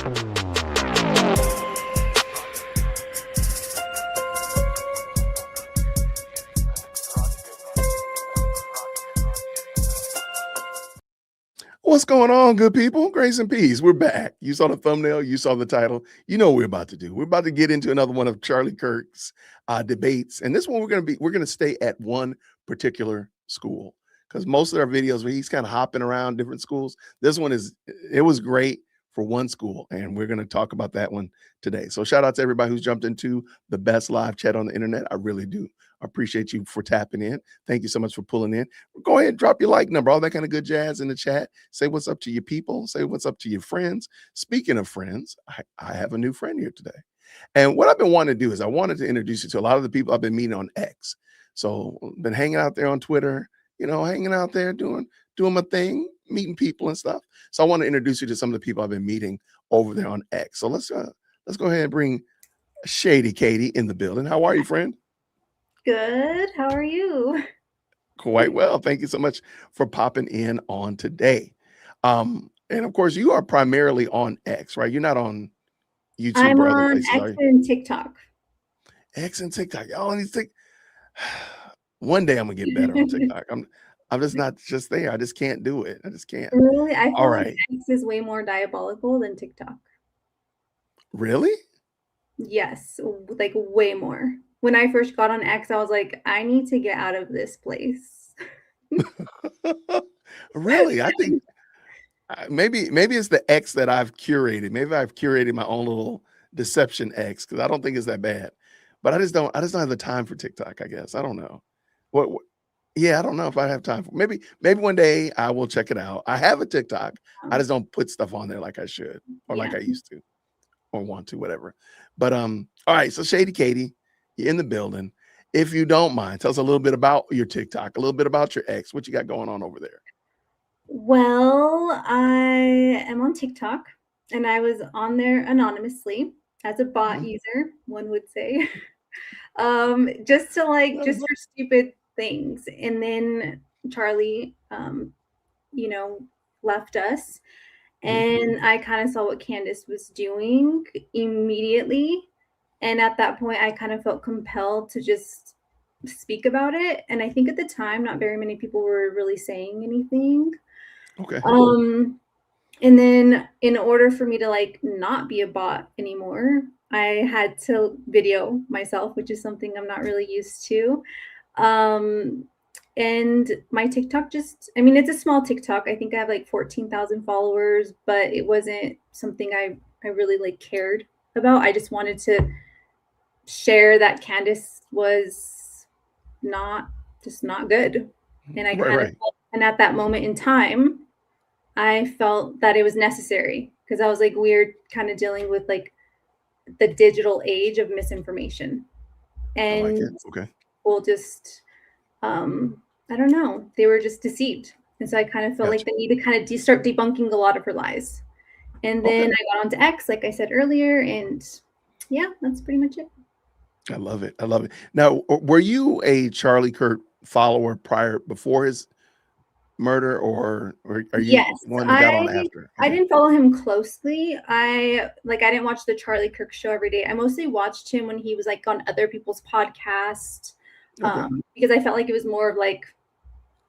What's going on, good people? Grace and peace. We're back. You saw the thumbnail, you saw the title. You know what we're about to do. We're about to get into another one of Charlie Kirk's debates. And this one we're gonna stay at one particular school because most of our videos where he's kind of hopping around different schools. This one it was great for one school, and we're gonna talk about that one today. So shout out to everybody who's jumped into the best live chat on the internet. I really do appreciate you for tapping in. Thank you so much for pulling in. Go ahead, drop your like number, all that kind of good jazz in the chat. Say what's up to your people. Say what's up to your friends. Speaking of friends, I have a new friend here today. And what I've been wanting to do is I wanted to introduce you to a lot of the people I've been meeting on X. So been hanging out there on Twitter, hanging out there doing my thing, meeting people and stuff. So I want to introduce you to some of the people I've been meeting over there on X. So let's go ahead and bring Shady Kady in the building. How are you, friend? Good. How are you? Quite well. Thank you so much for popping in on today. And of course, you are primarily on X, right? You're not on YouTube I'm or other on places, are X you? and TikTok. X and TikTok. Oh, and these one day I'm gonna get better on TikTok. I'm just not just there. I just can't do it. I just can't. Really? I All feel like right. X is way more diabolical than TikTok. Really? Yes, like way more. When I first got on X, I was like, I need to get out of this place. Really? I think maybe it's the X that I've curated. Maybe I've curated my own little deception X because I don't think it's that bad. But I just don't have the time for TikTok, I guess. I don't know. What yeah, I don't know if I have time for maybe one day I will check it out. I have a TikTok. I just don't put stuff on there like I should or like I used to or want to, whatever. But all right, so Shady Kady, you're in the building. If you don't mind, tell us a little bit about your TikTok, a little bit about your X, what you got going on over there. Well, I am on TikTok and I was on there anonymously as a bot user, one would say. Just to just for stupid things. And then Charlie left us. And I kind of saw what Candace was doing immediately. And at that point, I kind of felt compelled to just speak about it. And I think at the time, not very many people were really saying anything. Okay. And then in order for me to not be a bot anymore, I had to video myself, which is something I'm not really used to. And my TikTok it's a small TikTok. I think I have 14,000 followers, but it wasn't something I really cared about. I just wanted to share that Candace was not good. And I kind of felt, and at that moment in time, I felt that it was necessary because I was we're kind of dealing with the digital age of misinformation. And I like it. Okay. People just I don't know, they were just deceived. And so I kind of felt like they need to kind of start debunking a lot of her lies. And then I got onto X, like I said earlier, and yeah, that's pretty much it. I love it. I love it. Now, were you a Charlie Kirk follower before his murder, or are you one that got on after? I didn't follow him closely. I didn't watch the Charlie Kirk show every day. I mostly watched him when he was on other people's podcasts, because I felt like it was more of an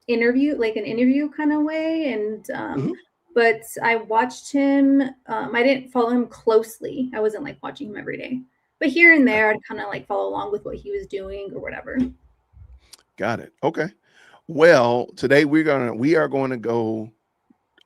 interview kind of way. And but I watched him. I didn't follow him closely. I wasn't watching him every day, but here and there, I'd kind of follow along with what he was doing or whatever. Got it. Okay. Well, today we are going to go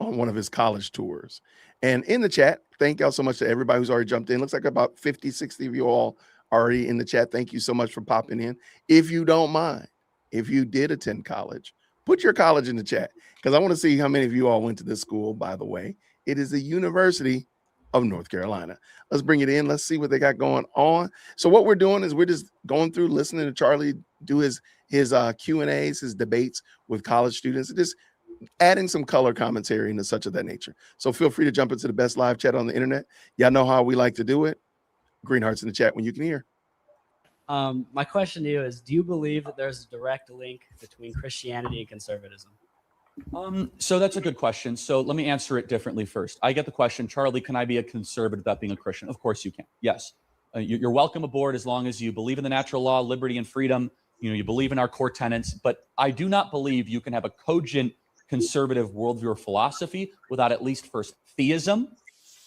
on one of his college tours. And in the chat, thank y'all so much to everybody who's already jumped in. Looks like about 50, 60 of you all already in the chat. Thank you so much for popping in. If you don't mind, if you did attend college, put your college in the chat because I want to see how many of you all went to this school, by the way. It is the University of North Carolina. Let's bring it in. Let's see what they got going on. So what we're doing is we're just going through, listening to Charlie do his Q&As, his debates with college students, just adding some color commentary and such of that nature. So feel free to jump into the best live chat on the internet. Y'all know how we like to do it. Green hearts in the chat when you can hear. My question to you is, do you believe that there's a direct link between Christianity and conservatism? So that's a good question. So let me answer it differently first. I get the question, Charlie, can I be a conservative without being a Christian? Of course you can. Yes. You're welcome aboard as long as you believe in the natural law, liberty, and freedom. You believe in our core tenets. But I do not believe you can have a cogent conservative worldview or philosophy without at least first theism,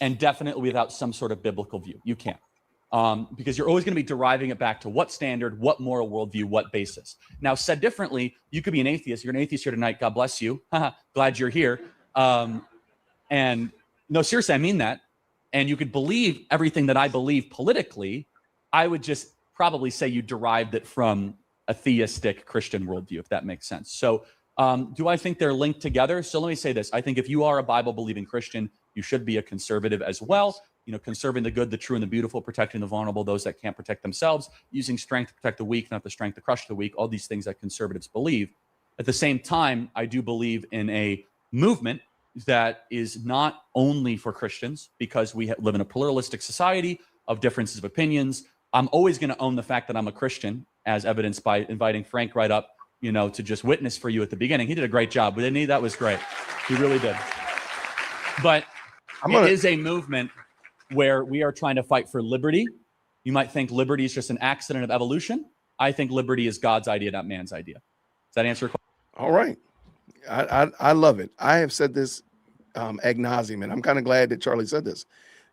and definitely without some sort of biblical view. You can't. Because you're always going to be deriving it back to what standard, what moral worldview, what basis. Now, said differently, you could be an atheist. You're an atheist here tonight. God bless you. Glad you're here. And no, seriously, I mean that. And you could believe everything that I believe politically. I would just probably say you derived it from a theistic Christian worldview, if that makes sense. So do I think they're linked together? So let me say this. I think if you are a Bible-believing Christian, you should be a conservative as well. Conserving the good, the true, and the beautiful, protecting the vulnerable, those that can't protect themselves, using strength to protect the weak, not the strength to crush the weak, all these things that conservatives believe. At the same time, I do believe in a movement that is not only for Christians, because we live in a pluralistic society of differences of opinions. I'm always going to own the fact that I'm a Christian, as evidenced by inviting Frank right up, to just witness for you at the beginning. He did a great job, didn't he? That was great. He really did. But it is a movement where we are trying to fight for liberty. You might think liberty is just an accident of evolution. I think liberty is God's idea, not man's idea. Does that answer your question? All right. I love it. I have said this ad nauseum, and I'm kind of glad that Charlie said this.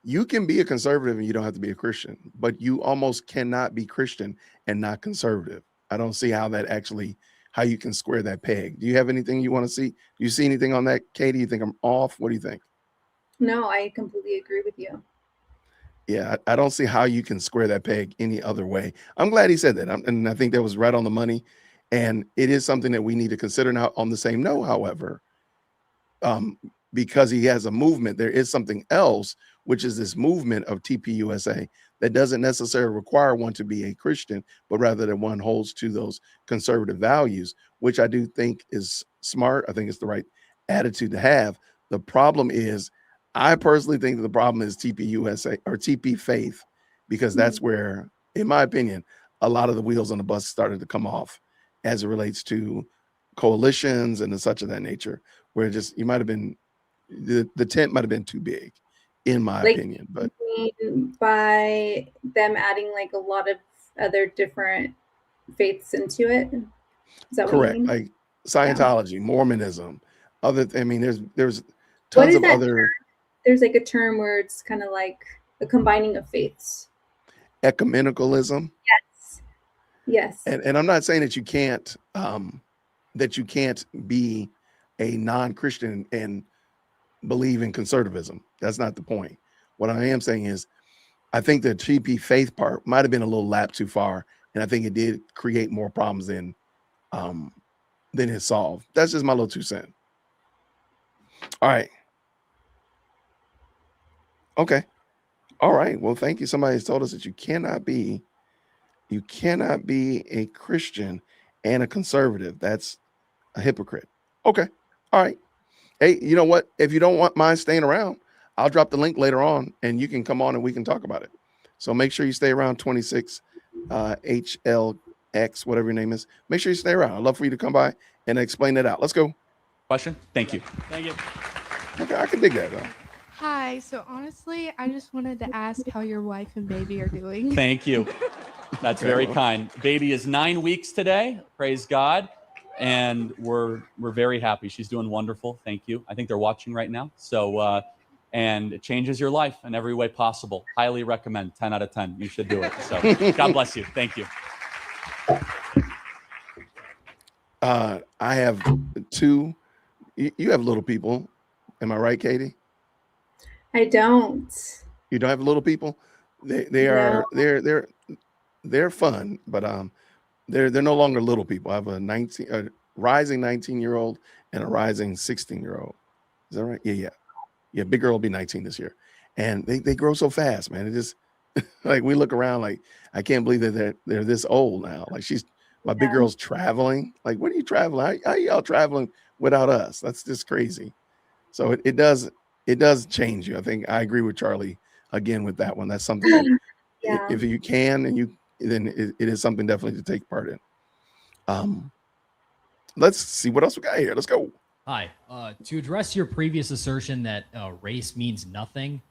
You can be a conservative and you don't have to be a Christian, but you almost cannot be Christian and not conservative. I don't see how you can square that peg. Do you have anything you want to see? Do you see anything on that, Kady? You think I'm off? What do you think? No, I completely agree with you. Yeah, I don't see how you can square that peg any other way. I'm glad he said that. And I think that was right on the money. And it is something that we need to consider now. On the same note, however, because he has a movement, there is something else, which is this movement of TPUSA that doesn't necessarily require one to be a Christian, but rather that one holds to those conservative values, which I do think is smart. I think it's the right attitude to have. The problem is, I personally think that the problem is TPUSA or TP Faith, because that's where, in my opinion, a lot of the wheels on the bus started to come off as it relates to coalitions and such of that nature, where you might have been, the tent might have been too big, in my opinion. But by them adding like a lot of other different faiths into it. Is that correct? What you mean? Like Scientology, Mormonism, there's tons of other. Term? There's like a term where it's kind of like a combining of faiths. Ecumenicalism. Yes. And I'm not saying that you can't be a non-Christian and believe in conservatism. That's not the point. What I am saying is, I think the TP Faith part might have been a little lap too far, and I think it did create more problems than it solved. That's just my little 2 cents. All right. Okay. All right. Well, thank you. Somebody's told us that you cannot be a Christian and a conservative. That's a hypocrite. Okay. All right. Hey, you know what? If you don't mind staying around, I'll drop the link later on and you can come on and we can talk about it. So make sure you stay around 26 HLX, whatever your name is. Make sure you stay around. I'd love for you to come by and explain that out. Let's go. Question? Thank you. Thank you. Okay, I can dig that though. Hi. So honestly, I just wanted to ask how your wife and baby are doing. Thank you. That's very kind. Baby is 9 weeks today. Praise God. And we're very happy. She's doing wonderful. Thank you. I think they're watching right now. So, and it changes your life in every way possible. Highly recommend. 10 out of 10. You should do it. So God bless you. Thank you. I have two. You have little people. Am I right, Kady? I don't. You don't have little people? They're fun, but they're no longer little people. I have a rising 19-year-old and a rising 16-year-old. Is that right? Yeah. Big girl will be 19 this year, and they grow so fast, man. It just like we look around like I can't believe that they're this old now. Like my big girl's traveling. Like, what are you traveling? How are y'all traveling without us? That's just crazy. So it does change you. I think I agree with Charlie again with that one. That's something that if you can and then it is something definitely to take part in. Let's see what else we got here. Let's go. Hi. To address your previous assertion that race means nothing,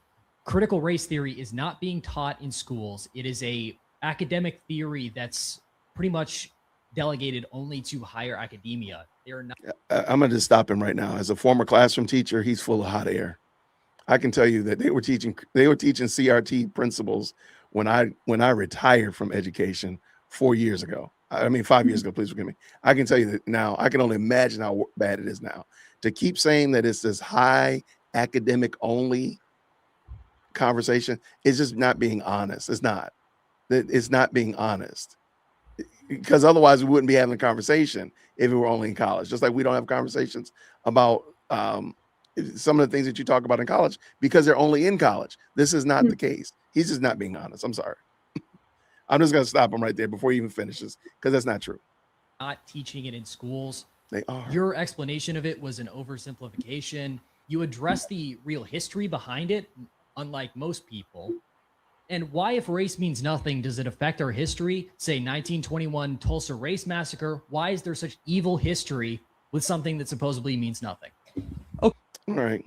critical race theory is not being taught in schools. It is a academic theory that's pretty much delegated only to higher academia. They are not. I'm going to just stop him right now. As a former classroom teacher, he's full of hot air. I can tell you that they were teaching CRT principles when I retired from education 4 years ago. I mean, 5 years ago, please forgive me. I can tell you that now I can only imagine how bad it is now to keep saying that it's this high academic only conversation. It's just not being honest. It's not being honest, because otherwise we wouldn't be having a conversation if we were only in college. Just like we don't have conversations about some of the things that you talk about in college because they're only in college. This is not the case. He's just not being honest. I'm sorry. I'm just going to stop him right there before he even finishes, because that's not true. Not teaching it in schools. They are. Your explanation of it was an oversimplification. You address the real history behind it, unlike most people. And why, if race means nothing, does it affect our history? Say 1921 Tulsa Race Massacre. Why is there such evil history with something that supposedly means nothing? All right.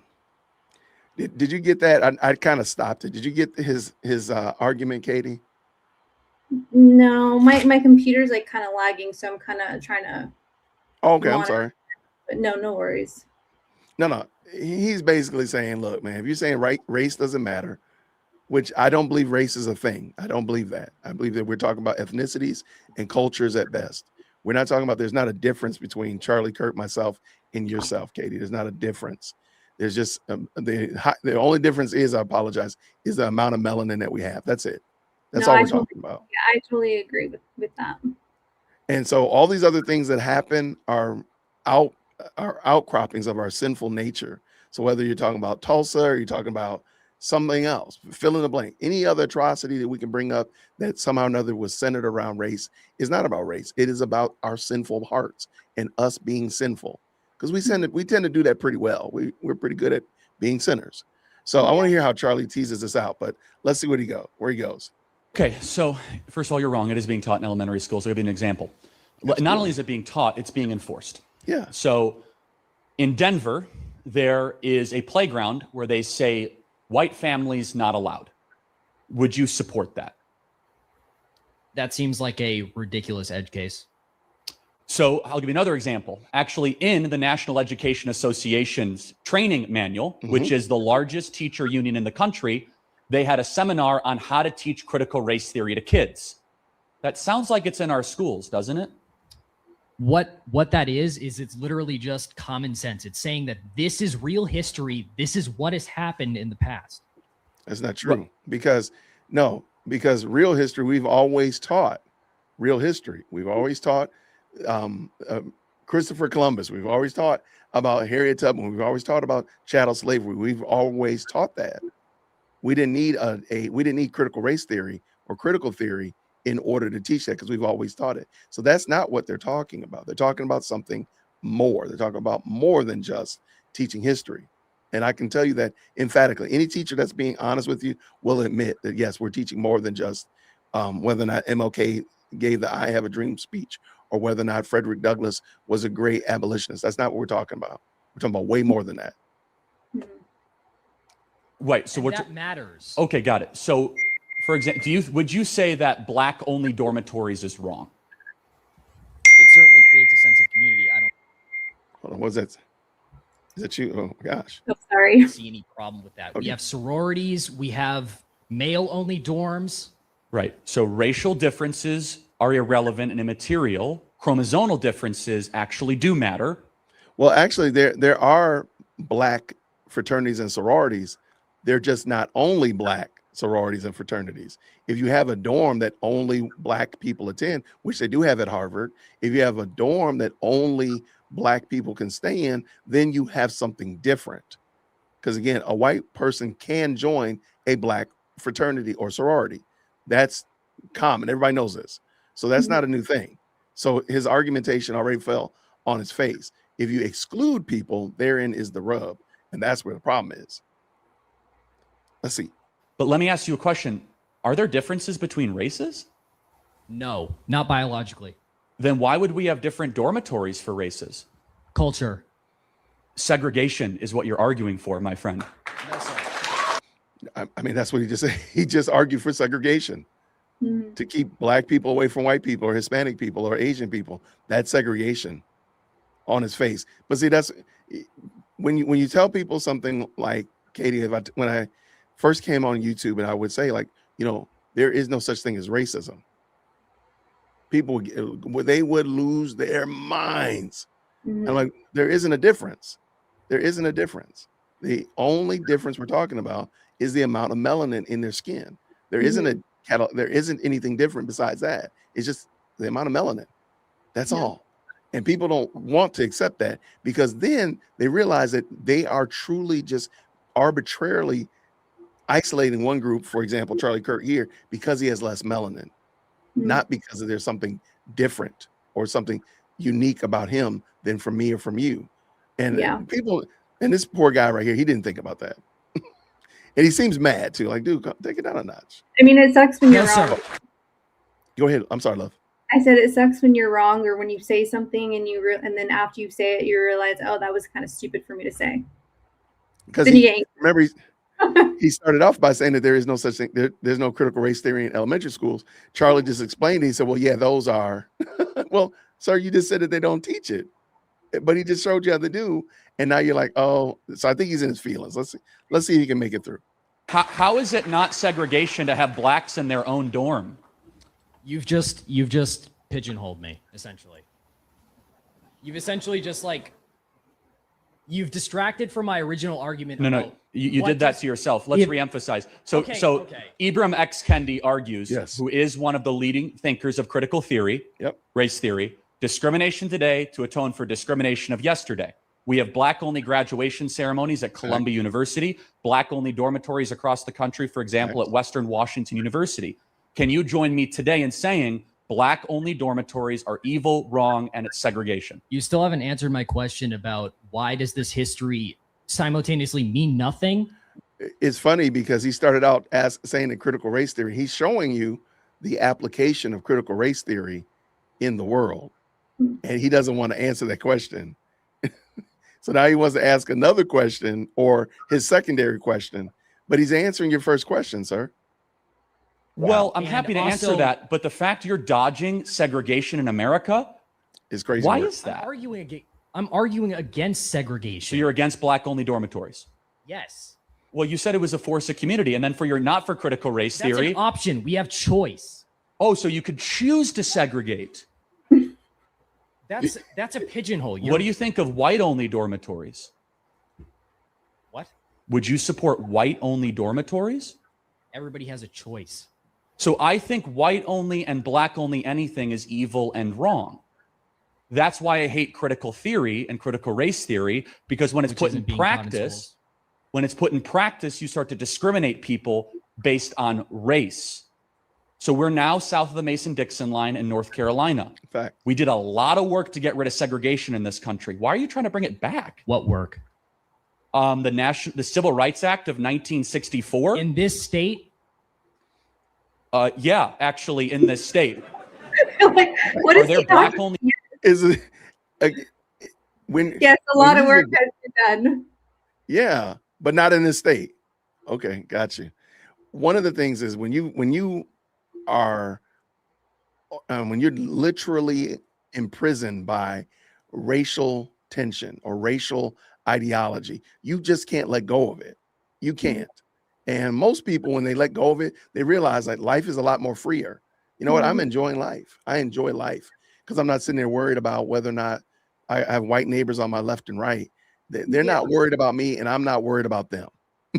Did you get that? I kind of stopped it. Did you get his argument, Kady? No, my computer's like kind of lagging, so I'm kind of trying to. Oh, okay, I'm monitor, sorry. But no worries. No. He's basically saying, look, man, if you're saying race doesn't matter, which I don't believe race is a thing. I don't believe that. I believe that we're talking about ethnicities and cultures at best. We're not talking about, there's not a difference between Charlie, Kirk, myself, and yourself, Kady. There's not a difference. There's just the only difference is, I apologize, is the amount of melanin that we have. That's it. That's all we're talking about. Yeah, I totally agree with that. And so all these other things that happen are outcroppings of our sinful nature. So whether you're talking about Tulsa or you're talking about something else, fill in the blank, any other atrocity that we can bring up that somehow or another was centered around race is not about race. It is about our sinful hearts and us being sinful, because we tend to do that pretty well. We're pretty good at being sinners. So I want to hear how Charlie teases this out, but let's see where he goes. Okay, so first of all, you're wrong. It is being taught in elementary schools. I'll give you an example. Absolutely. Not only is it being taught, it's being enforced. Yeah. So in Denver, there is a playground where they say white families not allowed. Would you support that? That seems like a ridiculous edge case. So I'll give you another example. Actually, in the National Education Association's training manual, which is the largest teacher union in the country, they had a seminar on how to teach critical race theory to kids. That sounds like it's in our schools, doesn't it? What that is it's literally just common sense. It's saying that this is real history. This is what has happened in the past. That's not true. Because real history, we've always taught real history. We've always taught Christopher Columbus. We've always taught about Harriet Tubman. We've always taught about chattel slavery. We've always taught that. We didn't need critical race theory or critical theory in order to teach that, because we've always taught it. So that's not what they're talking about. They're talking about something more. They're talking about more than just teaching history. And I can tell you that emphatically, any teacher that's being honest with you will admit that, yes, we're teaching more than just whether or not MLK gave the I Have a Dream speech, or whether or not Frederick Douglass was a great abolitionist. That's not what we're talking about. We're talking about way more than that. Right. So that matters. Okay, got it. So, for example, would you say that black-only dormitories is wrong? It certainly creates a sense of community. I don't Hold on, what's that? Is that you? Oh my gosh. Oh, sorry. see any problem with that. Okay. We have sororities. We have male-only dorms. Right. So racial differences are irrelevant and immaterial. Chromosomal differences actually do matter. Well, actually, there are black fraternities and sororities. They're just not only black sororities and fraternities. If you have a dorm that only black people attend, which they do have at Harvard, if you have a dorm that only black people can stay in, then you have something different. Because again, a white person can join a black fraternity or sorority. That's common. Everybody knows this. So that's not a new thing. So his argumentation already fell on his face. If you exclude people, therein is the rub. And that's where the problem is. Let's see. But let me ask you a question. Are there differences between races? No, not biologically. Then why would we have different dormitories for races? Culture. Segregation is what you're arguing for, my friend. No, sir. I mean, that's what he just said. He just argued for segregation Mhm. to keep black people away from white people or Hispanic people or Asian people. That's segregation on his face. But see, that's when you tell people something like, Kady, when I first came on YouTube, and I would say, like, there is no such thing as racism. People, they would lose their minds. Mhm. I'm like, there isn't a difference. There isn't a difference. The only difference we're talking about is the amount of melanin in their skin. There isn't there isn't anything different besides that. It's just the amount of melanin. That's Yeah. all. And people don't want to accept that, because then they realize that they are truly just arbitrarily isolating one group, for example, Charlie Kirk here, because he has less melanin, Mhm. not because there's something different or something unique about him than from me or from you. And Yeah. people, and this poor guy right here, he didn't think about that. And he seems mad too. Like, dude, take it down a notch. I mean, it sucks when you're No, wrong. sir. Go ahead. I'm sorry, love. I said it sucks when you're wrong, or when you say something and and then after you say it, you realize, oh, that was kind of stupid for me to say. Because Then you get remember, he started off by saying that there is no such thing. There's no critical race theory in elementary schools. Charlie just explained it. He said, well, yeah, those are. Well, sir, you just said that they don't teach it, but he just showed you how to do. And now you're like, oh, so I think he's in his feelings. Let's see if he can make it through. How is it not segregation to have blacks in their own dorm? You've just pigeonholed me, essentially. You've essentially just you've distracted from my original argument. No. You did that to yourself. Let's reemphasize. So Ibram X. Kendi argues, Yes. who is one of the leading thinkers of critical theory, race theory, discrimination today to atone for discrimination of yesterday. We have black-only graduation ceremonies at Columbia University, black-only dormitories across the country, for example, at Western Washington University. Can you join me today in saying black-only dormitories are evil, wrong, and it's segregation? You still haven't answered my question about why does this history simultaneously mean nothing? It's funny because he started out as saying that critical race theory. He's showing you the application of critical race theory in the world, and he doesn't want to answer that question. So now he wants to ask another question, or his secondary question, but he's answering your first question, sir. Well, I'm And happy to answer also- that, but the fact you're dodging segregation in America, It's crazy. why work. is that? I'm arguing against segregation. So you're against black-only dormitories? Yes. Well, you said it was a force of community, and then you're not for critical race That's theory. an option. We have choice. Oh, so you could choose to segregate. That's a pigeonhole. What do you think of white-only dormitories? What? Would you support white-only dormitories? Everybody has a choice. So I think white-only and black-only anything is evil and wrong. That's why I hate critical theory and critical race theory, because when it's put in practice, you start to discriminate people based on race. So we're now south of the Mason-Dixon line in North Carolina. In fact, we did a lot of work to get rid of segregation in this country. Why are you trying to bring it back? What work? The Civil Rights Act of 1964. In this state? Yeah, actually, in this state. Like, what Are is there he black talking? only? is it when? Yes, a when lot of you- work has been done. Yeah, but not in this state. Okay, got you. One of the things is when you're literally imprisoned by racial tension or racial ideology, you just can't let go of it. You can't. And most people, when they let go of it, they realize that life is a lot more freer. You know what? I'm enjoying life. I enjoy life because I'm not sitting there worried about whether or not I have white neighbors on my left and right. They're not worried about me, and I'm not worried about them.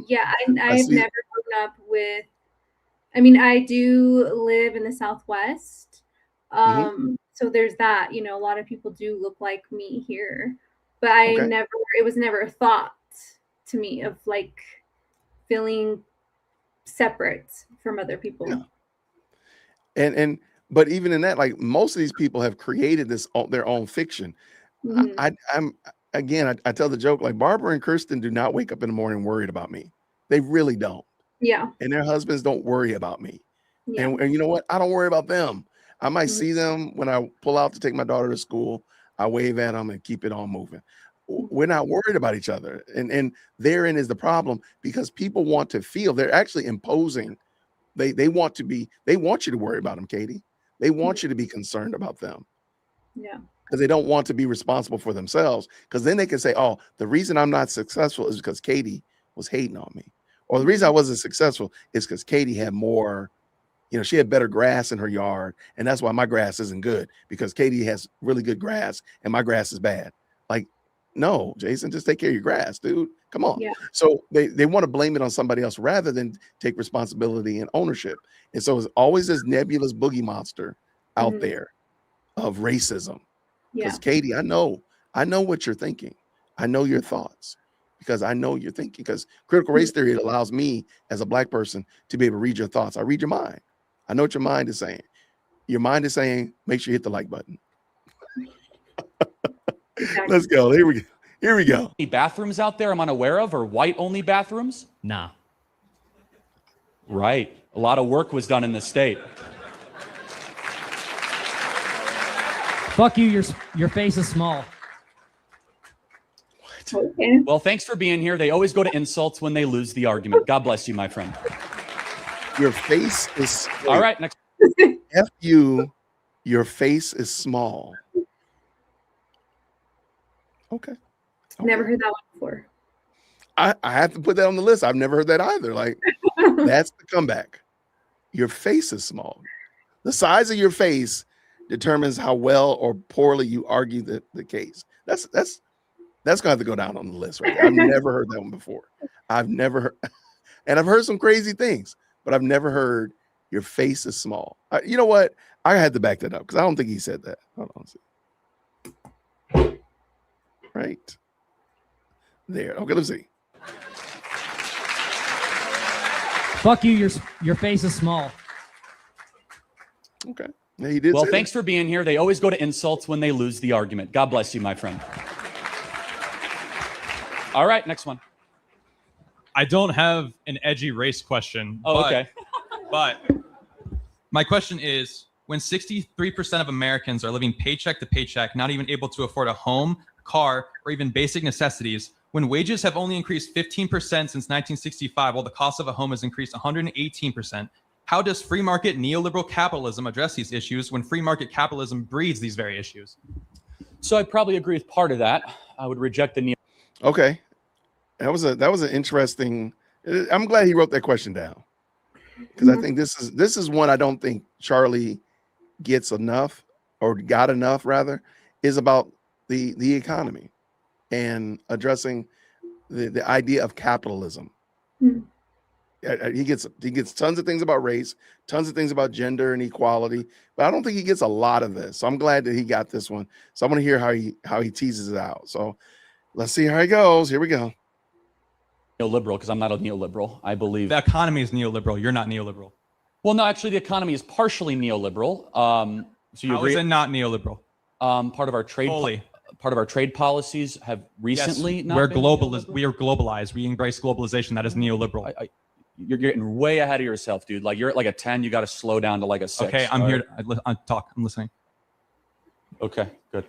Yeah, I've never grown up with. I mean, I do live in the Southwest, so there's that. You know, a lot of people do look like me here, but it was never a thought to me of like feeling separate from other people. Yeah. But even in that, like most of these people have created their own fiction. I tell the joke, like Barbara and Kirsten do not wake up in the morning worried about me. They really don't. Yeah. And their husbands don't worry about me. Yeah. And you know what? I don't worry about them. I might see them when I pull out to take my daughter to school. I wave at them and keep it on moving. we're not worried about each other. And therein is the problem, because people want to feel they're actually imposing. They want you to worry about them, Kady. They want you to be concerned about them. Yeah. Because they don't want to be responsible for themselves. Because then they can say, oh, the reason I'm not successful is because Kady was hating on me. Or the reason I wasn't successful is because Kady had more, she had better grass in her yard. And that's why my grass isn't good, because Kady has really good grass and my grass is bad. Like, no, Jason, just take care of your grass, dude. Come on. Yeah. So they want to blame it on somebody else rather than take responsibility and ownership. And so it's always this nebulous boogie monster out there of racism. Yeah. Because Kady, I know what you're thinking. I know your thoughts, because I know you're thinking. Because critical race theory allows me as a Black person to be able to read your thoughts. I read your mind. I know what your mind is saying. Your mind is saying, make sure you hit the like button. Exactly. Let's go. Here we go. Any bathrooms out there I'm unaware of, or white-only bathrooms? Nah. Right. A lot of work was done in the state. Fuck you, your face is small. Okay. Well, thanks for being here. They always go to insults when they lose the argument. God bless you, my friend. Your face is All right, next. F you, your face is small. Okay. Never heard that one before. I have to put that on the list. I've never heard that either. Like, that's the comeback. Your face is small. The size of your face determines how well or poorly you argue the case. That's gonna have to go down on the list, right? I've never heard that one before. I've never heard, and I've heard some crazy things, but I've never heard your face is small. You know what? I had to back that up because I don't think he said that. Hold on. Right there. Okay, let's see. Fuck you, your face is small. Okay. Yeah, he did. Well, say thanks that. for being here. They always go to insults when they lose the argument. God bless you, my friend. All right, next one. I don't have an edgy race question. Oh, okay. But my question is, when 63% of Americans are living paycheck to paycheck, not even able to afford a home, car, or even basic necessities, when wages have only increased 15% since 1965, while the cost of a home has increased 118%, how does free market neoliberal capitalism address these issues when free market capitalism breeds these very issues? So I probably agree with part of that. I would reject the Okay. That was an interesting. I'm glad he wrote that question down, because I think this is one I don't think Charlie gets enough, or got enough rather, is about the economy and addressing the idea of capitalism. He gets tons of things about race, tons of things about gender and equality, but I don't think he gets a lot of this. So I'm glad that he got this one. So I want to hear how he teases it out. So let's see how he goes. Here we go. neoliberal, because I'm not a neoliberal. I believe The economy is neoliberal. You're not neoliberal. Well, no, actually, the economy is partially neoliberal. So you How agree? is it not neoliberal? Part of our trade, Fully. part of our trade policies have recently Yes, not we're been globalist. neoliberal? We are globalized. We embrace globalization. That is neoliberal. You're getting way ahead of yourself, dude. Like, you're at like a 10. You got to slow down to like a 6. Okay, I'm all here. right? I talk. I'm listening. Okay, good.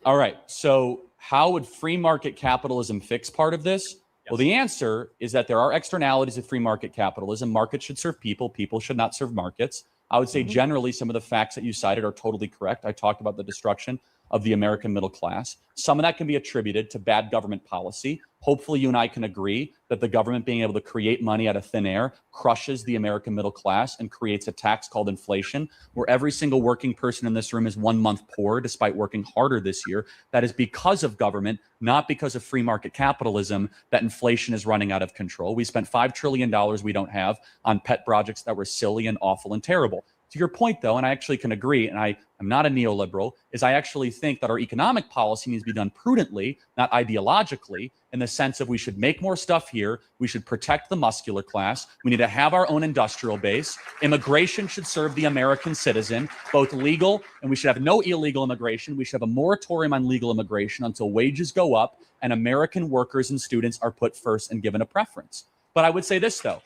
All right. So how would free market capitalism fix part of this? Well, the answer is that there are externalities of free market capitalism. Markets should serve people. People should not serve markets. I would say generally some of the facts that you cited are totally correct. I talked about the destruction of the American middle class. Some of that can be attributed to bad government policy. Hopefully you and I can agree that the government being able to create money out of thin air crushes the American middle class and creates a tax called inflation, where every single working person in this room is 1 month poor despite working harder this year. That is because of government, not because of free market capitalism, that inflation is running out of control. We spent $5 trillion we don't have on pet projects that were silly and awful and terrible. To your point, though, and I actually can agree, and I am not a neoliberal, is I actually think that our economic policy needs to be done prudently, not ideologically, in the sense of we should make more stuff here. We should protect the muscular class. We need to have our own industrial base. Immigration should serve the American citizen, both legal, and we should have no illegal immigration. We should have a moratorium on legal immigration until wages go up and American workers and students are put first and given a preference. But I would say this, though.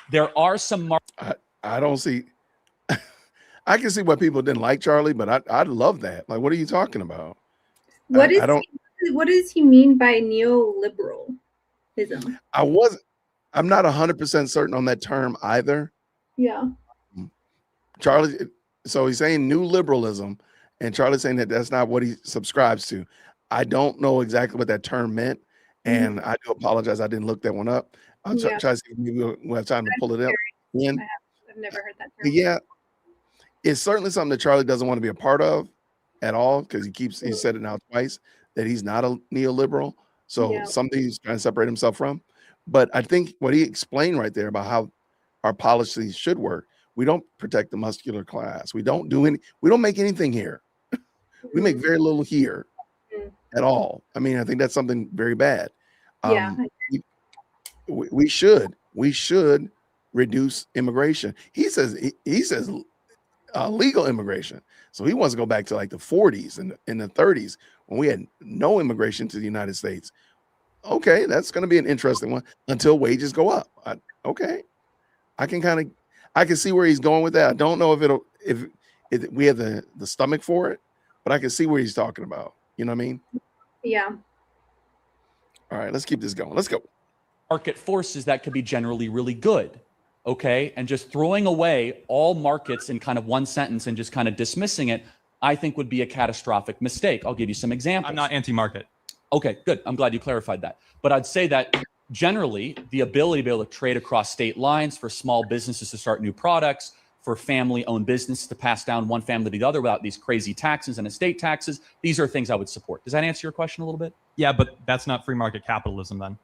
There are some I don't see. I can see why people didn't like Charlie, but I love that. Like, what are you talking about? What is I don't. what does he mean by neoliberalism? I'm not 100% certain on that term either. Yeah. Charlie, so he's saying new liberalism, and Charlie's saying that that's not what he subscribes to. I don't know exactly what that term meant, and I do apologize. I didn't look that one up. I'll try to see if maybe we'll have time to pull it up. I've never heard that term. Yeah, it's certainly something that Charlie doesn't want to be a part of at all, because he said it now twice that he's not a neoliberal. So something he's trying to separate himself from. But I think what he explained right there about how our policies should work, we don't protect the muscular class. We don't make anything here. We make very little here at all. I mean, I think that's something very bad. We should reduce immigration. He says legal immigration. So he wants to go back to like the 40s and in the 30s when we had no immigration to the United States. Okay, that's going to be an interesting one until wages go up. I can see where he's going with that. I don't know if we have the stomach for it, but I can see where he's talking about. You know what I mean? Yeah. All right, let's keep this going. Let's go. Market forces that could be generally really good. Okay. And just throwing away all markets in kind of one sentence and just kind of dismissing it, I think would be a catastrophic mistake. I'll give you some examples. I'm not anti-market. Okay, good. I'm glad you clarified that. But I'd say that generally the ability to be able to trade across state lines for small businesses to start new products, for family-owned business to pass down one family to the other without these crazy taxes and estate taxes, these are things I would support. Does that answer your question a little bit? Yeah, but that's not free market capitalism then.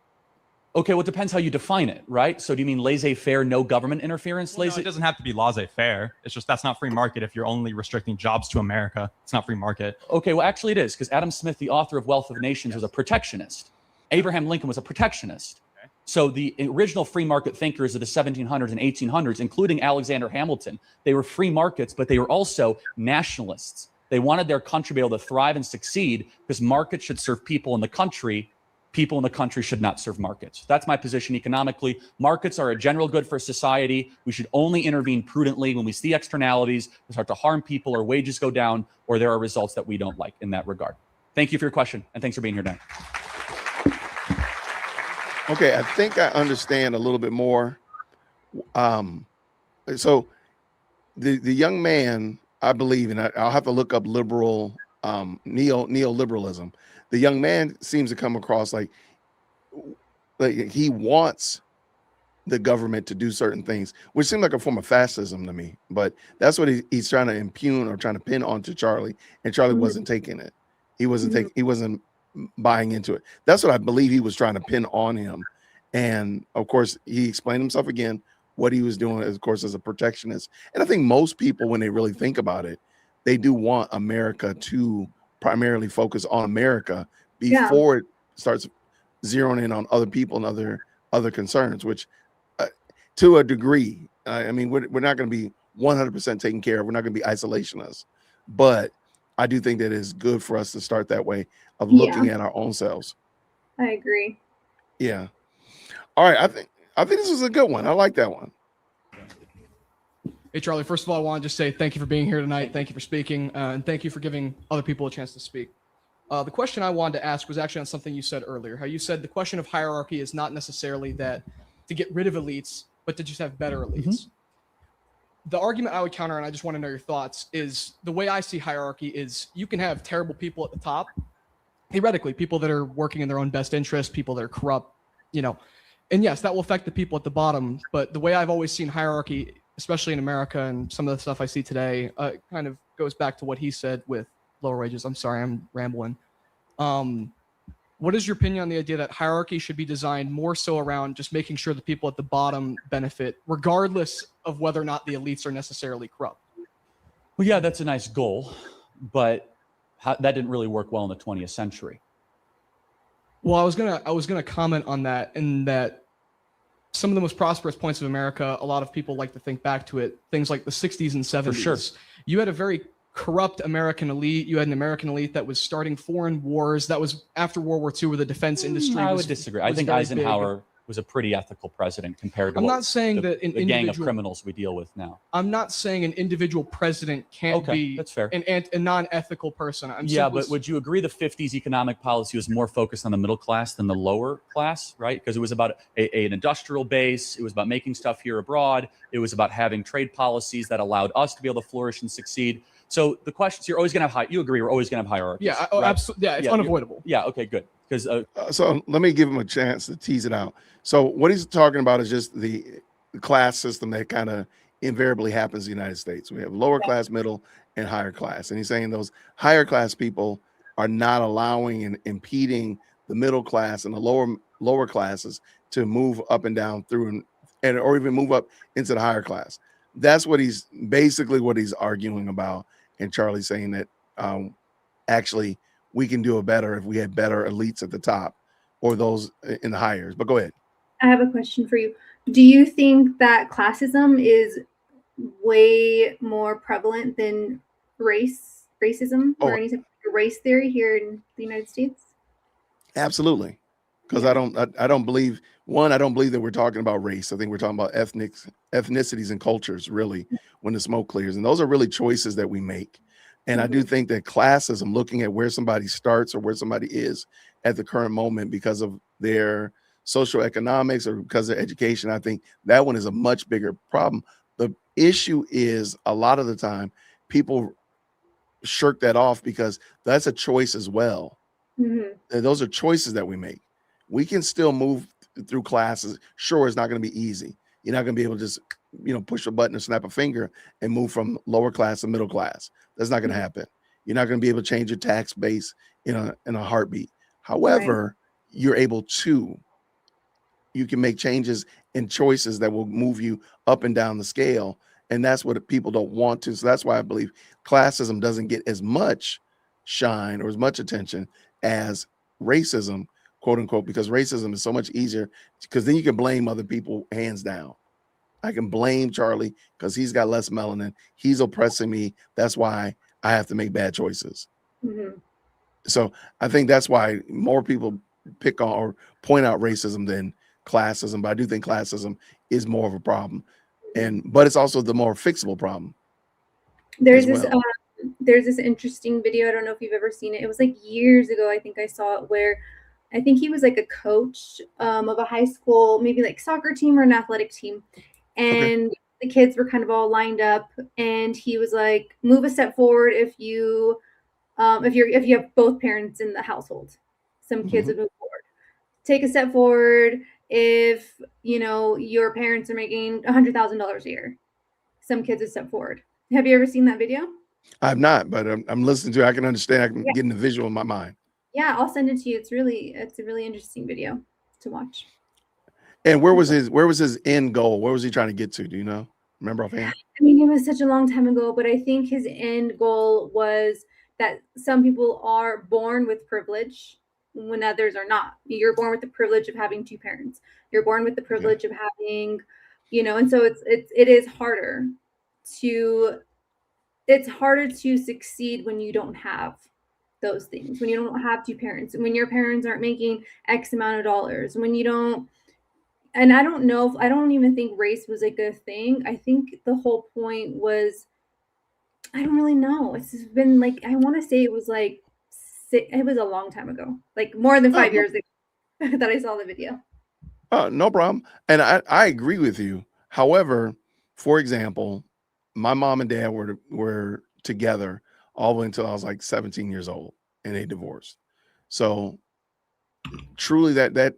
Okay, well, it depends how you define it, right? So do you mean laissez-faire, no government interference? Well, no, it doesn't have to be laissez-faire. It's just that's not free market if you're only restricting jobs to America. It's not free market. Okay, well, actually it is, because Adam Smith, the author of Wealth of Nations, was a protectionist. Abraham Lincoln was a protectionist. Okay. So the original free market thinkers of the 1700s and 1800s, including Alexander Hamilton, they were free markets, but they were also nationalists. They wanted their country to be able to thrive and succeed because markets should serve people in the country. People in the country should not serve markets. That's my position economically. Markets are a general good for society. We should only intervene prudently when we see externalities that start to harm people or wages go down or there are results that we don't like in that regard. Thank you for your question, and thanks for being here tonight. Okay, I think I understand a little bit more. So the young man, I believe, and I'll have to look up liberal neoliberalism. The young man seems to come across like he wants the government to do certain things, which seemed like a form of fascism to me. But that's what he's trying to impugn or trying to pin onto Charlie, and Charlie wasn't taking it. He wasn't buying into it. That's what I believe he was trying to pin on him. And of course, he explained himself again. What he was doing, of course, as a protectionist. And I think most people, when they really think about it, they do want America to primarily focus on America before it starts zeroing in on other people and other concerns, which to a degree, I mean, we're not going to be 100% taken care of. We're not going to be isolationists, but I do think that it's good for us to start that way of looking at our own selves. I agree. Yeah. All right. I think this was a good one. I like that one. Hey, Charlie, first of all, I want to just say thank you for being here tonight. Thank you for speaking, and thank you for giving other people a chance to speak. The question I wanted to ask was actually on something you said earlier, how you said the question of hierarchy is not necessarily that to get rid of elites, but to just have better elites. The argument I would counter, and I just want to know your thoughts, is the way I see hierarchy is you can have terrible people at the top, theoretically, people that are working in their own best interest, people that are corrupt, and yes, that will affect the people at the bottom. But the way I've always seen hierarchy, especially in America and some of the stuff I see today, kind of goes back to what he said with lower wages. I'm sorry, I'm rambling. What is your opinion on the idea that hierarchy should be designed more so around just making sure the people at the bottom benefit, regardless of whether or not the elites are necessarily corrupt? Well, yeah, that's a nice goal, but that didn't really work well in the 20th century. Well, I was gonna comment on that, in that some of the most prosperous points of America, a lot of people like to think back to it, things like the 60s and 70s. For sure. You had a very corrupt American elite. You had an American elite that was starting foreign wars. That was after World War II, where the defense industry I would disagree. I think Eisenhower was a pretty ethical president compared to I'm not saying that an the gang of individual criminals we deal with now. I'm not saying an individual president can't be That's fair. a non-ethical person. But would you agree the 50s economic policy was more focused on the middle class than the lower class, right? Because it was about an industrial base. It was about making stuff here abroad. It was about having trade policies that allowed us to be able to flourish and succeed. So the questions, you're always going to have you agree, we're always going to have hierarchies. Yeah, right? absolutely. Yeah, it's unavoidable. Yeah, okay, good. Because so let me give him a chance to tease it out. So what he's talking about is just the class system that kind of invariably happens in the United States. We have lower class, middle, and higher class. And he's saying those higher class people are not allowing and impeding the middle class and the lower classes to move up and down through and or even move up into the higher class. That's what he's basically what he's arguing about. And Charlie's saying that actually we can do it better if we had better elites at the top or those in the hires. But go ahead. I have a question for you. Do you think that classism is way more prevalent than racism or any type of race theory here in the United States? Absolutely. Because I don't believe that we're talking about race. I think we're talking about ethnicities and cultures, really, when the smoke clears. And those are really choices that we make. And I do think that classism, looking at where somebody starts or where somebody is at the current moment because of their social economics or because of education, I think that one is a much bigger problem. The issue is a lot of the time people shirk that off because that's a choice as well. And those are choices that we make. We can still move through classes. Sure, it's not going to be easy. You're not going to be able to just, push a button or snap a finger and move from lower class to middle class. That's not going to happen. You're not going to be able to change your tax base in a heartbeat. However, you're able to. You can make changes and choices that will move you up and down the scale. And that's what people don't want to. So that's why I believe classism doesn't get as much shine or as much attention as racism, quote unquote, because racism is so much easier because then you can blame other people hands down. I can blame Charlie because he's got less melanin. He's oppressing me. That's why I have to make bad choices. So I think that's why more people pick on or point out racism than classism. But I do think classism is more of a problem. But it's also the more fixable problem. There's this interesting video. I don't know if you've ever seen it. It was like years ago. I think I saw it where I think he was like a coach of a high school, maybe like soccer team or an athletic team. And the kids were kind of all lined up and he was like, move a step forward if you have both parents in the household. Some kids would move forward. Take a step forward if your parents are making $100,000 a year. Some kids would step forward. Have you ever seen that video? I've not, but I'm listening to it. I can understand. I can get in the visual in my mind. Yeah, I'll send it to you. It's a really interesting video to watch. And where was his end goal? Where was he trying to get to? Do you know? Remember offhand? I mean, it was such a long time ago, but I think his end goal was that some people are born with privilege when others are not. You're born with the privilege of having two parents. You're born with the privilege of having, and so it is harder to succeed when you don't have those things, when you don't have two parents, when your parents aren't making X amount of dollars, when you don't. And I don't even think race was like a thing. I think the whole point was, I don't really know. It's been like, I want to say it was a long time ago, like more than 5 years ago that I saw the video. No problem. And I agree with you. However, for example, my mom and dad were together all the way until I was like 17 years old and they divorced. So truly that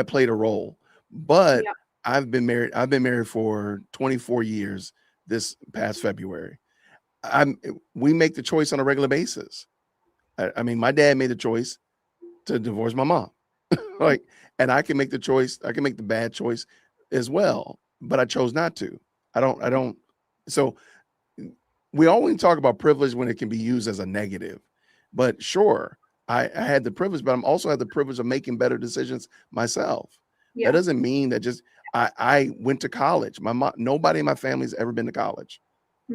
played a role. But I've been married for 24 years this past February. We make the choice on a regular basis. I mean, my dad made the choice to divorce my mom. And I can make the choice, I can make the bad choice as well, but I chose not to. I don't. So we only talk about privilege when it can be used as a negative, but sure, I had the privilege, but I'm also had the privilege of making better decisions myself. That doesn't mean that just I went to college. My mom, nobody in my family's ever been to college.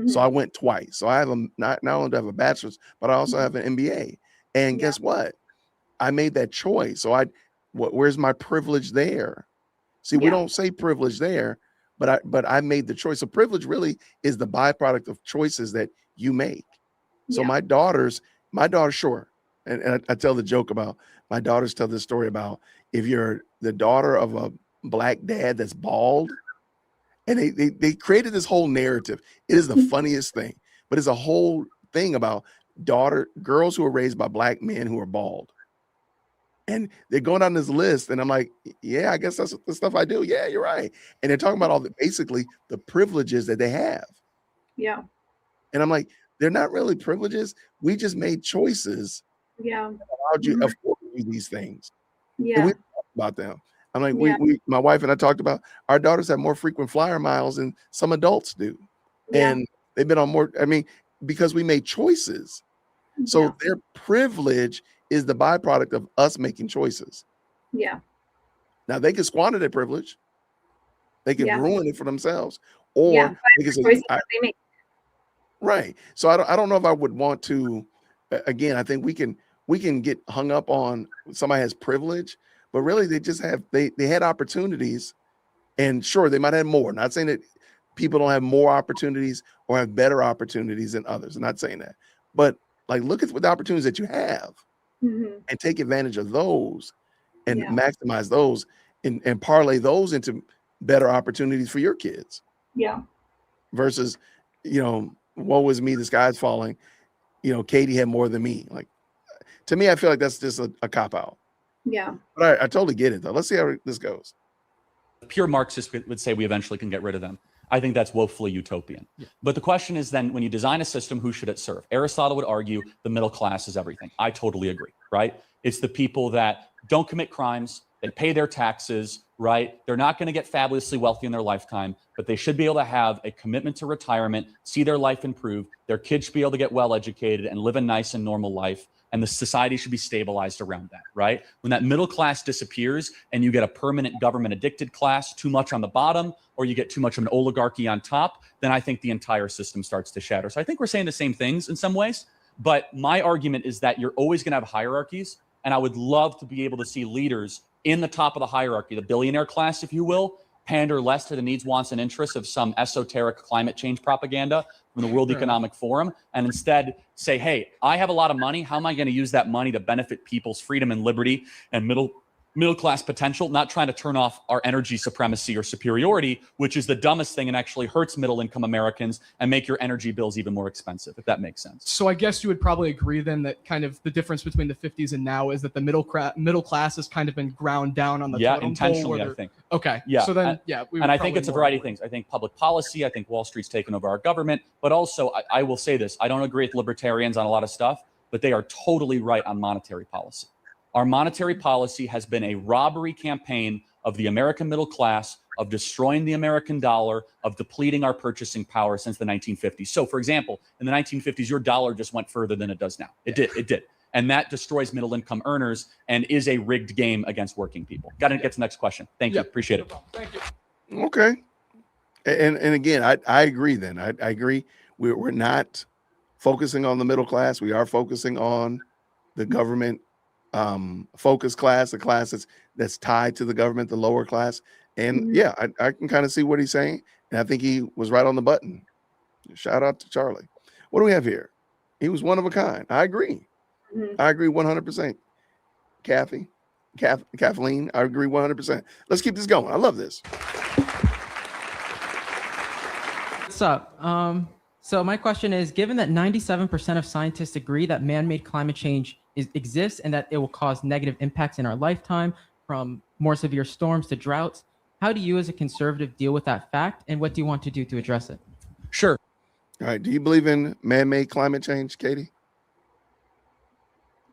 So I went twice. So I have not only do I have a bachelor's, but I also have an MBA. And guess what? I made that choice. So where's my privilege there? See, we Yeah. don't say privilege there, but I made the choice. So privilege really is the byproduct of choices that you make. So Yeah. my daughter, sure. And I tell the joke about my daughters tell this story about if you're the daughter of a black dad that's bald, and they created this whole narrative. It is the funniest thing, but it's a whole thing about girls who are raised by black men who are bald. And they're going down this list, and I'm like, yeah, I guess that's the stuff I do. Yeah, you're right. And they're talking about basically the privileges that they have. Yeah. And I'm like, they're not really privileges. We just made choices Yeah. that allowed you afford you these things. And Yeah. we talk about them. I'm like, Yeah. my wife and I talked about our daughters have more frequent flyer miles than some adults do. Yeah. And they've been on more, because we made choices. So Yeah. their privilege is the byproduct of us making choices. Yeah. Now they can squander their privilege. They can Yeah. ruin it for themselves. Yeah. Or they can say, Choices that they make. right. So I don't know if I would want to, again, I think we can get hung up on somebody has privilege, but really they just have, they had opportunities, and sure, they might have more. Not saying that people don't have more opportunities or have better opportunities than others. I'm not saying that, but like, look at the opportunities that you have Mhm. and take advantage of those and Yeah. maximize those and parlay those into better opportunities for your kids Yeah. versus, woe is me, the sky's falling. Kady had more than me. Like, to me, I feel like that's just a cop out. Yeah. But I totally get it though. Let's see how this goes. Pure Marxists would say we eventually can get rid of them. I think that's woefully utopian. Yeah. But the question is then, when you design a system, who should it serve? Aristotle would argue the middle class is everything. I totally agree, right? It's the people that don't commit crimes, they pay their taxes, right? They're not going to get fabulously wealthy in their lifetime, but they should be able to have a commitment to retirement, see their life improve. Their kids should be able to get well educated and live a nice and normal life. And the society should be stabilized around that, right? When that middle class disappears and you get a permanent government addicted class, too much on the bottom, or you get too much of an oligarchy on top, then I think the entire system starts to shatter. So I think we're saying the same things in some ways, but my argument is that you're always going to have hierarchies. And I would love to be able to see leaders in the top of the hierarchy, the billionaire class, if you will, pander less to the needs, wants, and interests of some esoteric climate change propaganda from the World Economic Forum, and instead say, hey, I have a lot of money. How am I going to use that money to benefit people's freedom and liberty and middle class potential, not trying to turn off our energy supremacy or superiority, which is the dumbest thing and actually hurts middle income Americans and make your energy bills even more expensive, if that makes sense. So I guess you would probably agree then that kind of the difference between the 50s and now is that the middle class has kind of been ground down on the totem pole, intentionally, I think. Okay. Yeah. So then, And I think it's a variety of things. I think public policy, I think Wall Street's taken over our government, but also I will say this, I don't agree with libertarians on a lot of stuff, but they are totally right on monetary policy. Our monetary policy has been a robbery campaign of the American middle class, of destroying the American dollar, of depleting our purchasing power since the 1950s. So, for example, in the 1950s, your dollar just went further than it does now. It did. And that destroys middle income earners and is a rigged game against working people. Got to get to the next question. Thank you. Appreciate it. Thank you. Okay. And again, I agree then. I agree. We're not focusing on the middle class. We are focusing on the government focus class, the class that's tied to the government, the lower class. And yeah, I can kind of see what he's saying. And I think he was right on the button. Shout out to Charlie. What do we have here? He was one of a kind. I agree. I agree 100%. Kathleen, I agree 100%. Let's keep this going. I love this. What's up? So my question is, given that 97% of scientists agree that man-made climate change exists and that it will cause negative impacts in our lifetime, from more severe storms to droughts, how do you as a conservative deal with that fact, and what do you want to do to address it? Sure. All right. Do you believe in man-made climate change, Kady?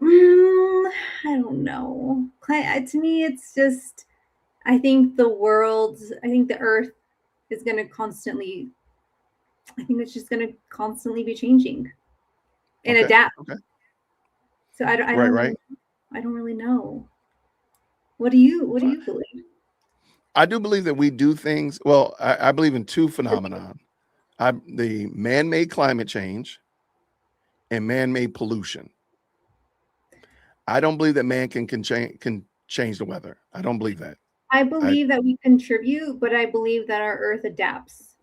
I don't know. To me, it's just, I think the earth is going to constantly, it's just going to constantly be changing and adapt. Okay. So I don't really know. What do you believe? I do believe that we do things. Well, I believe in two phenomena. The man-made climate change and man-made pollution. I don't believe that man can change the weather. I don't believe that. I believe that we contribute, but I believe that our Earth adapts.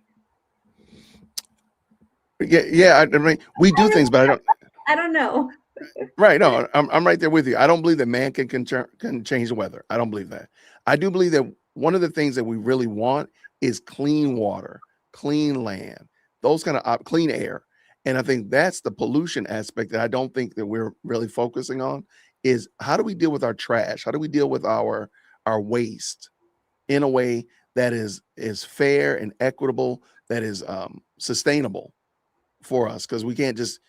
Yeah. I mean, we do things, but I don't know. Right. No, I'm right there with you. I don't believe that man can change the weather. I don't believe that. I do believe that one of the things that we really want is clean water, clean land, those kind of clean air. And I think that's the pollution aspect that I don't think that we're really focusing on is how do we deal with our trash? How do we deal with our waste in a way that is fair and equitable, that is sustainable for us? Because we can't just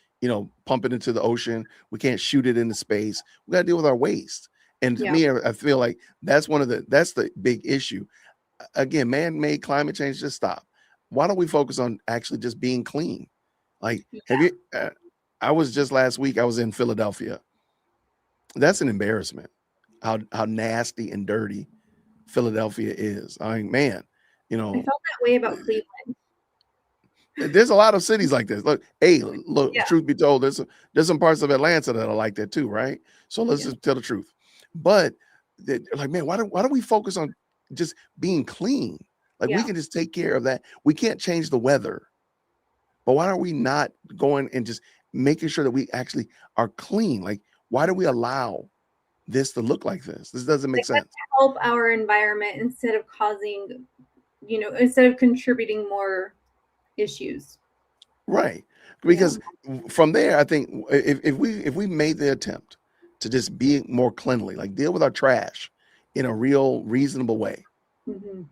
pump it into the ocean. We can't shoot it into space. We got to deal with our waste. And to me, I feel like that's the big issue. Again, man-made climate change, just stop. Why don't we focus on actually just being clean? Like, have you? I was just last week. I was in Philadelphia. That's an embarrassment. How nasty and dirty Philadelphia is. I mean, man, I felt that way about Cleveland. There's a lot of cities like this. Look, truth be told, there's some parts of Atlanta that are like that too, right? So let's just tell the truth. But like, man, why don't we focus on just being clean? Like we can just take care of that. We can't change the weather, but why are we not going and just making sure that we actually are clean? Like, why do we allow this to look like this? This doesn't make sense. Help our environment instead of causing, instead of contributing more issues. Right. Because from there, I think if we made the attempt to just be more cleanly, like deal with our trash in a real reasonable way,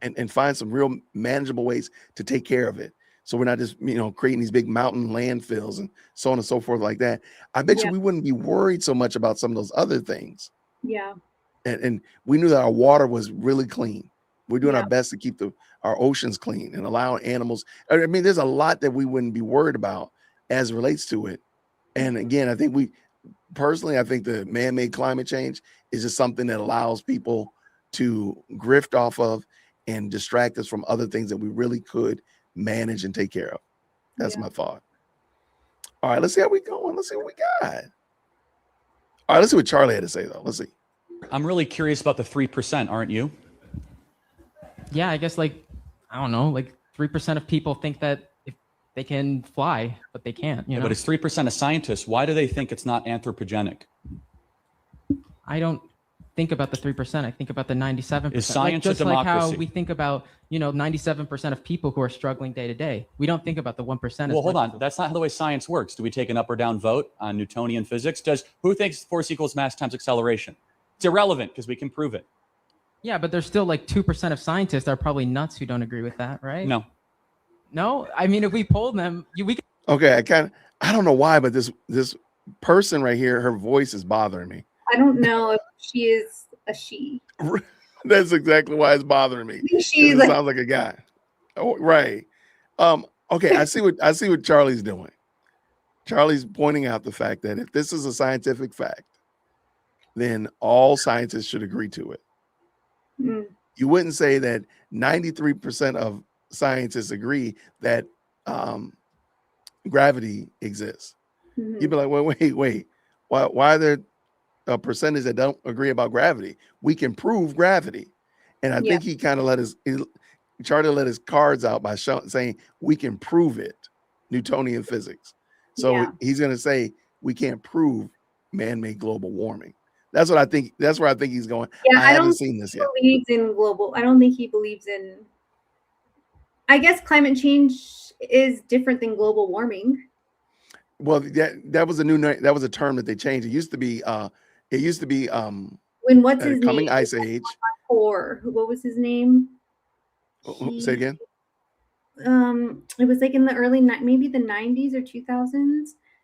and find some real manageable ways to take care of it. So we're not just, creating these big mountain landfills and so on and so forth like that. I bet you we wouldn't be worried so much about some of those other things. Yeah. And we knew that our water was really clean. We're doing our best to keep our oceans clean and allowing animals. I mean, there's a lot that we wouldn't be worried about as it relates to it. And again, I think I think the man-made climate change is just something that allows people to grift off of and distract us from other things that we really could manage and take care of. That's my thought. All right, let's see how we going. Let's see what we got. All right, let's see what Charlie had to say, though. Let's see. I'm really curious about the 3%, aren't you? Yeah, I guess I don't know, 3% of people think that if they can fly, but they can't, But it's 3% of scientists. Why do they think it's not anthropogenic? I don't think about the 3%. I think about the 97%. Is science just a democracy? Like how we think about, 97% of people who are struggling day to day. We don't think about the 1%. Well, hold on. That's not the way science works. Do we take an up or down vote on Newtonian physics? Who thinks force equals mass times acceleration? It's irrelevant because we can prove it. Yeah, but there's still 2% of scientists that are probably nuts who don't agree with that, right? No. I mean, if we polled them, we could. Okay, I don't know why, but this person right here, her voice is bothering me. I don't know if she is a she. That's exactly why it's bothering me. It sounds like a guy. Oh, right. Okay, I see what Charlie's doing. Charlie's pointing out the fact that if this is a scientific fact, then all scientists should agree to it. You wouldn't say that 93% of scientists agree that gravity exists. You'd be like, wait. Why are there a percentage that don't agree about gravity? We can prove gravity. And I think he kind of Charlie let his cards out by saying we can prove it, Newtonian physics. So he's going to say we can't prove man-made global warming. That's what I think. That's where I think he's going. Yeah, I haven't seen this yet. I don't think he believes in. I guess climate change is different than global warming. Well, that was a new name. That was a term that they changed. It used to be. When what's his coming name? ice age. What was his name? Say again. It was in the early maybe the 90s or 2000s. You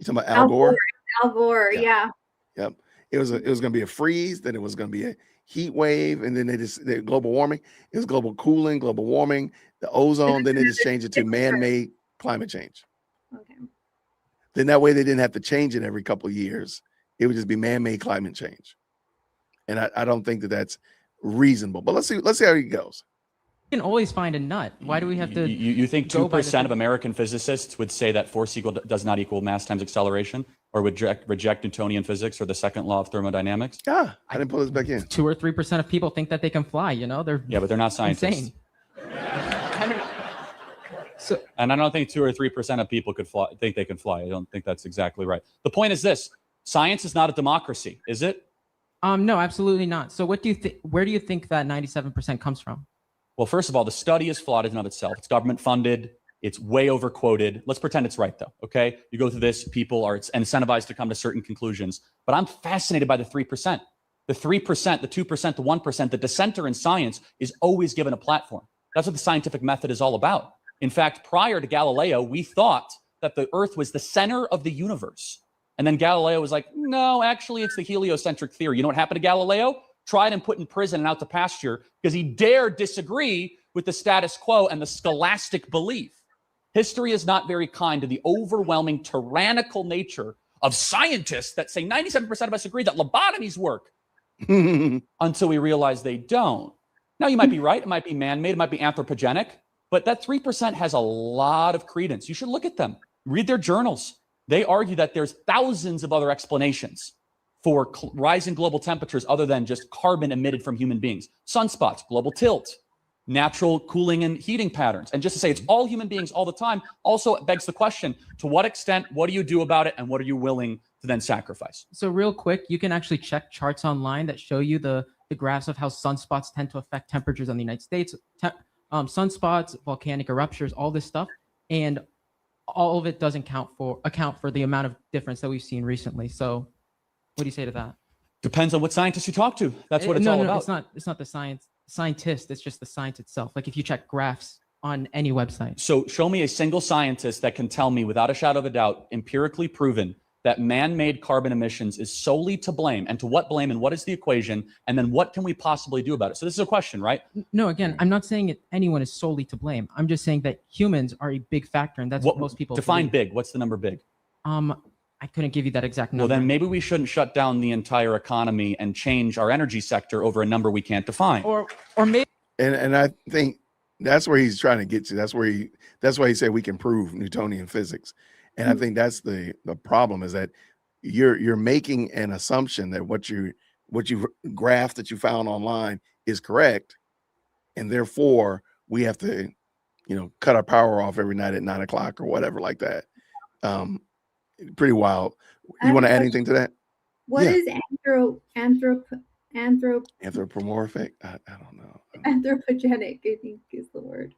talking about Al Gore? Al Gore, yeah. Yep. It was going to be a freeze, then it was going to be a heat wave, and then they global warming. It was global cooling, global warming, the ozone. Then they just changed it to man-made climate change. Okay. Then that way they didn't have to change it every couple of years. It would just be man-made climate change. And I don't think that that's reasonable. But let's see how it goes. You can always find a nut. Why do we have to? You think 2% of American physicists would say that force does not equal mass times acceleration? or would reject Newtonian physics or the second law of thermodynamics? Ah, I didn't pull this back in. 2 or 3% of people think that they can fly. You know, they're Yeah, but they're not scientists. insane. So And I don't think 2 or 3% of people think they can fly. I don't think that's exactly right. The point is this: science is not a democracy, is it? no, absolutely not. So what do you think? Where do you think that 97% comes from? Well, first of all, the study is flawed in and of itself. It's government funded. It's way overquoted. Let's pretend it's right, though. Okay, you go through this, people are incentivized to come to certain conclusions. But I'm fascinated by the 3%. The 3%, the 2%, the 1%. The dissenter in science is always given a platform. That's what the scientific method is all about. In fact, prior to Galileo, we thought that the Earth was the center of the universe. And then Galileo was like, no, actually, it's the heliocentric theory. You know what happened to Galileo? Tried and put in prison and out to pasture because he dared disagree with the status quo and the scholastic belief. History is not very kind to the overwhelming tyrannical nature of scientists that say 97% of us agree that lobotomies work until we realize they don't. Now, you might be right. It might be man-made. It might be anthropogenic. But that 3% has a lot of credence. You should look at them. Read their journals. They argue that there's thousands of other explanations for rising global temperatures other than just carbon emitted from human beings. Sunspots, global tilt, natural cooling and heating patterns. And just to say it's all human beings all the time also begs the question, to what extent, what do you do about it, and what are you willing to then sacrifice? So real quick, you can actually check charts online that show you the graphs of how sunspots tend to affect temperatures in the United States. Sunspots, volcanic eruptions, all this stuff, and all of it doesn't account for the amount of difference that we've seen recently. So what do you say to that? Depends on what scientists you talk to. That's what it's all about. It's not the scientist, it's just the science itself. Like if you check graphs on any website. So show me a single scientist that can tell me without a shadow of a doubt, empirically proven, that man-made carbon emissions is solely to blame, and to what blame, and what is the equation, and then what can we possibly do about it? So this is a question, right? No, again, I'm not saying anyone is solely to blame. I'm just saying that humans are a big factor, and that's what most people define believe. big. What's the number big? I couldn't give you that exact number. Well, then maybe we shouldn't shut down the entire economy and change our energy sector over a number we can't define. Or maybe. And I think that's where he's trying to get to. That's why he said we can prove Newtonian physics. And I think that's the problem, is that you're making an assumption that what you graph that you found online is correct, and therefore we have to, cut our power off every night at 9 o'clock or whatever like that. Pretty wild. You want to add anything to that? What is anthropomorphic? I don't know. Anthropogenic, I think is the word.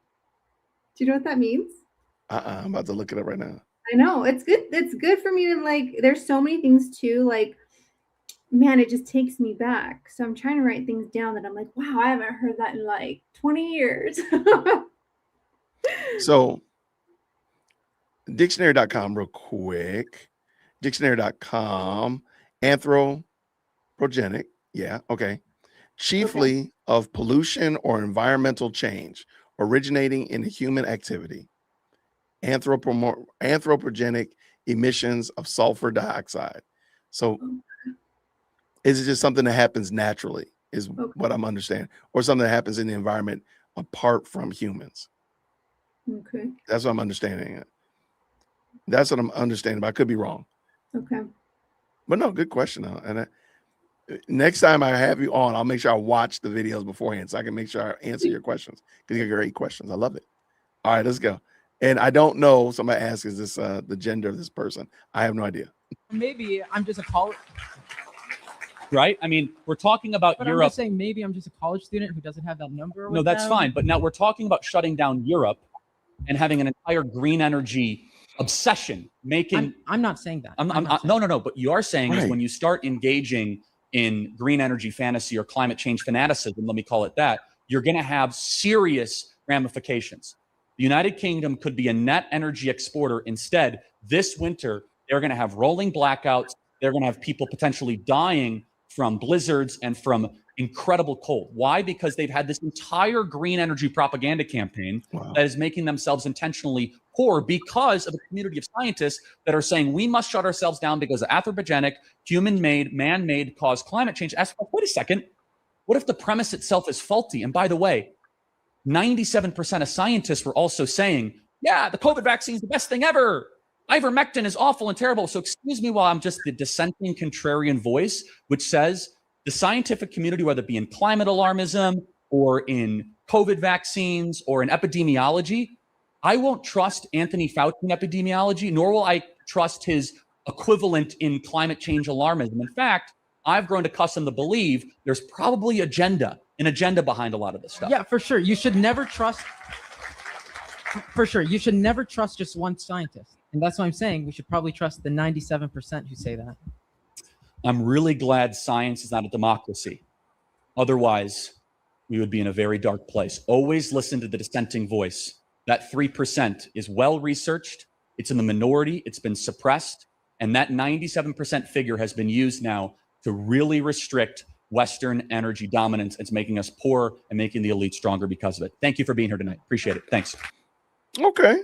Do you know what that means? I'm about to look it up right now. I know, it's good. It's good for me to there's so many things too, man, it just takes me back. So I'm trying to write things down that I'm like, wow, I haven't heard that in 20 years. So dictionary.com real quick. Dictionary.com, anthropogenic. Yeah. Okay. Chiefly of pollution or environmental change originating in human activity. Anthropogenic emissions of sulfur dioxide. So is it just something that happens naturally is what I'm understanding, or something that happens in the environment apart from humans? Okay. That's what I'm understanding. That's what I'm understanding, but I could be wrong. Okay. But no, good question. And next time I have you on, I'll make sure I watch the videos beforehand so I can make sure I answer your questions, because you got great questions. I love it. All right, let's go. And I don't know, somebody asked, is this the gender of this person? I have no idea. Maybe I'm just a college. Right? I mean, we're talking about But Europe. I'm just saying maybe I'm just a college student who doesn't have that number. No, that's fine. But now we're talking about shutting down Europe and having an entire green energy obsession. I'm not saying that. No. But you are saying is when you start engaging in green energy fantasy or climate change fanaticism, let me call it that, you're going to have serious ramifications. The United Kingdom could be a net energy exporter. Instead, this winter, they're going to have rolling blackouts. They're going to have people potentially dying from blizzards and from incredible cold. Why? Because they've had this entire green energy propaganda campaign that is making themselves intentionally poor because of a community of scientists that are saying we must shut ourselves down because of anthropogenic, human-made, man-made caused climate change. Wait a second. What if the premise itself is faulty? And by the way, 97% of scientists were also saying, yeah, the COVID vaccine is the best thing ever. ivermectin is awful and terrible. So excuse me while I'm just the dissenting contrarian voice, which says the scientific community, whether it be in climate alarmism or in COVID vaccines or in epidemiology, I won't trust Anthony Fauci in epidemiology, nor will I trust his equivalent in climate change alarmism. In fact, I've grown accustomed to believe there's probably an agenda behind a lot of this stuff. Yeah, for sure. You should never trust. For sure, you should never trust just one scientist, and that's why I'm saying we should probably trust the 97% who say that. I'm really glad science is not a democracy. Otherwise, we would be in a very dark place. Always listen to the dissenting voice. That 3% is well researched. It's in the minority. It's been suppressed. And that 97% figure has been used now to really restrict Western energy dominance. It's making us poor and making the elite stronger because of it. Thank you for being here tonight. Appreciate it. Thanks. Okay.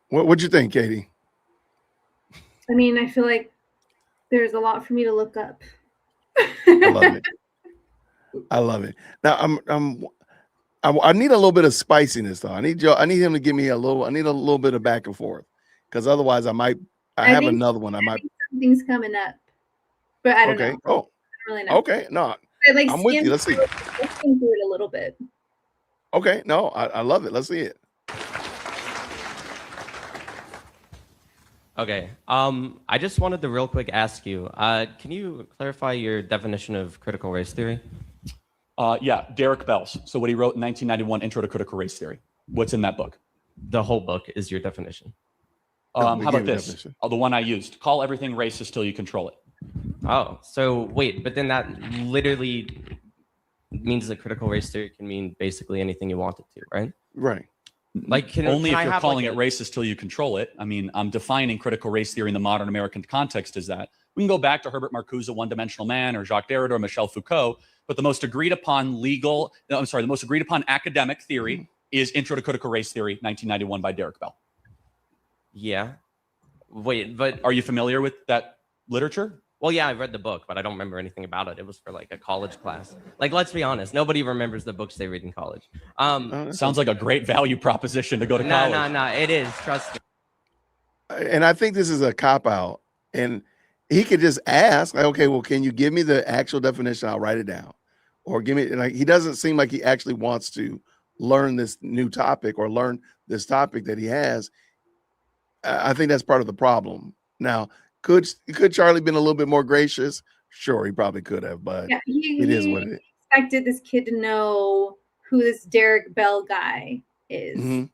What'd you think, Kady? I mean, I feel like there's a lot for me to look up. I love it. I love it. Now I need a little bit of spiciness though. I need him to give me I need a little bit of back and forth. Because otherwise I have another one. Something's coming up. But I don't know. Oh, I don't really know. Okay. No. I'm with you. Let's see. Let's skim through it a little bit. Okay. No, I love it. Let's see it. Okay. I just wanted to real quick ask you, can you clarify your definition of critical race theory? Yeah, Derek Bell's. So what he wrote in 1991, Intro to Critical Race Theory. What's in that book? The whole book is your definition. How about this? The one I used. Call everything racist till you control it. Oh, so wait, but then that literally means that critical race theory can mean basically anything you want it to, right? Right. Like only if you're calling it racist till you control it. I mean, I'm defining critical race theory in the modern American context as that. We can go back to Herbert Marcuse, One-Dimensional Man, or Jacques Derrida, or Michel Foucault, but the most agreed upon academic theory is Intro to Critical Race Theory, 1991 by Derek Bell. Yeah. Wait, but are you familiar with that literature? Well, yeah, I've read the book, but I don't remember anything about it. It was for like a college class. Like, let's be honest, nobody remembers the books they read in college. Sounds like a great value proposition to go to college. No, it is. Trust me. And I think this is a cop-out. And he could just ask, like, okay, well, can you give me the actual definition? I'll write it down. Or give me, like, he doesn't seem like he actually wants to learn this new topic or learn this topic that he has. I think that's part of the problem. Now, could Charlie been a little bit more gracious? Sure, he probably could have, but yeah, it is what it is. Expected this kid to know who this Derek Bell guy is. Mm-hmm.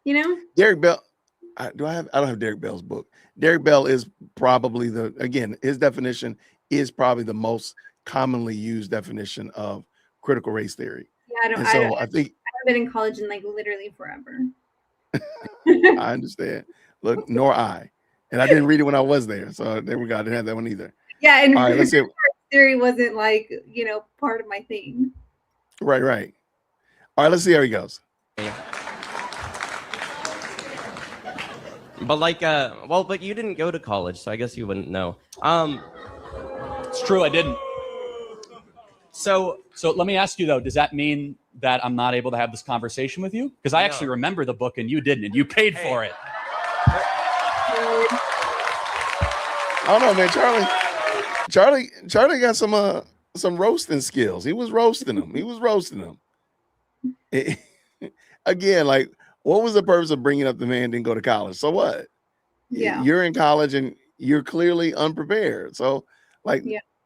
You know? Derek Bell, I don't have Derek Bell's book. Derek Bell is probably his definition is probably the most commonly used definition of critical race theory. Yeah, I think I've been in college in like literally forever. I understand. Look, nor I. And I didn't read it when I was there. So there we go. I didn't have that one either. Yeah, and all right, let's see. Theory wasn't like, part of my thing. Right. All right, let's see how he goes. But like, but you didn't go to college, so I guess you wouldn't know. It's true, I didn't. So let me ask you though, does that mean that I'm not able to have this conversation with you? Because I actually remember the book and you didn't, and you paid for it. I don't know, man. Charlie got some roasting skills. He was roasting them. Again, like, what was the purpose of bringing up the man didn't go to college? So what? Yeah, you're in college and you're clearly unprepared. So, like,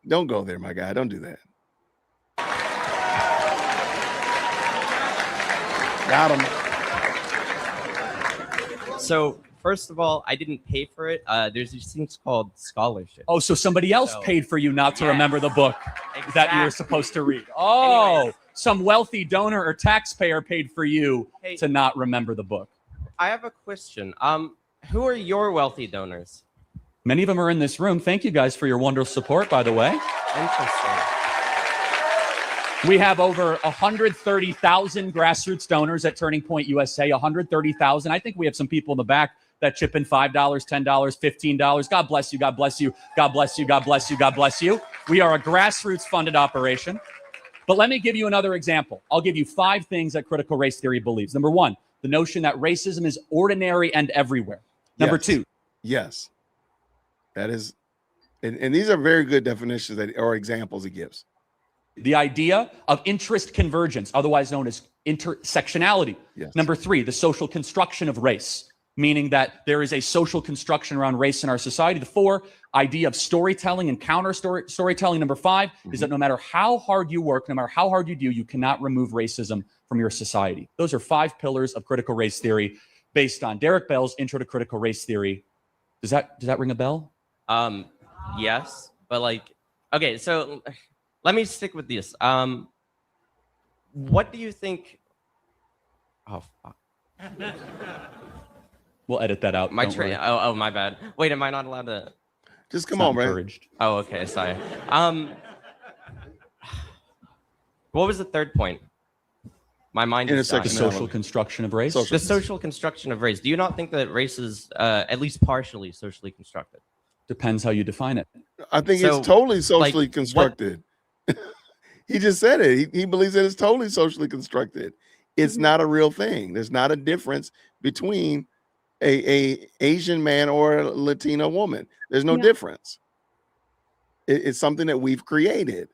don't go there, my guy. Don't do that. Got him. So, first of all, I didn't pay for it. There's these things called scholarships. Oh, so somebody else paid for you not to remember the book that you were supposed to read. Oh, anyways, some wealthy donor or taxpayer paid for you to not remember the book. I have a question. Who are your wealthy donors? Many of them are in this room. Thank you guys for your wonderful support, by the way. Interesting. We have over 130,000 grassroots donors at Turning Point USA, 130,000. I think we have some people in the back that chip in $5, $10, $15. God bless you, God bless you, God bless you, God bless you, God bless you. We are a grassroots funded operation. But let me give you another example. I'll give you 5 things that critical race theory believes. Number 1, the notion that racism is ordinary and everywhere. Number 2, Yes, that is, and these are very good definitions that or examples he gives. The idea of interest convergence, otherwise known as intersectionality. Yes. Number 3, the social construction of race, meaning that there is a social construction around race in our society. The 4, idea of storytelling and counter storytelling. Number 5 is that no matter how hard you work, no matter how hard you do, you cannot remove racism from your society. Those are 5 pillars of critical race theory based on Derek Bell's Intro to Critical Race Theory. Does that ring a bell? Yes, but like, okay, so let me stick with this. What do you think? Oh, fuck. We'll edit that out. My don't worry. oh, my bad. Wait, am I not allowed to? Just It's come not on, man. encouraged. Oh, okay, sorry. What was the third point? My mind is dying. The social construction of race. The social construction of race. Do you not think that race is at least partially socially constructed? Depends how you define it. I think So, it's totally socially like, constructed. He just said it. He believes that it's totally socially constructed. It's not a real thing. There's not a difference between a Asian man or a Latina woman. There's no difference. It's something that we've created.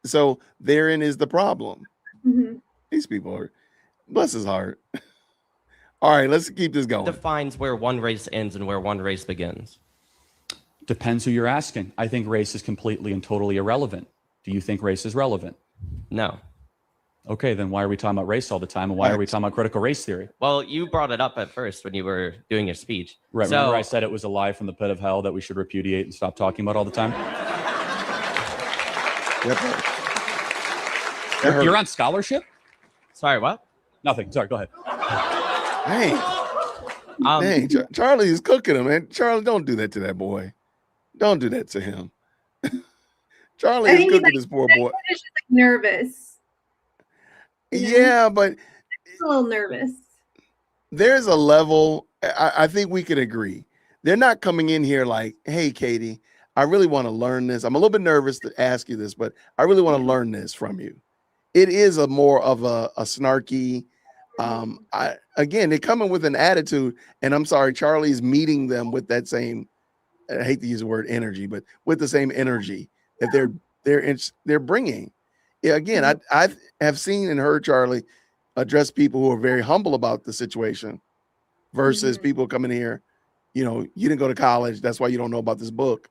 So therein is the problem. These people are, bless his heart. All right, let's keep this going. Defines where one race ends and where one race begins. Depends who you're asking. I think race is completely and totally irrelevant. Do you think race is relevant? No. Okay, then why are we talking about race all the time? And why are we talking about critical race theory? Well, you brought it up at first when you were doing your speech. Right, So, remember I said it was a lie from the pit of hell that we should repudiate and stop talking about all the time? You're on scholarship? Sorry, what? Nothing. Sorry, go ahead. Hey, hey, Charlie is cooking him, man. Charlie, don't do that to that boy. Don't do that to him. Charlie is cooking this poor boy. He's just like nervous. Yeah, but He's a little nervous. there's a level. I think we could agree. They're not coming in here like, "Hey, Kady, I really want to learn this. I'm a little bit nervous to ask you this, but I really want to learn this from you." It is a more of a snarky. Again, they're coming with an attitude, and I'm sorry, Charlie's meeting them with that same. I hate to use the word energy, but with the same energy that they're bringing. Yeah, again, I have seen and heard Charlie address people who are very humble about the situation versus people coming here. You know, you didn't go to college, that's why you don't know about this book,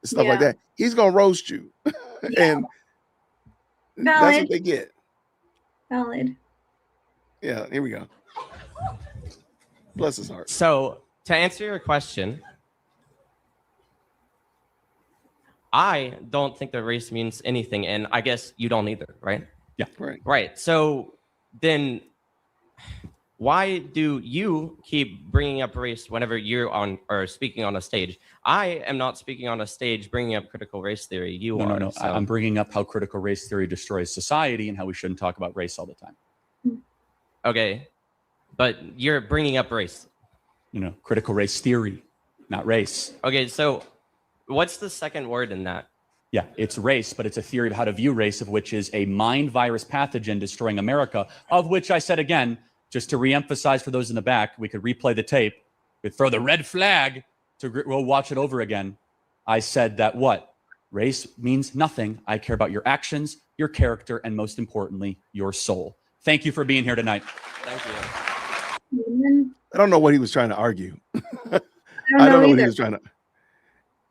stuff like that. He's gonna roast you, and that's what they get. Valid. Yeah, here we go. Bless his heart. So to answer your question, I don't think that race means anything, and I guess you don't either, right? Yeah. Right. So then why do you keep bringing up race whenever you're on or speaking on a stage? I am not speaking on a stage bringing up critical race theory. You are. No. So. I'm bringing up how critical race theory destroys society and how we shouldn't talk about race all the time. Okay. But you're bringing up race. You know, critical race theory, not race. Okay, so what's the second word in that? Yeah, it's race, but it's a theory of how to view race, of which is a mind virus pathogen destroying America, of which I said again, just to reemphasize for those in the back, we could replay the tape, we'd throw the red flag we'll watch it over again. I said that what? Race means nothing. I care about your actions, your character, and most importantly, your soul. Thank you for being here tonight. Thank you. I don't know what he was trying to argue. I I don't know what either. he was trying to.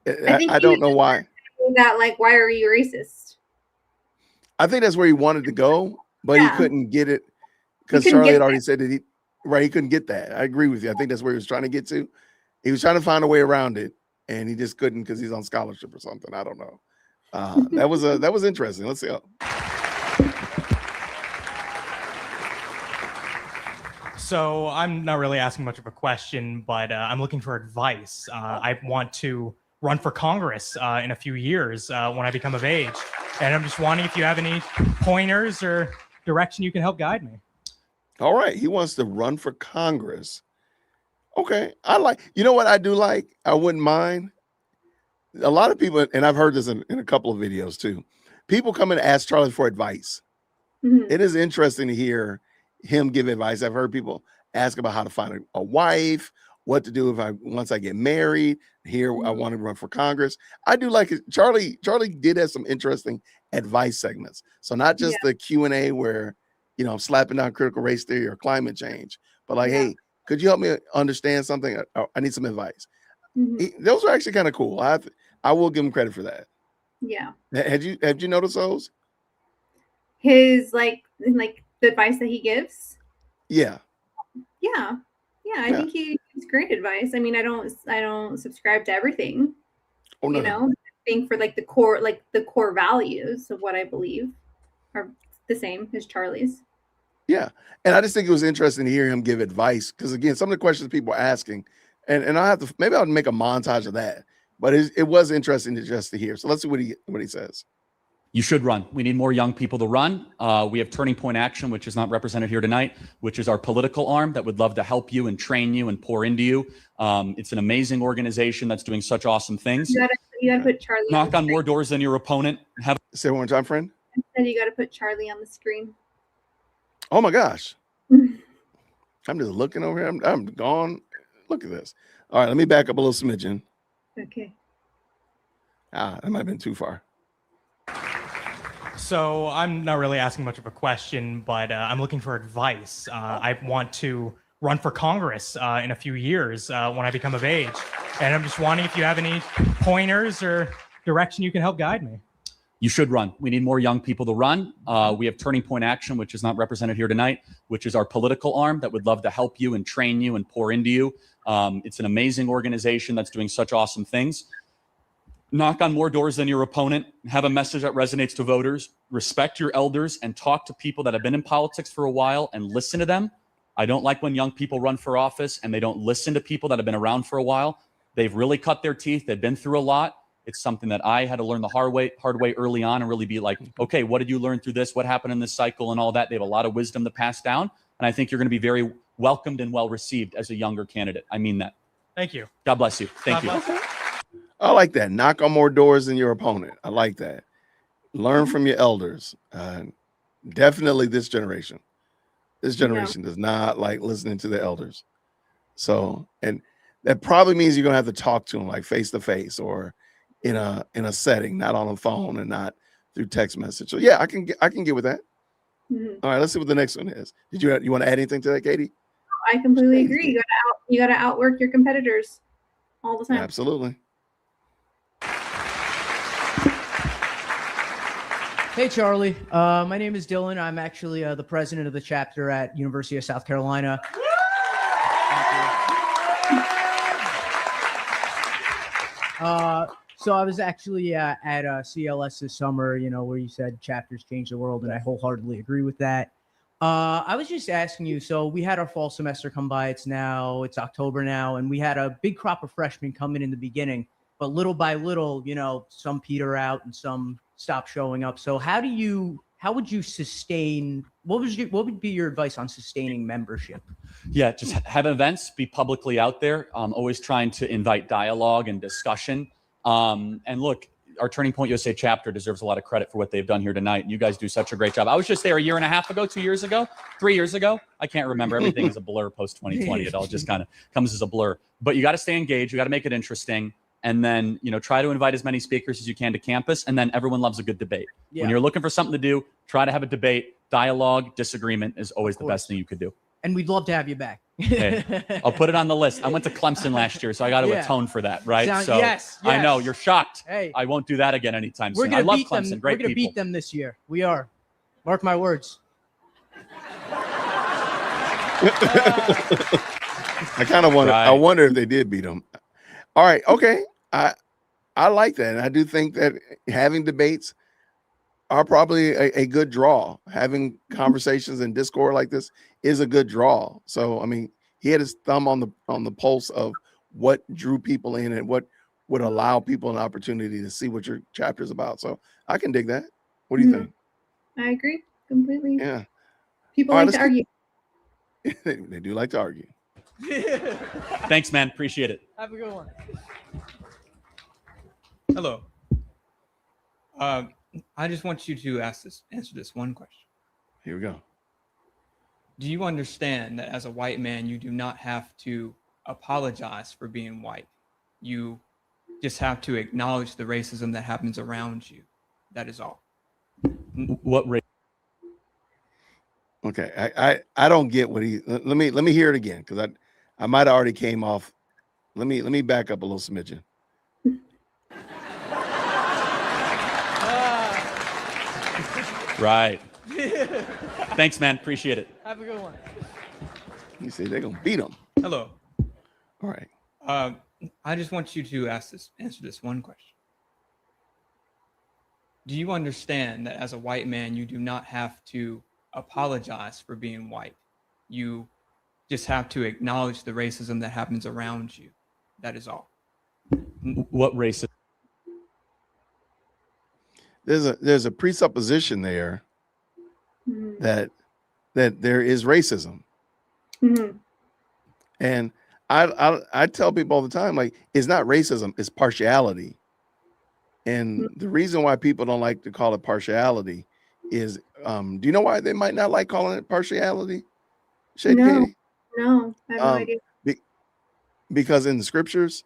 think I he don't was know just why. That like, why are you racist? I think that's where he wanted to go, but he couldn't get it because couldn't Charlie get had already that. said that he couldn't get that. I agree with you. I think that's where he was trying to get to. He was trying to find a way around it, and he just couldn't because he's on scholarship or something. I don't know. That was interesting. Let's see. So I'm not really asking much of a question, but I'm looking for advice. I want to run for Congress in a few years when I become of age. And I'm just wondering if you have any pointers or direction you can help guide me. All right. He wants to run for Congress. Okay. You know what I do like? I wouldn't mind. A lot of people, and I've heard this in a couple of videos too. People come and ask Charlie for advice. It is interesting to hear him give advice. I've heard people ask about how to find a wife what to do if once I get married. Here, I want to run for Congress. I do like it. Charlie did have some interesting advice segments. So not just the Q&A where, I'm slapping down critical race theory or climate change, but like, hey, could you help me understand something? I need some advice. Those are actually kind of cool. I will give him credit for that. Yeah. Had you noticed those? His like the advice that he gives. Yeah. Yeah. I think he gives great advice. I mean, I don't subscribe to everything. Oh, no, I think for like the core values of what I believe are the same as Charlie's. Yeah. And I just think it was interesting to hear him give advice because, again, some of the questions people are asking, and I have to, maybe I'll make a montage of that, but it was interesting to hear. So let's see what he says. You should run. We need more young people to run. We have Turning Point Action, which is not represented here tonight, which is our political arm that would love to help you and train you and pour into you. It's an amazing organization that's doing such awesome things. You gotta put Charlie. Knock on more doors than your opponent. Say it one more time, friend. I said you gotta put Charlie on the screen. Oh my gosh. I'm just looking over here. I'm gone. Look at this. All right, let me back up a little smidgen. Okay. That might have been too far. So I'm not really asking much of a question, but I'm looking for advice. I want to run for Congress in a few years when I become of age. And I'm just wondering if you have any pointers or direction you can help guide me. You should run. We need more young people to run. We have Turning Point Action, which is not represented here tonight, which is our political arm that would love to help you and train you and pour into you. It's an amazing organization that's doing such awesome things. Knock on more doors than your opponent. Have a message that resonates to voters. Respect your elders and talk to people that have been in politics for a while and listen to them. I don't like when young people run for office and they don't listen to people that have been around for a while. They've really cut their teeth. They've been through a lot. It's something that I had to learn the hard way early on and really be like, okay, what did you learn through this? What happened in this cycle and all that? They have a lot of wisdom to pass down. And I think you're going to be very welcomed and well received as a younger candidate. I mean that. Thank you. God bless you. Thank you. I like that. Knock on more doors than your opponent. I like that. Learn from your elders. Definitely this generation. This generation does not like listening to the elders. So, and that probably means you're going to have to talk to them like face to face or in a setting, not on a phone and not through text message. So yeah, I can get with that. All right, let's see what the next one is. You want to add anything to that, Kady? I completely agree. You gotta outwork your competitors all the time. Absolutely. Hey, Charlie. My name is Dylan. I'm actually the president of the chapter at University of South Carolina. So I was actually at CLS this summer, where you said chapters change the world, and I wholeheartedly agree with that. I was just asking you, so we had our fall semester come by. It's October now, and we had a big crop of freshmen come in the beginning, but little by little, some peter out and some stop showing up. So how would you sustain, what would be your advice on sustaining membership? Yeah, just have events, be publicly out there, always trying to invite dialogue and discussion. And look, our Turning Point USA chapter deserves a lot of credit for what they've done here tonight. You guys do such a great job. I was just there a year and a half ago, 2 years ago, 3 years ago. I can't remember. Everything is a blur post 2020. It all just kind of comes as a blur. But you got to stay engaged. You got to make it interesting. And then, try to invite as many speakers as you can to campus. And then everyone loves a good debate. Yeah. When you're looking for something to do, try to have a debate. Dialogue, disagreement is always the best thing you could do. And we'd love to have you back. Hey, I'll put it on the list. I went to Clemson last year, so I got to atone for that, right? Yes. I know you're shocked. Hey, I won't do that again anytime soon. I love Clemson. Great people. We're going to beat them this year. We are. Mark my words. I kind of wonder. I wonder if they did beat them. All right. Okay. I like that. And I do think that having debates are probably a good draw. Having conversations and discord like this is a good draw. So, I mean, he had his thumb on the pulse of what drew people in and what would allow people an opportunity to see what your chapter is about. So I can dig that. What do you think? I agree completely. Yeah. People like to argue. They do like to argue. Thanks, man. Appreciate it. Have a good one. Hello. I just want you to answer this one question. Here we go. Do you understand that as a white man, you do not have to apologize for being white. You just have to acknowledge the racism that happens around you. That is all. What race? Okay, I don't get what he. Let me hear it again, because I might have already came off. Let me back up a little smidgen. Right. Thanks, man. Appreciate it. Have a good one. You say they're gonna beat him. Hello. All right. I just want you to answer this one question. Do you understand that as a white man, you do not have to apologize for being white? You just have to acknowledge the racism that happens around you. That is all. What racism? There's a presupposition there Mm-hmm. that there is racism. Mm-hmm. And I tell people all the time, like, it's not racism, it's partiality. And the reason why people don't like to call it partiality is, do you know why they might not like calling it partiality? Shady, No, Kady? no, I have no idea. Because in the scriptures,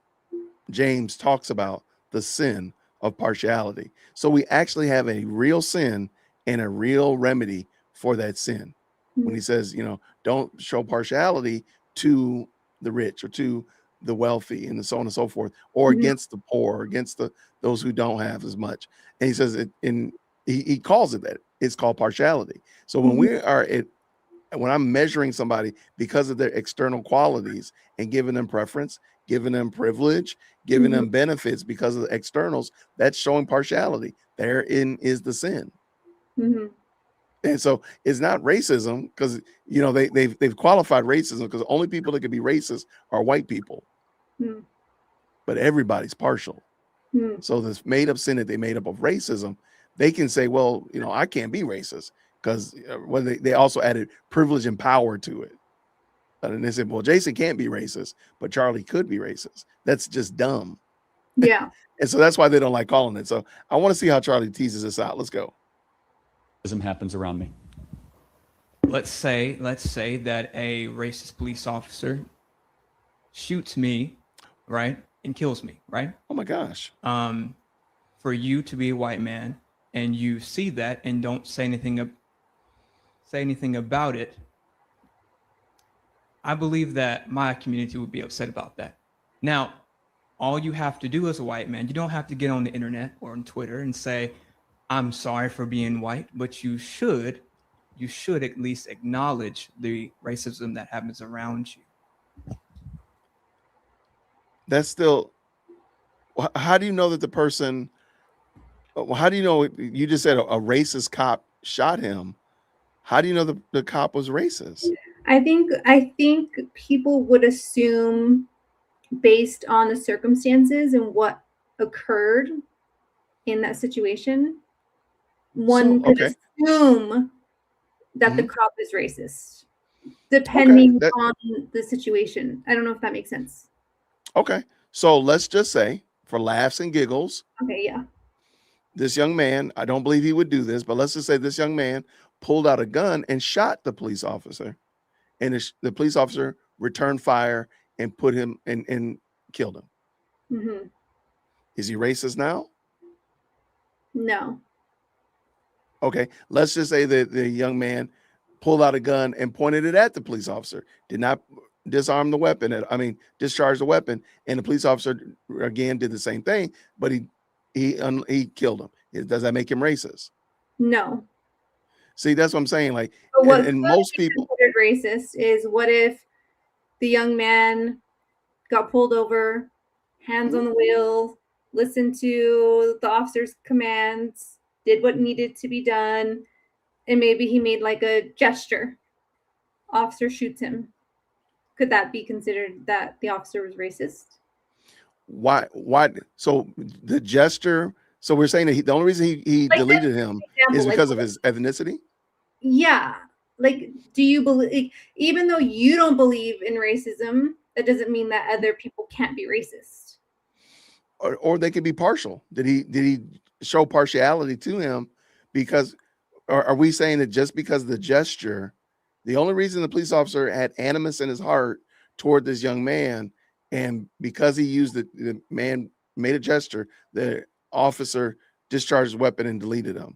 James talks about the sin of partiality. So we actually have a real sin and a real remedy for that sin. When he says, don't show partiality to the rich or to the wealthy and so on and so forth, or against the poor, or against those who don't have as much. And he says it he calls it that. It's called partiality. So when I'm measuring somebody because of their external qualities and giving them preference, giving them privilege, giving them benefits because of the externals, that's showing partiality. Therein is the sin. Mm-hmm. And so it's not racism, because they've qualified racism because the only people that could be racist are white people. Mm-hmm. But everybody's partial. Mm-hmm. So this made up sin that they made up of racism, they can say, well, I can't be racist because they also added privilege and power to it. And they said, well, Jason can't be racist, but Charlie could be racist. That's just dumb. Yeah. And so that's why they don't like calling it. So I want to see how Charlie teases this out. Let's go. Happens around me. Let's say that a racist police officer shoots me, right, and kills me, right? Oh my gosh. For you to be a white man and you see that and don't say anything about it, I believe that my community would be upset about that. Now, all you have to do as a white man, you don't have to get on the internet or on Twitter and say, I'm sorry for being white, but you should at least acknowledge the racism that happens around you. That's still, how do you know that the person, how do you know, you just said a racist cop shot him. How do you know the cop was racist? I think people would assume, based on the circumstances and what occurred in that situation, one could assume that the cop is racist, depending on the situation. I don't know if that makes sense. Okay. So let's just say, for laughs and giggles, okay, yeah, this young man, I don't believe he would do this, but let's just say this young man pulled out a gun and shot the police officer, and the police officer returned fire and put him and killed him. Mm-hmm. Is he racist now? No. Okay, let's just say that the young man pulled out a gun and pointed it at the police officer, did not disarm the weapon, discharged the weapon, and the police officer again did the same thing, but he killed him. Does that make him racist? No. See, that's what I'm saying. Like, and most people considered racist is, what if the young man got pulled over, hands on the wheel, listened to the officer's commands, did what needed to be done, and maybe he made like a gesture. Officer shoots him. Could that be considered that the officer was racist? Why? So the gesture. So we're saying that the only reason he deleted him is because of his ethnicity? Yeah. Like, do you believe, even though you don't believe in racism, that doesn't mean that other people can't be racist. Or they could be partial. Did he show partiality to him? Because, or are we saying that just because of the gesture, the only reason the police officer had animus in his heart toward this young man, and because he used the man made a gesture, the officer discharged his weapon and deleted him.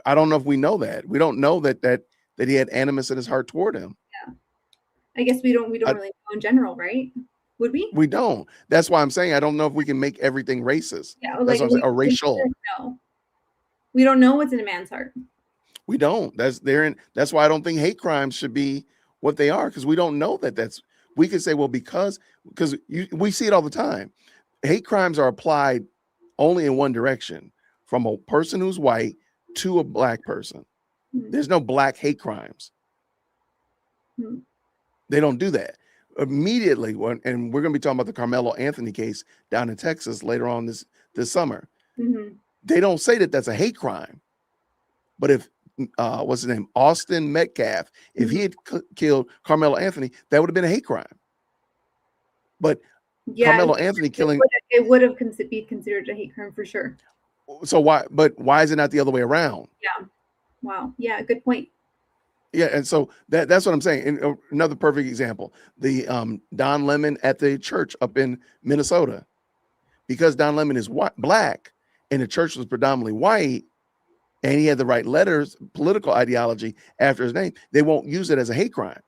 I don't know if we know that. We don't know that he had animus in his heart toward him. Yeah. I guess we don't really know in general, right? Would we? We don't. That's why I'm saying I don't know if we can make everything racist. Yeah, That's what I'm saying, or racial. No. We don't know what's in a man's heart. We don't. That's why I don't think hate crimes should be what they are, because we don't know that. We could say, well, because we see it all the time. Hate crimes are applied only in one direction, from a person who's white to a black person. There's no black hate crimes. They don't do that immediately. And we're going to be talking about the Carmelo Anthony case down in Texas later on this summer. They don't say that that's a hate crime. But if what's his name, Austin Metcalf, if he had killed Carmelo Anthony, that would have been a hate crime. But Carmelo Anthony killing, it would have be considered a hate crime for sure. So why is it not the other way around? Yeah. Wow. Yeah. Good point. Yeah. And so that's what I'm saying. And another perfect example, the Don Lemon at the church up in Minnesota, because Don Lemon is black and the church was predominantly white, and he had the right letters, political ideology after his name, they won't use it as a hate crime.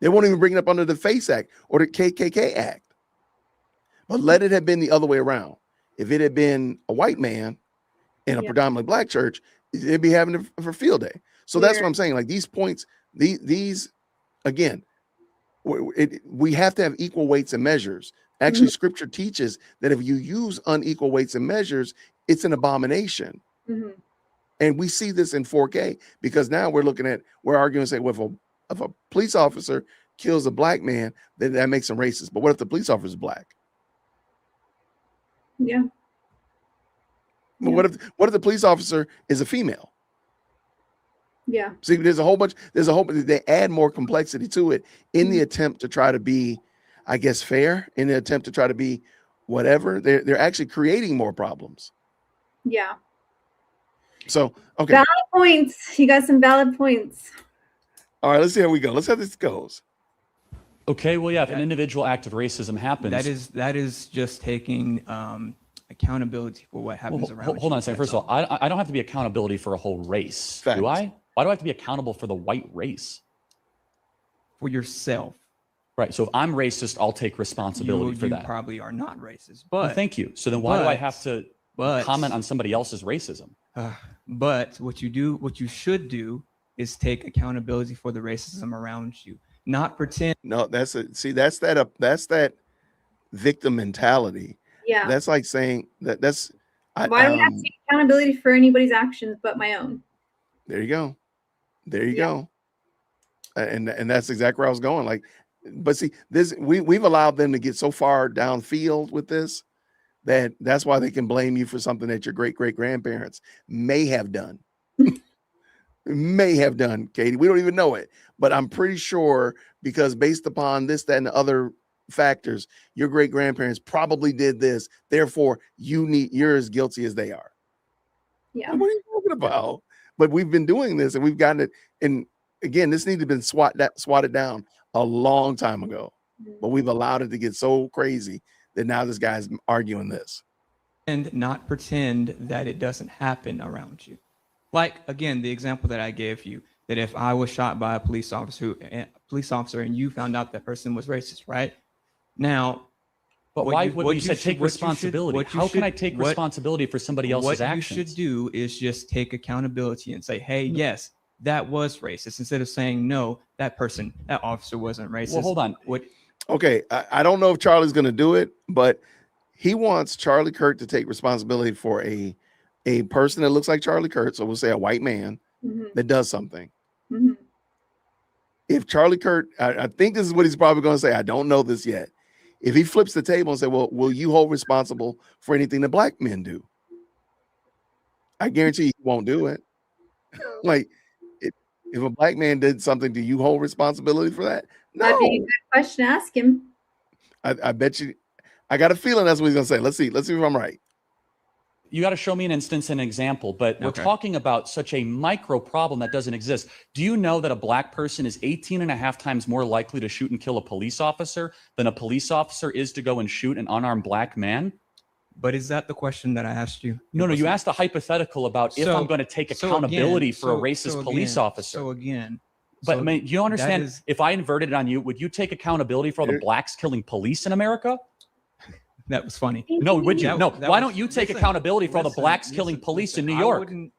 They won't even bring it up under the FACE Act or the KKK Act. But let it have been the other way around. If it had been a white man in a predominantly black church, they'd be having it for field day. So that's what I'm saying. Like these points, these again, we have to have equal weights and measures. Actually, scripture teaches that if you use unequal weights and measures, it's an abomination. And we see this in 4K, because now we're arguing and say, well, if a police officer kills a black man, then that makes him racist. But what if the police officer is black? Yeah. But what if the police officer is a female? Yeah. See, there's a whole bunch, they add more complexity to it in the attempt to try to be, I guess, fair, in the attempt to try to be whatever. They're actually creating more problems. Yeah. So, okay. Valid points. You got some valid points. All right, let's see how we go. Let's see how this goes. Okay, well, yeah, if an individual act of racism happens, that is just taking accountability for what happens around. Hold on a second. First of all, I don't have to be accountability for a whole race, do I? Why do I have to be accountable for the white race? For yourself. Right. So if I'm racist, I'll take responsibility for that. You probably are not racist, but well, thank you. So then why do I have to comment on somebody else's racism? But what you should do is take accountability for the racism around you. Not pretend. No, that's that victim mentality. Yeah. That's like saying that's why do I have to take accountability for anybody's actions but my own? There you go. There you go. And that's exactly where I was going. Like, but see, this we've allowed them to get so far downfield with this that's why they can blame you for something that your great-great-grandparents may have done. May have done, Kady. We don't even know it, but I'm pretty sure, because based upon this, that, and the other factors, your great-grandparents probably did this. Therefore, you're as guilty as they are. Yeah. What are you talking about? But we've been doing this, and we've gotten it. And again, this needed to have been swatted down a long time ago. But we've allowed it to get so crazy that now this guy's arguing this. And not pretend that it doesn't happen around you. Like, again, the example that I gave you, that if I was shot by a police officer and you found out that person was racist, right? Now, but why would you say take responsibility? How can I take responsibility for somebody else's actions? What you should do is just take accountability and say, hey, yes, that was racist, instead of saying, no, that officer wasn't racist. Well, hold on. Okay, I don't know if Charlie's going to do it, but he wants Charlie Kirk to take responsibility for a person that looks like Charlie Kirk, so we'll say a white man that does something. If Charlie Kirk, I think this is what he's probably going to say. I don't know this yet. If he flips the table and say, well, will you hold responsible for anything that black men do? I guarantee he won't do it. Like, if a black man did something, do you hold responsibility for that? No. That'd be a good question to ask him. I bet you. I got a feeling that's what he's going to say. Let's see if I'm right. You got to show me an instance and an example, but we're Okay. talking about such a micro problem that doesn't exist. Do you know that a black person is 18 and a half times more likely to shoot and kill a police officer than a police officer is to go and shoot an unarmed black man? But is that the question that I asked you? No, you asked a hypothetical about if I'm going to take accountability for a racist police officer. So again, But I mean, you understand, if I inverted it on you, would you take accountability for all the blacks killing police in America? that was funny. No, would you? No. That Why was- don't you take listen, accountability for all the listen, blacks killing police in New I York? wouldn't-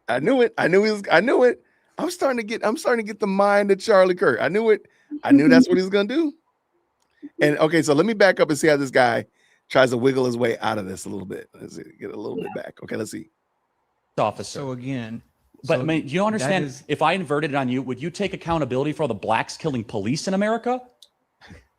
I knew it. I knew it. I'm starting to get the mind of Charlie Kirk. I knew it. I knew that's what he was gonna do. And okay, so let me back up and see how this guy tries to wiggle his way out of this a little bit. Let's see, get a little bit back. Okay, let's see. Officer. So again, But so I mean, you understand, that is- if I inverted it on you, would you take accountability for all the blacks killing police in America?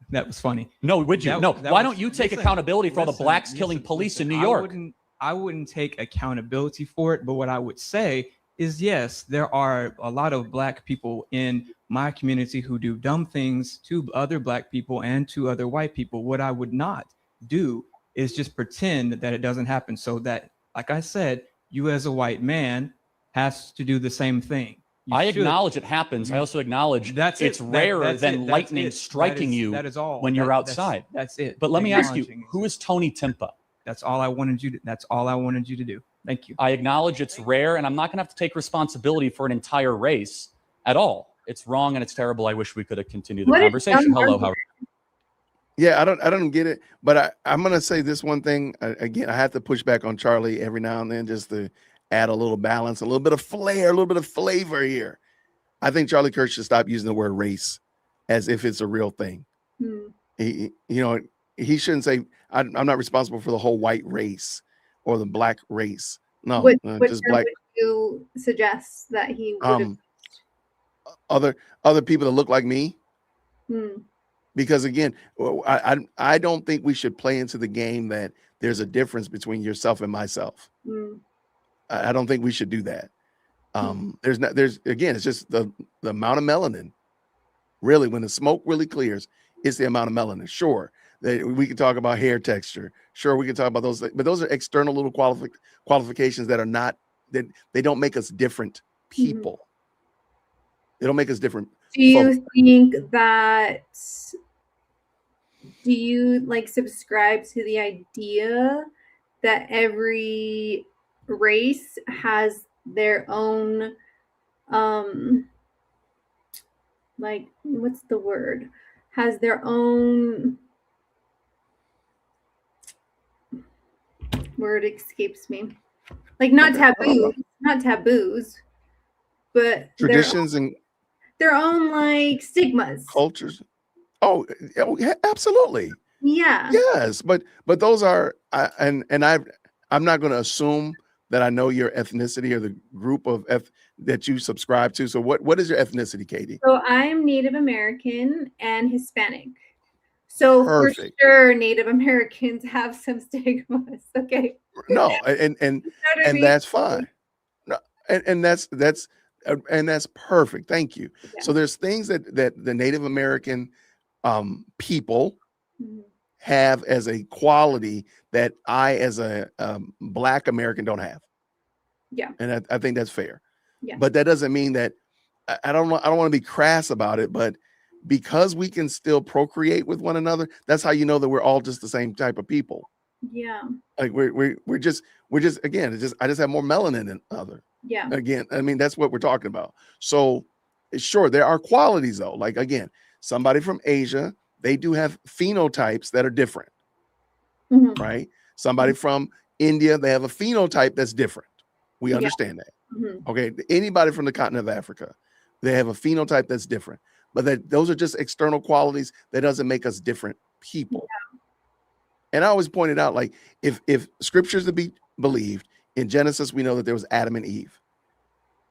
that was funny. No, would you? That- No. that Why was- don't you take listen, accountability for all the listen, blacks listen, killing police in listen, New York? I wouldn't take accountability for it, but what I would say is yes, there are a lot of black people in my community who do dumb things to other black people and to other white people. What I would not do is just pretend that it doesn't happen, so that, like I said, you as a white man has to do the same thing. You I should. acknowledge it happens. I also acknowledge That's it's it. rarer That's than it. That's lightning it. striking That is- you that is all. when you're That's- outside. That's it. But let me ask you, Acknowledging who is Tony Timpa? That's all I wanted you to. That's all I wanted you to do. Thank you. I acknowledge it's rare, and I'm not going to have to take responsibility for an entire race at all. It's wrong and it's terrible. I wish we could have continued the What is conversation. dumb Hello, argument? Howard. Yeah, I don't get it, but I'm gonna say this one thing again. I have to push back on Charlie every now and then just to add a little balance, a little bit of flair, a little bit of flavor here. I think Charlie Kirk should stop using the word race as if it's a real thing. Hmm. He shouldn't say I'm not responsible for the whole white race or the black race. No, What just term black. would you suggest that he would have? Other people that look like me. Hmm. Because again, I don't think we should play into the game that there's a difference between yourself and myself. Hmm. I don't think we should do that. There's again, it's just the amount of melanin. Really, when the smoke really clears, it's the amount of melanin. Sure, we can talk about hair texture. Sure, we can talk about those, but those are external little qualifications that are not that they don't make us different people. They don't make us different. Do you folk. think that? Do you like subscribe to the idea that every race has their own, like, what's the word? Has their own word escapes me. Like not taboos, but Traditions and their own like stigmas. cultures. Oh, yeah, absolutely. Yeah. Yes, but those are I'm not going to assume that I know your ethnicity or the group of that you subscribe to. So what is your ethnicity, Kady? So I'm Native American and Hispanic. So Perfect. for sure, Native Americans have some stigmas. Okay. No, and what I mean? that's fine. No, and that's perfect. Thank you. Yeah. So there's things that the Native American people Mhm. have as a quality that I, as a Black American, don't have. Yeah. And I think that's fair. Yeah. But that doesn't mean that I don't want to be crass about it, but because we can still procreate with one another, that's how you know that we're all just the same type of people. Yeah. Like we're just again, I just have more melanin than other. Yeah. Again, I mean, that's what we're talking about. So sure, there are qualities though. Like again, somebody from Asia, they do have phenotypes that are different, Mhm. right? Somebody from India, they have a phenotype that's different. We Yeah. understand that. Mhm. Okay. Anybody from the continent of Africa, they have a phenotype that's different. But those are just external qualities that doesn't make us different people. Yeah. And I always pointed out, like, if scriptures to be believed, in Genesis, we know that there was Adam and Eve.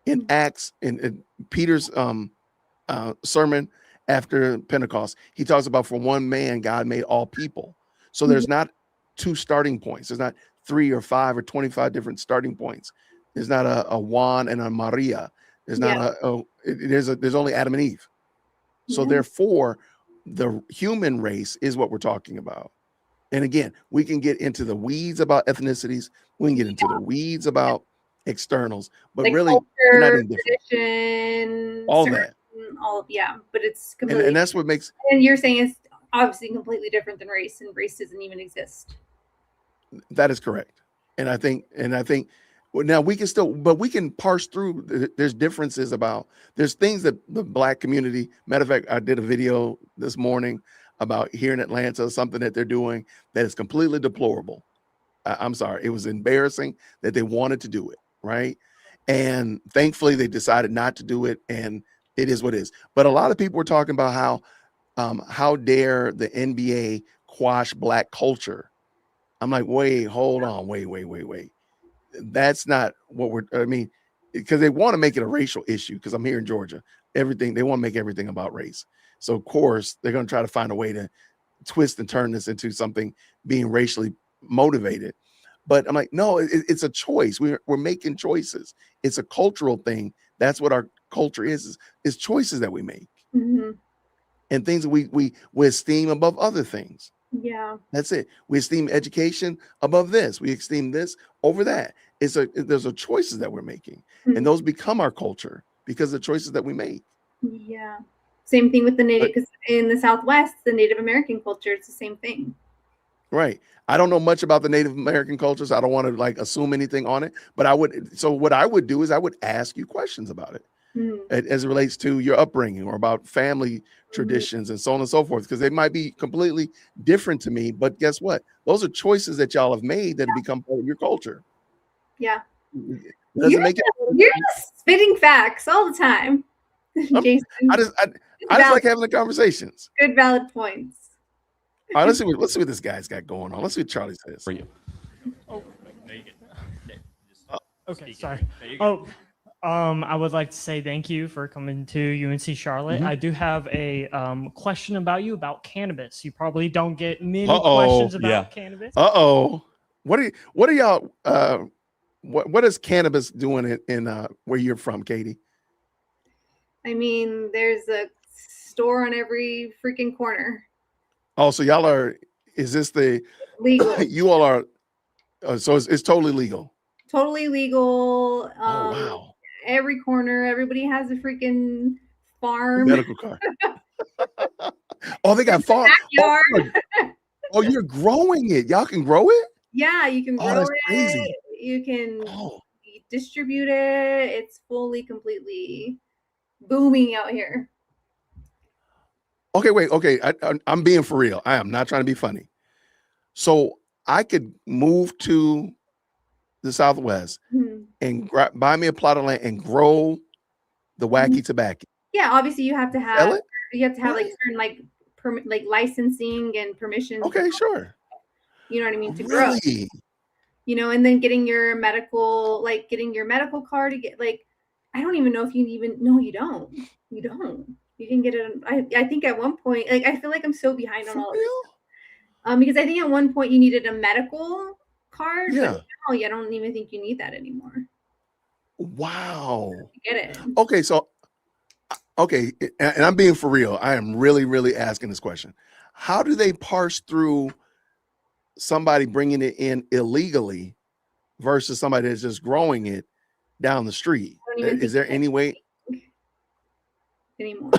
In Acts, in Peter's sermon after Pentecost, he talks about for one man, God made all people. So there's not two starting points. There's not 3 or 5 or 25 different starting points. There's not a Juan and a Maria. There's not there's only Adam and Eve. So Yeah. therefore, the human race is what we're talking about. And again, we can get into the weeds about ethnicities. We can get into the weeds about externals, but like really, they're not culture, indifferent. tradition, All that. yeah, but it's completely. And that's what makes. And you're saying it's obviously completely different than race, and race doesn't even exist. That is correct. And I think well, now we can still, but we can parse through. There's differences about, there's things that the Black community, matter of fact, I did a video this morning about here in Atlanta, something that they're doing that is completely deplorable. I'm sorry. It was embarrassing that they wanted to do it. Right. And thankfully they decided not to do it. And it is what it is. But a lot of people were talking about how dare the NBA quash Black culture. I'm like, wait, hold on, wait. That's not what I mean, because they want to make it a racial issue, because I'm here in Georgia. They want to make everything about race. So of course they're going to try to find a way to twist and turn this into something being racially motivated. But I'm like, no, it's a choice. We're making choices. It's a cultural thing. That's what our culture is choices that we make. Mm-hmm. And things that we esteem above other things. Yeah. That's it. We esteem education above this. We esteem this over that. There's a choices that we're making. Mm-hmm. And those become our culture because of the choices that we make. Yeah. Same thing with the Native, because in the Southwest, the Native American culture, it's the same thing. Right. I don't know much about the Native American cultures. I don't want to like assume anything on it, but what I would do is I would ask you questions about it. As it relates to your upbringing or about family traditions and so on and so forth, because they might be completely different to me. But guess what? Those are choices that y'all have made that have become part of your culture. Yeah. Doesn't make it. You're just spitting facts all the time, Jason. I just like having the conversations. Good, valid points. All right, let's see what this guy's got going on. Let's see what Charlie says. For you. Oh, okay, sorry. Oh. I would like to say thank you for coming to UNC Charlotte. I do have a question about you about cannabis. You probably don't get many questions about cannabis. What are y'all what is cannabis doing in where you're from, Kady? I mean, there's a store on every freaking corner. Oh, so y'all are, is this the legal? You all are, so it's totally legal. Totally legal. Oh wow. Every corner, everybody has a freaking farm. Medical card. Oh, they got farm. Backyard. Oh, you're growing it. Y'all can grow it? Yeah, you can grow that's it. crazy. You can distribute it. It's completely booming out here. Okay, wait. Okay, I'm being for real. I am not trying to be funny. So I could move to the Southwest and buy me a plot of land and grow the wacky tobacco. Yeah, obviously you have to have Sell it? like certain like licensing and permission. Okay, sure. You know what I mean, to grow. You know, and then getting your medical card to get I don't even know if you even you don't. You can get it. I think at one point, I feel like I'm so behind on all of this. Because I think at one point you needed a medical card. Yeah. But now I don't even think you need that anymore. Wow. Get it. Okay, so and I'm being for real. I am really, really asking this question. How do they parse through somebody bringing it in illegally versus somebody that's just growing it down the street? Is there any way anymore?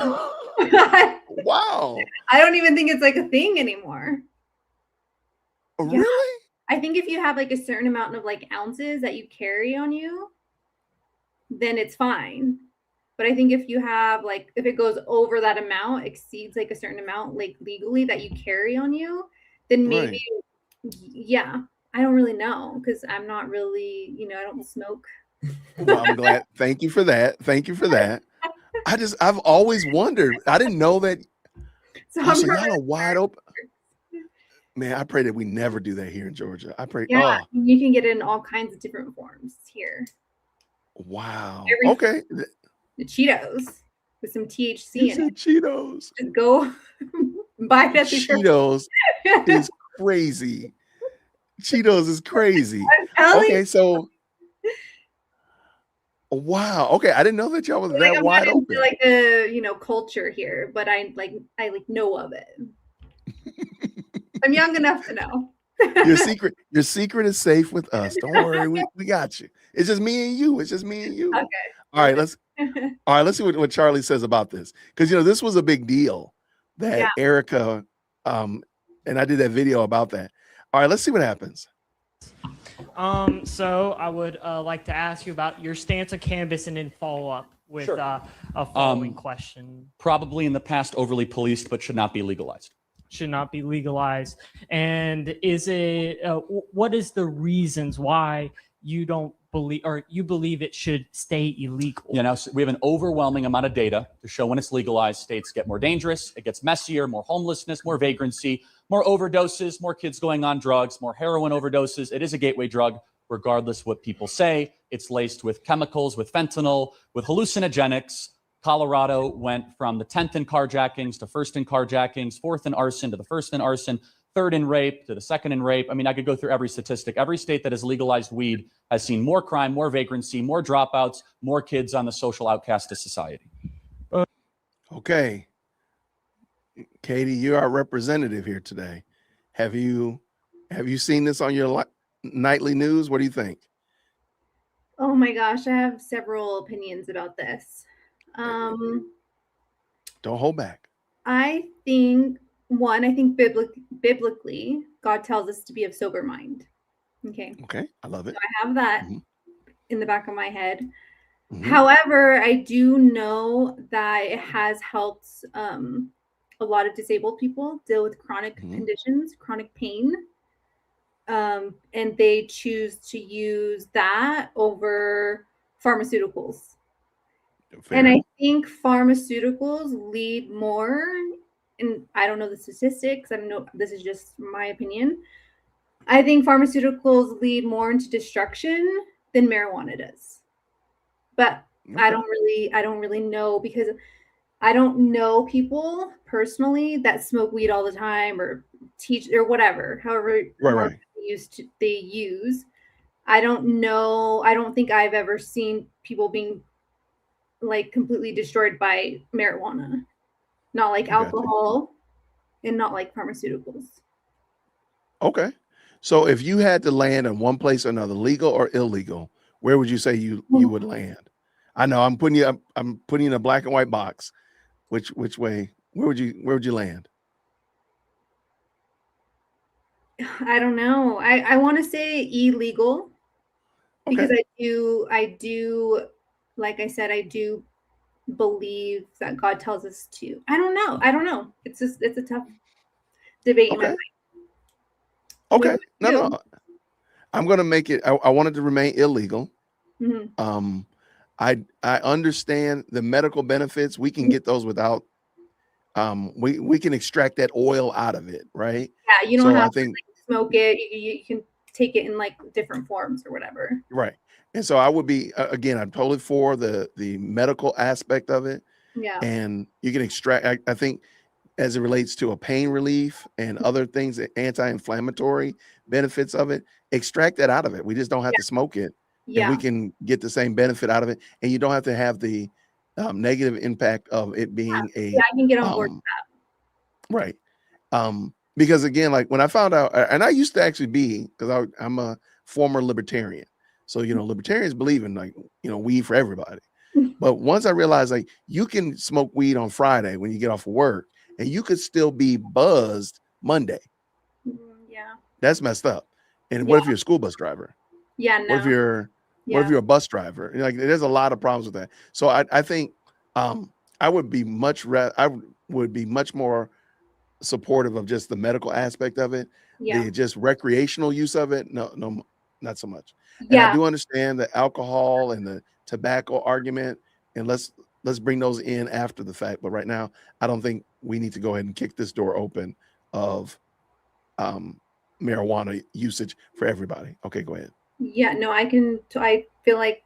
Wow. I don't even think it's like a thing anymore. Really? Yeah. I think if you have like a certain amount of like ounces that you carry on you, then it's fine. But I think if you have if it goes over that amount, exceeds like a certain amount like legally that you carry on you, then maybe yeah. I don't really know because I'm not really, I don't smoke. Well, I'm glad. Thank you for that. I've always wondered. I didn't know that. So y'all are wide open. Man, I pray that we never do that here in Georgia. I pray. Yeah, you can get it in all kinds of different forms here. Wow. The Cheetos with some THC in it. Cheetos. Just go buy that. Cheetos is crazy. Cheetos is crazy. Okay, so wow. Okay, I didn't know that y'all was that I'm wide open. Like the culture here, but I know of it. I'm young enough to know. Your secret is safe with us. Don't worry, we got you. It's just me and you. It's just me and you. Okay. All right, let's see what Charlie says about this. Because this was a big deal that Yeah. Erica and I did that video about that. All right, let's see what happens. So I would like to ask you about your stance on cannabis and then follow up with Sure. a following question. Probably in the past overly policed, but should not be legalized. Should not be legalized. And is it what is the reasons why you don't believe, or you believe it should stay illegal? So we have an overwhelming amount of data to show when it's legalized, states get more dangerous, it gets messier, more homelessness, more vagrancy, more overdoses, more kids going on drugs, more heroin overdoses. It is a gateway drug, regardless what people say. It's laced with chemicals, with fentanyl, with hallucinogenics. Colorado went from the 10th in carjackings to first in carjackings, fourth in arson to the first in arson, third in rape to the second in rape. I mean, I could go through every statistic. Every state that has legalized weed has seen more crime, more vagrancy, more dropouts, more kids on the social outcast of society. Okay. Kady, you're our representative here today. Have you seen this on your nightly news? What do you think? Oh my gosh, I have several opinions about this. Don't hold back. I think biblically, God tells us to be of sober mind. Okay. Okay, I love it. So I have that in the back of my head. Mhm. However, I do know that it has helped a lot of disabled people deal with chronic conditions, chronic pain. And they choose to use that over pharmaceuticals. Fair. And I think pharmaceuticals lead more, and I don't know the statistics, I don't know, this is just my opinion. I think pharmaceuticals lead more into destruction than marijuana does. But I don't really know, because I don't know people personally that smoke weed all the time or teach or whatever, however Right. they use. I don't know. I don't think I've ever seen people being like completely destroyed by marijuana, not like alcohol and not like pharmaceuticals. Okay. So if you had to land in one place or another, legal or illegal, where would you say you would land? I know I'm putting you in a black and white box. Which way? Where would you land? I don't know. I want to say illegal because I do, like I said, I do believe that God tells us to. I don't know. It's a tough debate in my mind. Okay. No. I'm gonna make it. I wanted to remain illegal. I understand the medical benefits. We can get those without. We can extract that oil out of it, right? Yeah, you don't have to smoke it. You can take it in like different forms or whatever. Right. And so I would be again. I'm totally for the medical aspect of it. Yeah. And you can extract. I think as it relates to a pain relief and other things, anti-inflammatory benefits of it, extract that out of it. We just don't have to smoke it. Yeah. And we can get the same benefit out of it. And you don't have to have the negative impact of it being I can get on board with that. Right. Because again, like when I found out, and I used to actually be, because I'm a former libertarian. So, libertarians believe in weed for everybody. But once I realized like you can smoke weed on Friday when you get off of work and you could still be buzzed Monday. Yeah. That's messed up. And what if you're a school bus driver? Yeah, no. What if you're a bus driver? Like there's a lot of problems with that. So I think I would be much more supportive of just the medical aspect of it. Yeah. The just recreational use of it. No, not so much. And Yeah. I do understand the alcohol and the tobacco argument, and let's bring those in after the fact. But right now, I don't think we need to go ahead and kick this door open of marijuana usage for everybody. Okay, go ahead. Yeah, no, I feel like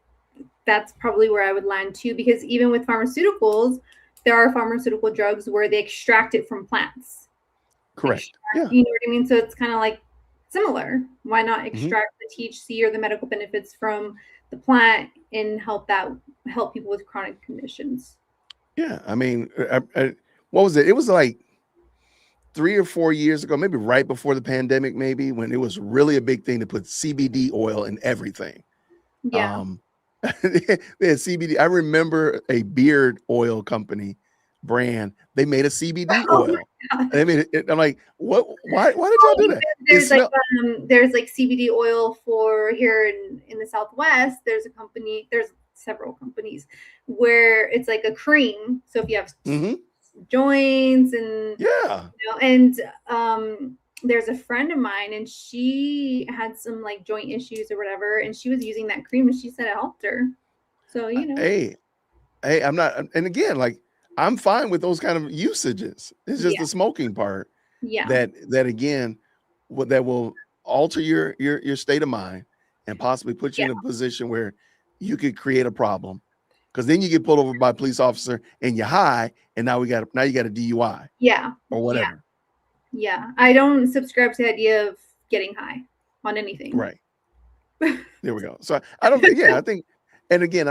that's probably where I would land too, because even with pharmaceuticals, there are pharmaceutical drugs where they extract it from plants. Correct. Yeah. You know what I mean? So it's kind of like similar. Why not extract the THC or the medical benefits from the plant and help people with chronic conditions? Yeah. I mean, what was it? It was like 3 or 4 years ago, maybe right before the pandemic, maybe when it was really a big thing to put CBD oil in everything. Yeah. They had CBD. I remember a beard oil company brand. They made a CBD Oh oil. my And God. they made it. I'm like, what? Why did y'all do that? It There's like smelled. there's like CBD oil for here in the Southwest. There's a company. There's several companies where it's like a cream. So if you have joints and Yeah. and there's a friend of mine and she had some like joint issues or whatever, and she was using that cream and she said it helped her. So Hey, I'm not. And again, like I'm fine with those kind of usages. It's just Yeah. the smoking part Yeah. that again, that will alter your state of mind and possibly put you in a position where you could create a problem. Because then you get pulled over by a police officer and you're high, and now you got a DUI Yeah. or whatever. Yeah. I don't subscribe to the idea of getting high on anything. Right. There we go. So I don't. Yeah, I think. And again,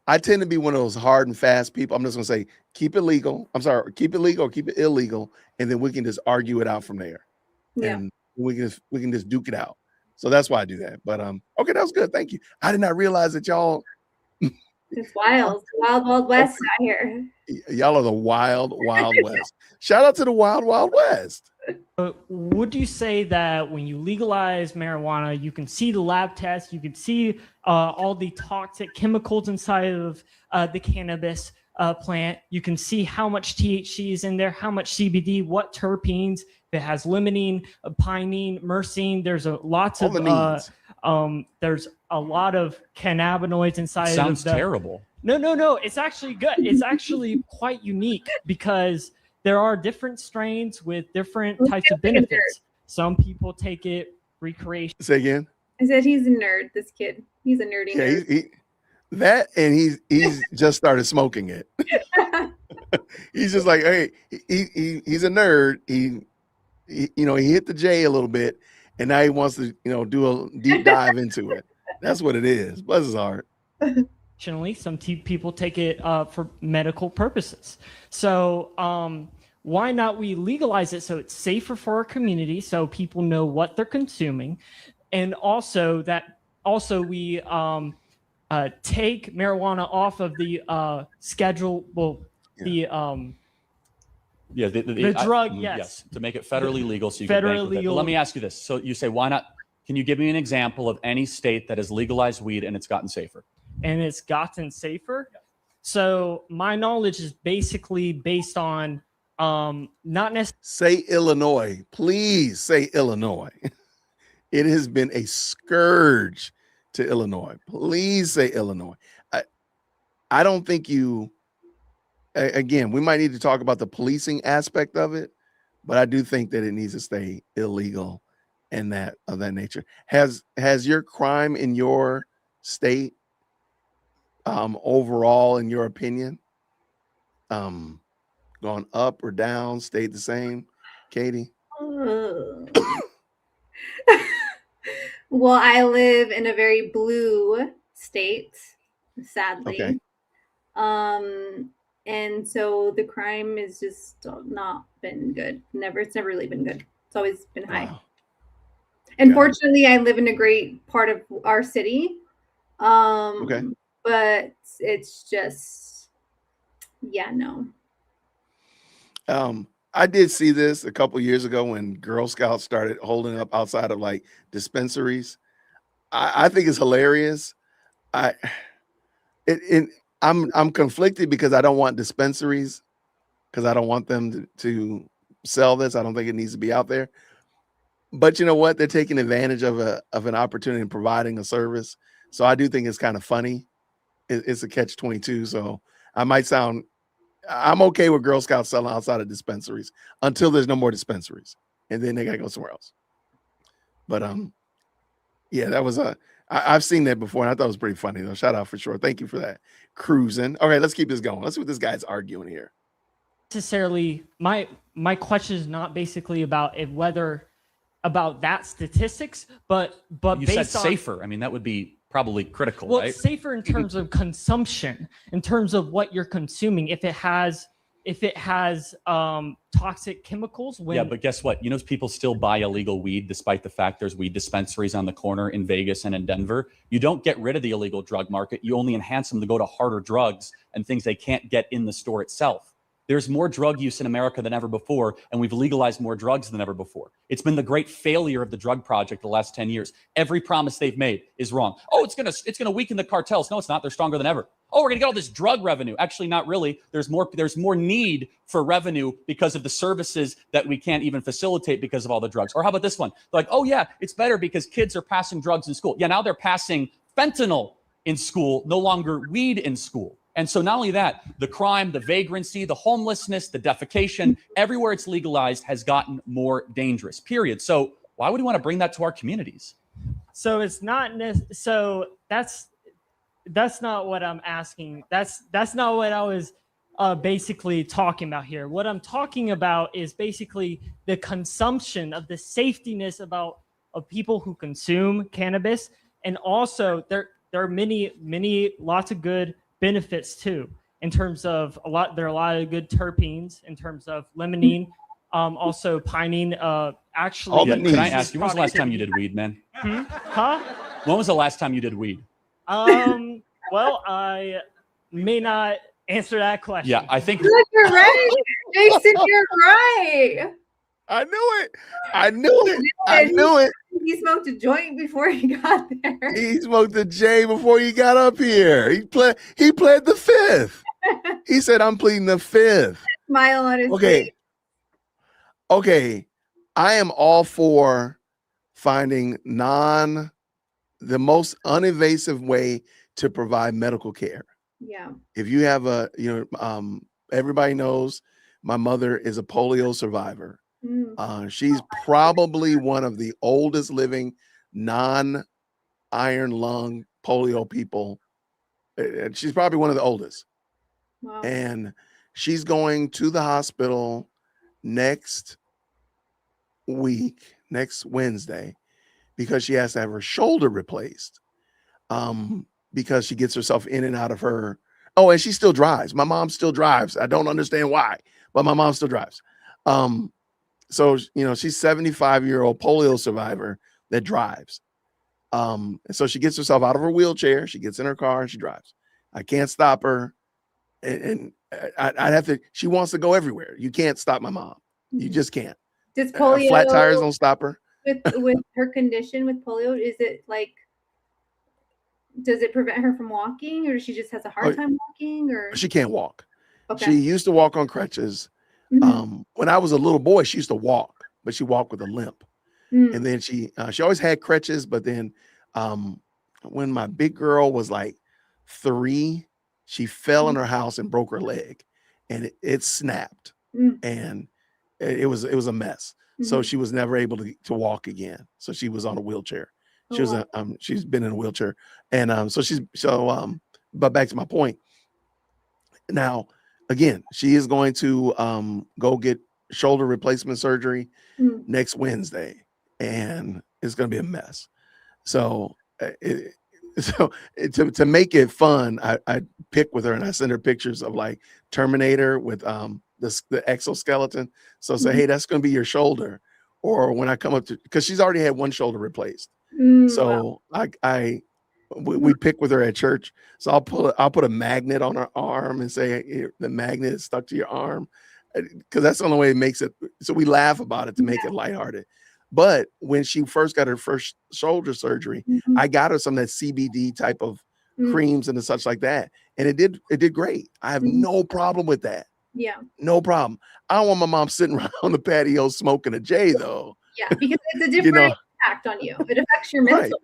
I tend to be one of those hard and fast people. I'm just gonna say keep it legal. I'm sorry, keep it legal or keep it illegal, and then we can just argue it out from there. Yeah. And we can just duke it out. So that's why I do that. But okay, that was good. Thank you. I did not realize that y'all It's wild. Wild West out here. y'all are the wild west. Shout out to the wild west. Would you say that when you legalize marijuana, you can see the lab tests, you can see all the toxic chemicals inside of the cannabis plant, you can see how much THC is in there, how much CBD, what terpenes, if it has limonene, pinene, myrcene, there's lots of there's a lot of cannabinoids inside. Sounds of the, terrible. No, it's actually good. It's actually quite unique because there are different strains with different types of benefits. Some people take it recreation. Say again. I said he's a nerd, this kid. He's a nerdy nerd. That and he's just started smoking it. He's just like, hey, he's a nerd. He hit the J a little bit, and now he wants to do a deep dive into it. That's what it is. Bless his heart. Some people take it for medical purposes. So why not we legalize it so it's safer for our community, so people know what they're consuming, and also we take marijuana off of the schedule. Well, the drug, yes, to make it federally legal, so you can federally bank with it. But legal. let me ask you this: so you say why not? Can you give me an example of any state that has legalized weed and it's gotten safer? And it's gotten safer. So my knowledge is basically based on not necessarily. Say Illinois, please say Illinois. It has been a scourge to Illinois. Please say Illinois. I don't think you. Again, we might need to talk about the policing aspect of it, but I do think that it needs to stay illegal and that of that nature. Has your crime in your state overall, in your opinion, gone up or down, stayed the same, Kady? Well, I live in a very blue state, sadly. Okay. And so the crime has just not been good. It's never really been good. It's always been high. Wow. And fortunately, I live in a great part of our city. Okay. But it's just, no. I did see this a couple years ago when Girl Scouts started holding up outside of like dispensaries. I think it's hilarious. I'm conflicted because I don't want dispensaries, because I don't want them to sell this. I don't think it needs to be out there. But you know what? They're taking advantage of an opportunity and providing a service. So I do think it's kind of funny. It's a catch-22. So I'm okay with Girl Scouts selling outside of dispensaries until there's no more dispensaries, and then they gotta go somewhere else. But that was I've seen that before, and I thought it was pretty funny though. Shout out for sure. Thank you for that. Cruising. Okay, let's keep this going. Let's see what this guy's arguing here. Necessarily, my question is not basically about about that statistics, but You based said on safer. I mean, that would be probably critical, right? safer in terms of consumption, in terms of what you're consuming. If it has if it has toxic chemicals. Yeah, but guess what? You know, people still buy illegal weed despite the fact there's weed dispensaries on the corner in Vegas and in Denver. You don't get rid of the illegal drug market. You only enhance them to go to harder drugs and things they can't get in the store itself. There's more drug use in America than ever before, and we've legalized more drugs than ever before. It's been the great failure of the drug project the last 10 years. Every promise they've made is wrong. Oh, it's gonna weaken the cartels. No, it's not. They're stronger than ever. Oh, we're gonna get all this drug revenue. Actually, not really. There's more need for revenue because of the services that we can't even facilitate because of all the drugs. Or how about this one? They're like, oh yeah, it's better because kids are passing drugs in school. Yeah, now they're passing fentanyl in school, no longer weed in school. And so not only that, the crime, the vagrancy, the homelessness, the defecation, everywhere it's legalized has gotten more dangerous, period. So why would we want to bring that to our communities? So it's not so that's not what I'm asking. That's not what I was basically talking about here. What I'm talking about is basically the consumption of the safetiness of people who consume cannabis, and also there are lots of good benefits too, in terms of there are a lot of good terpenes in terms of limonene, also pinene. Actually, can I ask you, when was the last time you did weed, man? Huh? When was the last time you did weed? Well, I may not answer that question. Yeah, I think Look, you're right, Jason. You're right. I knew it. I knew it. I knew it. He smoked a joint before he got there. He smoked the J before he got up here. He pled the fifth. He said, I'm pleading the fifth. Smile on his face. Okay. I am all for finding the most uninvasive way to provide medical care. Yeah. If you have everybody knows my mother is a polio survivor. She's probably one of the oldest living non-iron lung polio people. She's probably one of the oldest. Wow. And she's going to the hospital next Wednesday, because she has to have her shoulder replaced. Because she gets herself in and out of her. Oh, and she still drives. My mom still drives. I don't understand why, but my mom still drives. So, she's 75-year-old polio survivor that drives. And so she gets herself out of her wheelchair. She gets in her car and she drives. I can't stop her. And I'd have to, she wants to go everywhere. You can't stop my mom. You just can't. Does polio, flat tires don't stop her. With her condition with polio, is it like, does it prevent her from walking, or she just has a hard time walking, or she can't walk? Okay. She used to walk on crutches. When I was a little boy, she used to walk, but she walked with a limp. And then she always had crutches, but then when my big girl was like 3, she fell in her house and broke her leg, and it snapped, and it was a mess. So she was never able to walk again. So she was on a wheelchair. She was she's been in a wheelchair, and but back to my point. Now, again, she is going to go get shoulder replacement surgery next Wednesday, and it's going to be a mess. So, to make it fun, I pick with her and I send her pictures of like Terminator with the exoskeleton. So say, hey, that's going to be your shoulder. Or when I come up to, because she's already had one shoulder replaced. So we pick with her at church. So I'll put a magnet on her arm and say the magnet is stuck to your arm, because that's the only way it makes it. So we laugh about it to make it lighthearted. But when she first got her first shoulder surgery, I got her some of that CBD type of creams and such like that, and it did great. I have no problem with that. Yeah, no problem. I don't want my mom sitting around on the patio smoking a J though. Yeah, because it's a different impact on you. It affects your mental.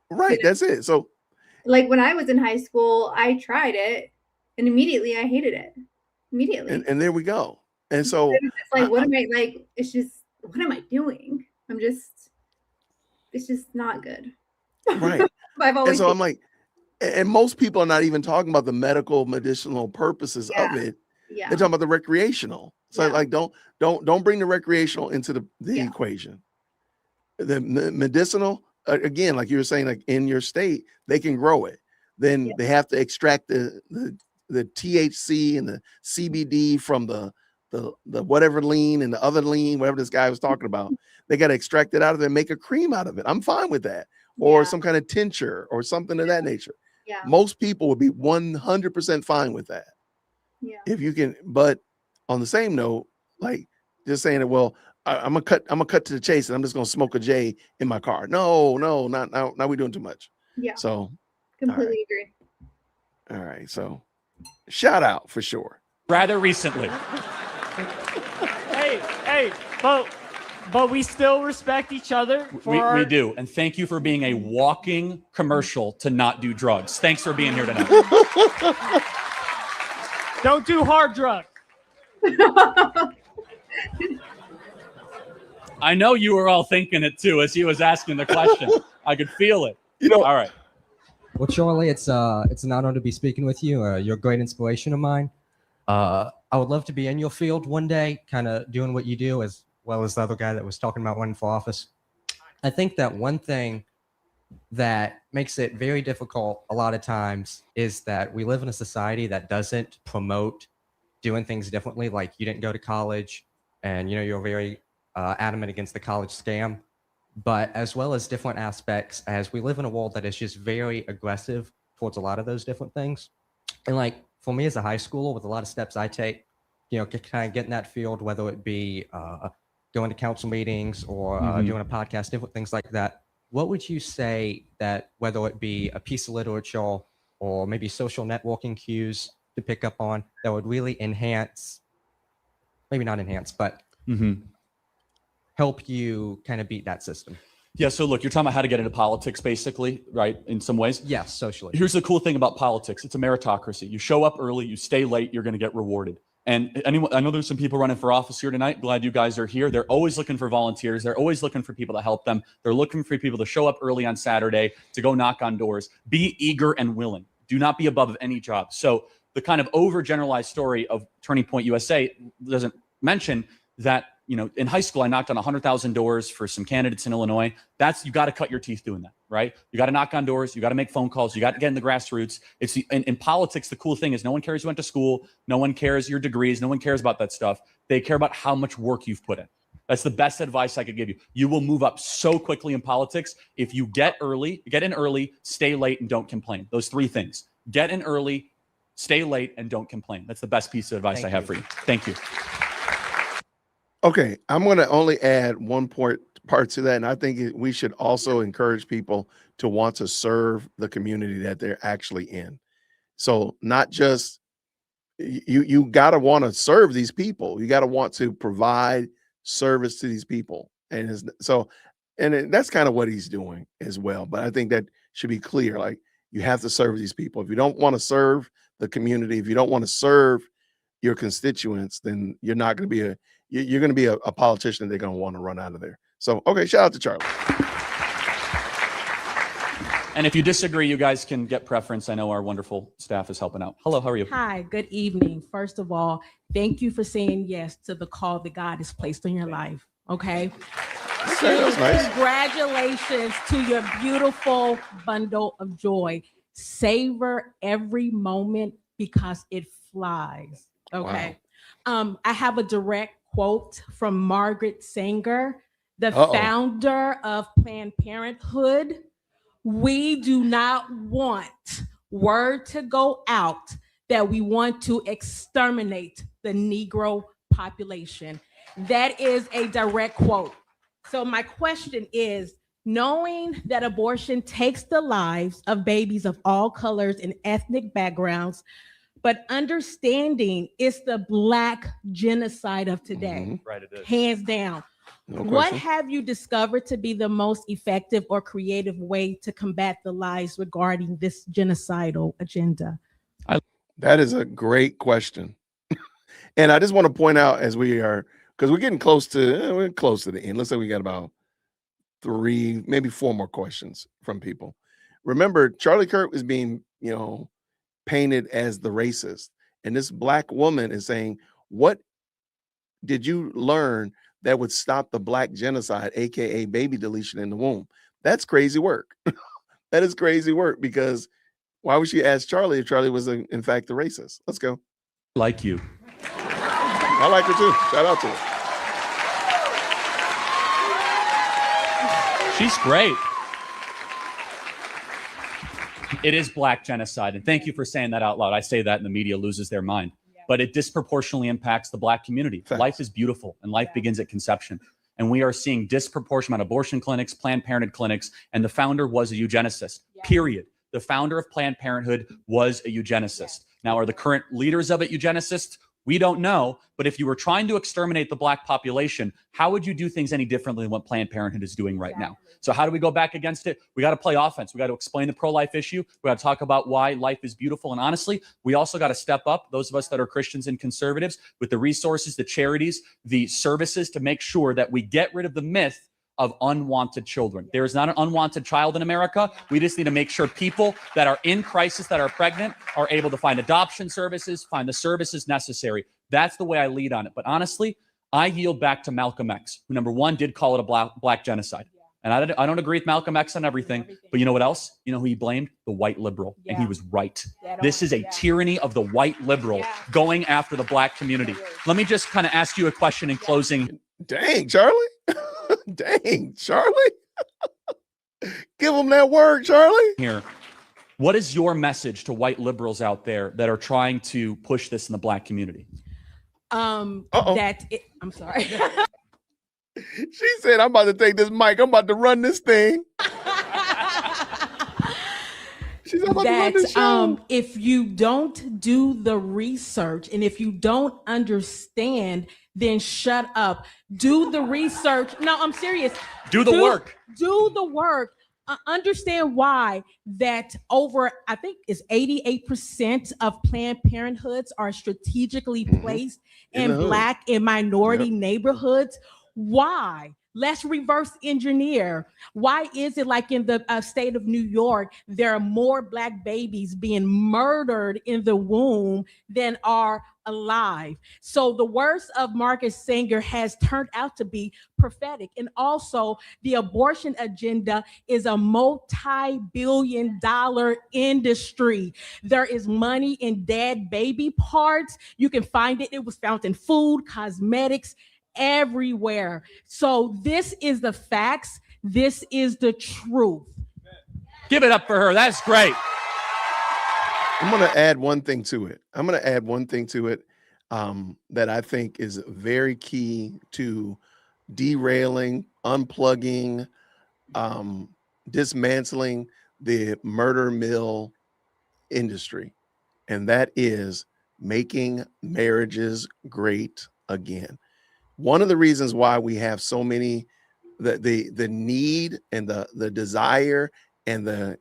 Right. That's it. So, like when I was in high school, I tried it, and immediately I hated it. Immediately. And there we go. And so it's like, what am I like? It's just, what am I doing? It's just not good. Right. I've always. And so I'm like, and most people are not even talking about the medicinal purposes of it. Yeah. They're talking about the recreational. So like, don't bring the recreational into the equation. The medicinal, again, like you were saying, like in your state, they can grow it. Then they have to extract the the THC and the CBD from the whatever lean and the other lean, whatever this guy was talking about. They got to extract it out of it and make a cream out of it. I'm fine with that. Or some kind of tincture or something of that nature. Yeah. Most people would be 100% fine with that. Yeah. If you can, but on the same note, like just saying that, well, I'm gonna cut to the chase and I'm just gonna smoke a J in my car. No, not now. Now we're doing too much. Yeah. So Completely agree. all right. So shout out for sure. Rather recently. Hey, but we still respect each other. We do. And thank you for being a walking commercial to not do drugs. Thanks for being here tonight. Don't do hard drugs. I know you were all thinking it too as he was asking the question. I could feel it. All right. Well, Charlie, it's an honor to be speaking with you. You're a great inspiration of mine. I would love to be in your field one day, kind of doing what you do, as well as the other guy that was talking about running for office. I think that one thing that makes it very difficult a lot of times is that we live in a society that doesn't promote doing things differently. Like, you didn't go to college, and you're very adamant against the college scam, but as well as different aspects, as we live in a world that is just very aggressive towards a lot of those different things. And like, for me as a high schooler, with a lot of steps I take, kind of get in that field, whether it be going to council meetings or doing a podcast, different things like that. What would you say that, whether it be a piece of literature or maybe social networking cues to pick up on, that would really enhance, maybe not enhance, but help you kind of beat that system? Yeah, so look, you're talking about how to get into politics, basically, right? In some ways. Yes, socially. Here's the cool thing about politics. It's a meritocracy. You show up early, you stay late, you're going to get rewarded. And anyone, I know there's some people running for office here tonight. Glad you guys are here. They're always looking for volunteers. They're always looking for people to help them. They're looking for people to show up early on Saturday, to go knock on doors. Be eager and willing. Do not be above any job. So the kind of overgeneralized story of Turning Point USA doesn't mention that, in high school, I knocked on 100,000 doors for some candidates in Illinois. You got to cut your teeth doing that, right? You got to knock on doors. You got to make phone calls. You got to get in the grassroots. In politics, the cool thing is no one cares you went to school. No one cares your degrees. No one cares about that stuff. They care about how much work you've put in. That's the best advice I could give you. You will move up so quickly in politics if you get in early, stay late, and don't complain. Those three things. Get in early, stay late, and don't complain. That's the best piece of advice I have for you. Thank you. Okay, I'm going to only add one part to that, and I think we should also encourage people to want to serve the community that they're actually in. So not just you got to want to serve these people. You got to want to provide service to these people, and that's kind of what he's doing as well. But I think that should be clear. Like, you have to serve these people. If you don't want to serve the community, if you don't want to serve your constituents, then you're not going to be you're going to be a politician they're going to want to run out of there. So, okay, shout out to Charlie. And if you disagree, you guys can get preference. I know our wonderful staff is helping out. Hello, how are you? Hi, good evening. First of all, thank you for saying yes to the call that God has placed on your life. Okay. That was nice. Congratulations to your beautiful bundle of joy. Savor every moment because it flies. Okay. Wow. I have a direct quote from Margaret Sanger, the founder of Planned Parenthood. We do not want word to go out that we want to exterminate the Negro population. That is a direct quote. So my question is, knowing that abortion takes the lives of babies of all colors and ethnic backgrounds, but understanding it's the Black genocide of today, right, it is. Hands down. No What question. have you discovered to be the most effective or creative way to combat the lies regarding this genocidal agenda? That is a great question. And I just want to point out, as we are, because we're getting close to the end. Let's say we got about 3, maybe 4 more questions from people. Remember, Charlie Kirk is being, painted as the racist. And this Black woman is saying, what did you learn that would stop the Black genocide, aka baby deletion in the womb? That's crazy work. That is crazy work, because Why would she ask Charlie if Charlie was in fact the racist? Let's go. Like you. I like her too. Shout out to her. She's great. It is black genocide. And thank you for saying that out loud. I say that and the media loses their mind. But it disproportionately impacts the black community. Facts. Life is beautiful and life begins at conception. And we are seeing disproportionate amount of abortion clinics, Planned Parenthood clinics, and the founder was a eugenicist, period. The founder of Planned Parenthood was a eugenicist. Now, are the current leaders of it eugenicists? We don't know. But if you were trying to exterminate the black population, how would you do things any differently than what Planned Parenthood is doing right now? So how do we go back against it? We got to play offense. We got to explain the pro-life issue. We got to talk about why life is beautiful. And honestly, we also got to step up, those of us that are Christians and conservatives, with the resources, the charities, the services to make sure that we get rid of the myth of unwanted children. There is not an unwanted child in America. We just need to make sure people that are in crisis, that are pregnant, are able to find adoption services, find the services necessary. That's the way I lead on it. But honestly, I yield back to Malcolm X, who, number one, did call it a black genocide. And I don't agree with Malcolm X on everything, but you know what else? You know who he blamed? The white liberal. And he was right. This is a tyranny of the white liberal going after the black community. Let me just kind of ask you a question in closing. Dang, Charlie. Dang, Charlie. Give them that word, Charlie. Here, what is your message to white liberals out there that are trying to push this in the black community? I'm sorry. She said, I'm about to take this mic. I'm about to run this thing. She's about to run this show. If you don't do the research and if you don't understand, then shut up. Do the research. No, I'm serious. Do the work. Do the work. Understand why that over, I think it's 88% of Planned Parenthoods are strategically placed in Black and minority neighborhoods. Why? Let's reverse engineer. Why is it like in the state of New York, there are more Black babies being murdered in the womb than are alive? So the words of Marcus Singer has turned out to be prophetic. And also the abortion agenda is a multi-billion-dollar industry. There is money in dead baby parts. You can find it. It was found in food, cosmetics, everywhere. So this is the facts. This is the truth. Give it up for her. That's great. I'm going to add one thing to it. That I think is very key to derailing, unplugging, dismantling the murder mill industry. And that is making marriages great again. One of the reasons why we have so many, the need and the desire and the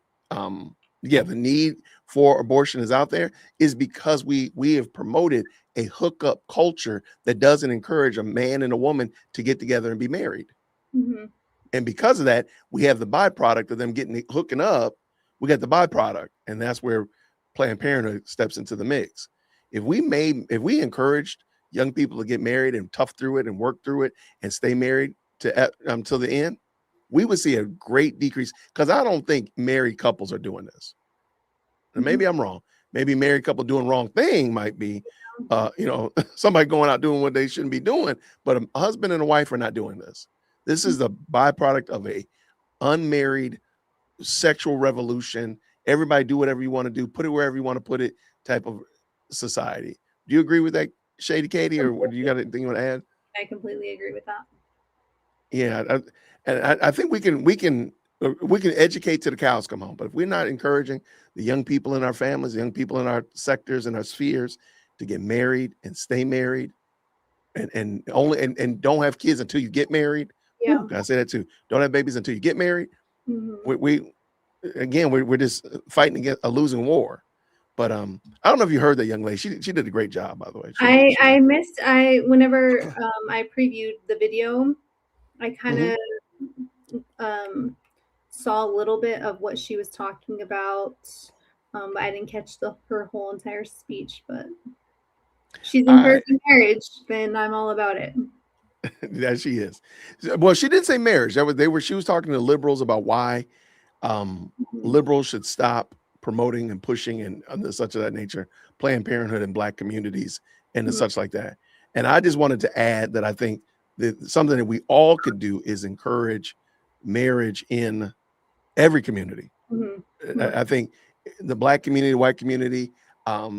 need for abortion is out there is because we have promoted a hookup culture that doesn't encourage a man and a woman to get together and be married. And because of that, we have the byproduct of them hooking up. We got the byproduct, and that's where Planned Parenthood steps into the mix. If we encouraged young people to get married and tough through it and work through it and stay married till the end, we would see a great decrease. Because I don't think married couples are doing this. And maybe I'm wrong. Maybe married couple doing wrong thing might be, somebody going out doing what they shouldn't be doing. But a husband and a wife are not doing this. This is the byproduct of a unmarried sexual revolution. Everybody do whatever you want to do, put it wherever you want to put it type of society. Do you agree with that, Shady Kady, or do you got anything you want to add? I completely agree with that. Yeah, I think we can educate till the cows come home, but if we're not encouraging the young people in our families, the young people in our sectors and our spheres to get married and stay married, and don't have kids until you get married. Yeah, Ooh, I say that too. Don't have babies until you get married. We're just fighting against a losing war. But I don't know if you heard that young lady. She did a great job, by the way. Whenever I previewed the video, I kind of saw a little bit of what she was talking about. I didn't catch her whole entire speech, but she's encouraging marriage, then I'm all about it. Yeah, she is. Well, she didn't say marriage. She was talking to liberals about why liberals should stop promoting and pushing and such of that nature, Planned Parenthood in Black communities and such like that. And I just wanted to add that I think that something that we all could do is encourage marriage in every community. I think the Black community, white community,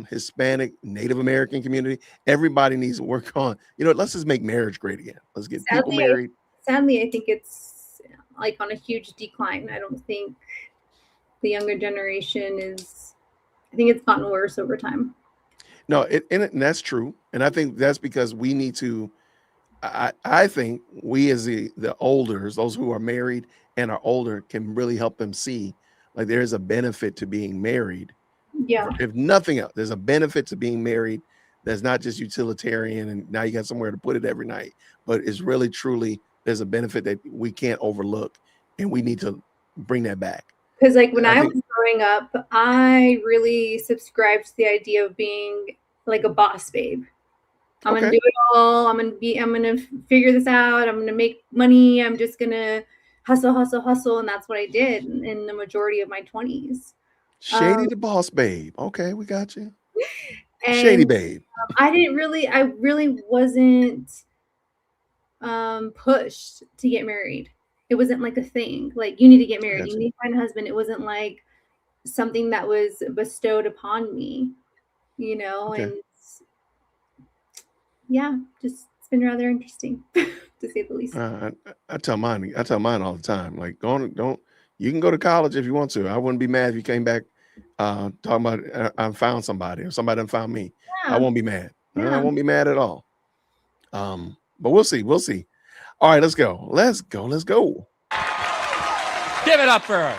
Hispanic, Native American community, everybody needs to work on, let's just make marriage great again. Let's get people married. Sadly, I think it's like on a huge decline. I don't think the younger generation I think it's gotten worse over time. No, and that's true. And I think that's because we need to, I think we as the elders, those who are married and are older, can really help them see like there's a benefit to being married. Yeah. If nothing else, there's a benefit to being married that's not just utilitarian and now you got somewhere to put it every night, but it's really truly there's a benefit that we can't overlook, and we need to bring that back. Because like when I was growing up, I really subscribed to the idea of being like a boss babe. I'm gonna do it all. I'm gonna figure this out. I'm gonna make money. I'm just gonna hustle, and that's what I did in the majority of my 20s. Shady the boss babe. Okay, we got you. And, Shady babe. I really wasn't pushed to get married. It wasn't like a thing. Like you need to get married. You need to find a husband. It wasn't like something that was bestowed upon me, and yeah, just it's been rather interesting to say the least. I tell mine all the time. Like, you can go to college if you want to. I wouldn't be mad if you came back talking about I found somebody or somebody done found me. Yeah. I won't be mad. Yeah. I won't be mad at all. But we'll see. All right, let's go. Give it up for her.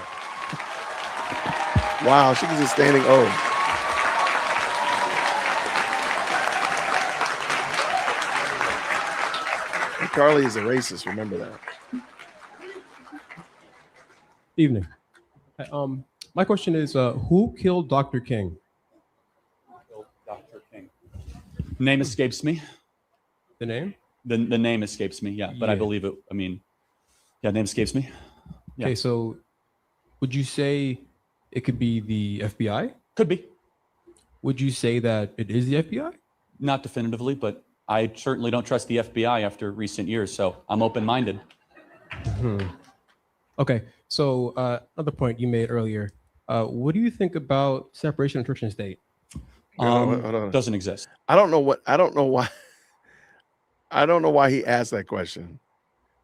Wow, she was a standing O. Carly is a racist. Remember that. Evening. My question is, who killed Dr. King? Dr. King. Name escapes me. The name? The name escapes me. Yeah, but I believe it. I mean, name escapes me. Yeah. Okay, so would you say it could be the FBI? Could be. Would you say that it is the FBI? Not definitively, but I certainly don't trust the FBI after recent years, so I'm open-minded. Okay, so another point you made earlier. What do you think about separation of church and state? Doesn't exist. I don't know why. I don't know why he asked that question.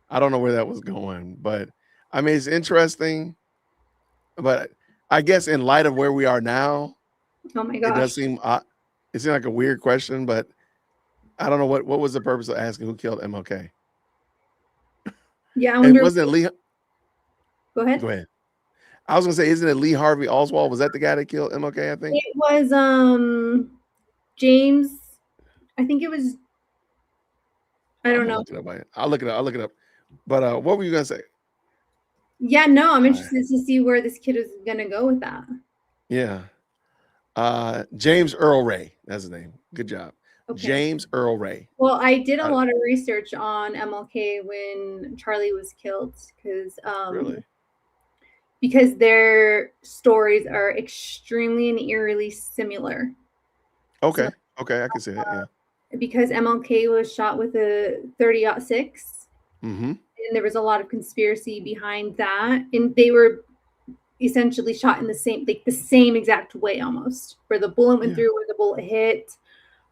I don't know where that was going, but I mean, it's interesting. But I guess in light of where we are now, oh my gosh, it does seem it seems like a weird question, but I don't know what was the purpose of asking who killed MLK. Yeah, I wonder. Wasn't it Lee? Go ahead. Go ahead. I was gonna say, isn't it Lee Harvey Oswald? Was that the guy that killed MLK? I think it was James. I think it was. I don't know. I'll look it up. But what were you gonna say? Yeah, no, I'm interested to see where this kid is gonna go with that. Yeah. James Earl Ray. That's his name. Good job. Okay. James Earl Ray. Well, I did a lot of research on MLK when Charlie was killed because their stories are extremely and eerily similar. Okay. Okay, I can see that. Yeah. Because MLK was shot with a 30-06. Mm-hmm. And there was a lot of conspiracy behind that. And they were essentially shot in the same exact way almost, where the bullet went through, where the bullet hit.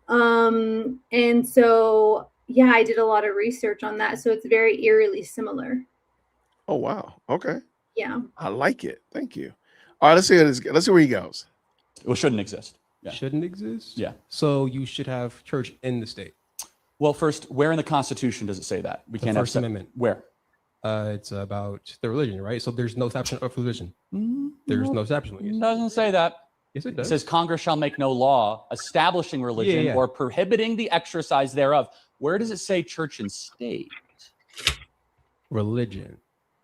And so, yeah, I did a lot of research on that. So it's very eerily similar. Oh, wow. Okay. Yeah. I like it. Thank you. All right, let's see where he goes. It shouldn't exist. Yeah. Shouldn't exist? Yeah. So you should have church in the state. Well, first, where in the Constitution does it say that? We can't have First Amendment. Where? It's about the religion, right? So there's no establishment of religion. There's no establishment. It doesn't say that. Yes, it does. It says Congress shall make no law establishing religion or prohibiting the exercise thereof. Where does it say church and state? Religion.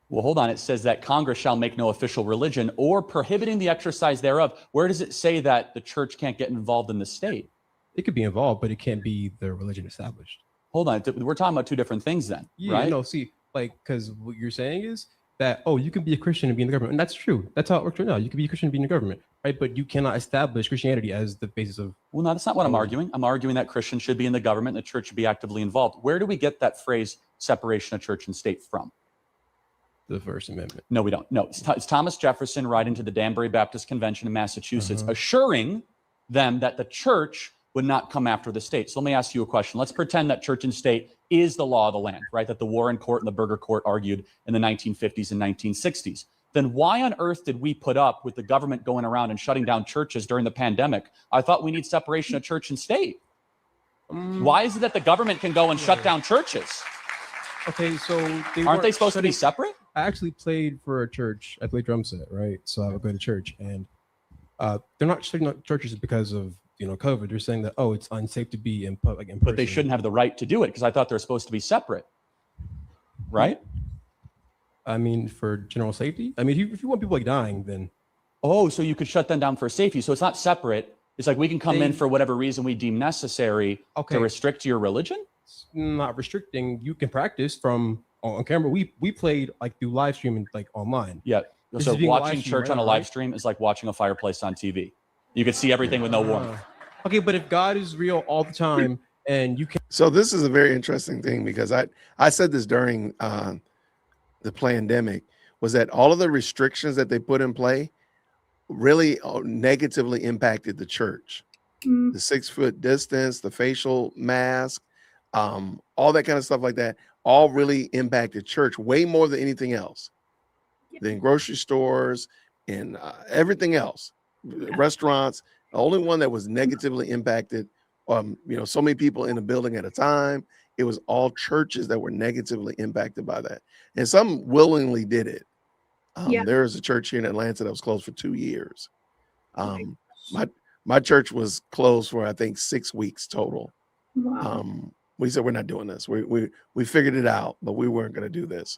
Well, hold on. It says that Congress shall make no official religion or prohibiting the exercise thereof. Where does it say that the church can't get involved in the state? It could be involved, but it can't be the religion established. Hold on. We're talking about two different things then, Yeah, right? No, see, like, because what you're saying is that, oh, you can be a Christian and be in the government. And that's true. That's how it works right now. You can be a Christian and be in the government, right? But you cannot establish Christianity as the basis of. Well, no, that's not what I'm arguing. I'm arguing that Christians should be in the government and the church should be actively involved. Where do we get that phrase separation of church and state from? The First Amendment. No, we don't. No, it's Thomas Jefferson writing to the Danbury Baptist Convention in Massachusetts, assuring them that the church would not come after the state. So let me ask you a question. Let's pretend that church and state is the law of the land, right? That the Warren Court and the Burger Court argued in the 1950s and 1960s. Then why on earth did we put up with the government going around and shutting down churches during the pandemic? I thought we need separation of church and state. Why is it that the government can go and shut down churches? Okay, so aren't they supposed to be separate? I actually played for a church. I played drum set, right? So I would go to church, and they're not shutting down churches because of COVID. They're saying that, oh, it's unsafe to be in public. But they shouldn't have the right to do it because I thought they're supposed to be separate, right? I mean, for general safety. I mean, if you want people like dying, then. Oh, so you could shut them down for safety. So it's not separate. It's like we can come in for whatever reason we deem necessary to restrict your religion? It's not restricting. You can practice from on camera. We played like through live streaming, like online. Yeah. So watching church on a live stream is like watching a fireplace on TV. You can see everything with no warning. Okay, but if God is real all the time and you can. So this is a very interesting thing because I said this during the pandemic, was that all of the restrictions that they put in play really negatively impacted the church. The 6 foot distance, the facial mask, all that kind of stuff like that, all really impacted church way more than anything else. Than grocery stores and everything else, restaurants. The only one that was negatively impacted, so many people in a building at a time. It was all churches that were negatively impacted by that, and some willingly did it. There is a church here in Atlanta that was closed for 2 years. My church was closed for I think 6 weeks total. Wow. We said we're not doing this. We figured it out, but we weren't going to do this.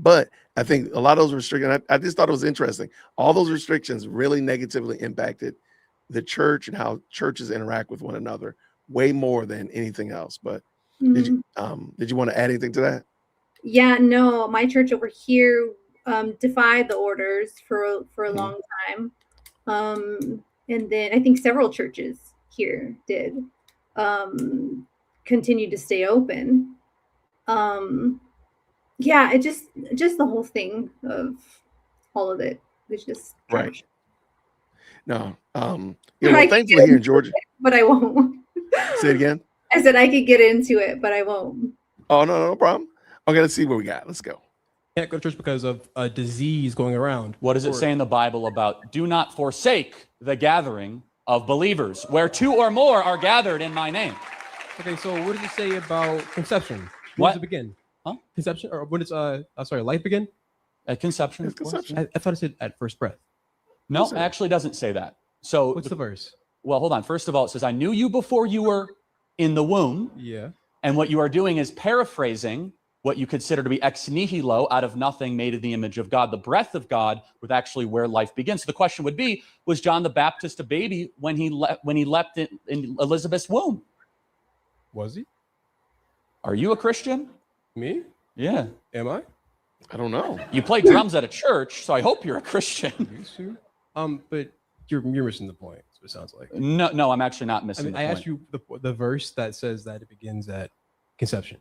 But I think a lot of those restrictions, I just thought it was interesting. All those restrictions really negatively impacted the church and how churches interact with one another way more than anything else. But did you want to add anything to that? Yeah, no, my church over here defied the orders for a long time. And then I think several churches here did continue to stay open. Yeah, it just the whole thing of all of it was just right. No, thankfully here in Georgia, but I won't. Say it again. I said I could get into it, but I won't. Oh no problem. Okay, let's see what we got. Let's go. Can't go to church because of a disease going around. What does it say in the Bible about do not forsake the gathering of believers, where 2 or more are gathered in my name? Okay, so what does it say about conception? When What? does it begin? Huh? Conception, or when does life begin? At conception. It's conception. I thought it said at first breath. No, it actually doesn't say that. So What's the verse? Well, hold on. First of all, it says, I knew you before you were in the womb. Yeah. And what you are doing is paraphrasing what you consider to be ex nihilo, out of nothing, made in the image of God. The breath of God was actually where life begins. So the question would be, was John the Baptist a baby when he leapt in Elizabeth's womb? Was he? Are you a Christian? Me? Yeah. Am I? I don't know. You play drums at a church, so I hope you're a Christian. But you're missing the point. That's what it sounds like. No, I'm actually not missing. I asked you the verse that says that it begins at conception.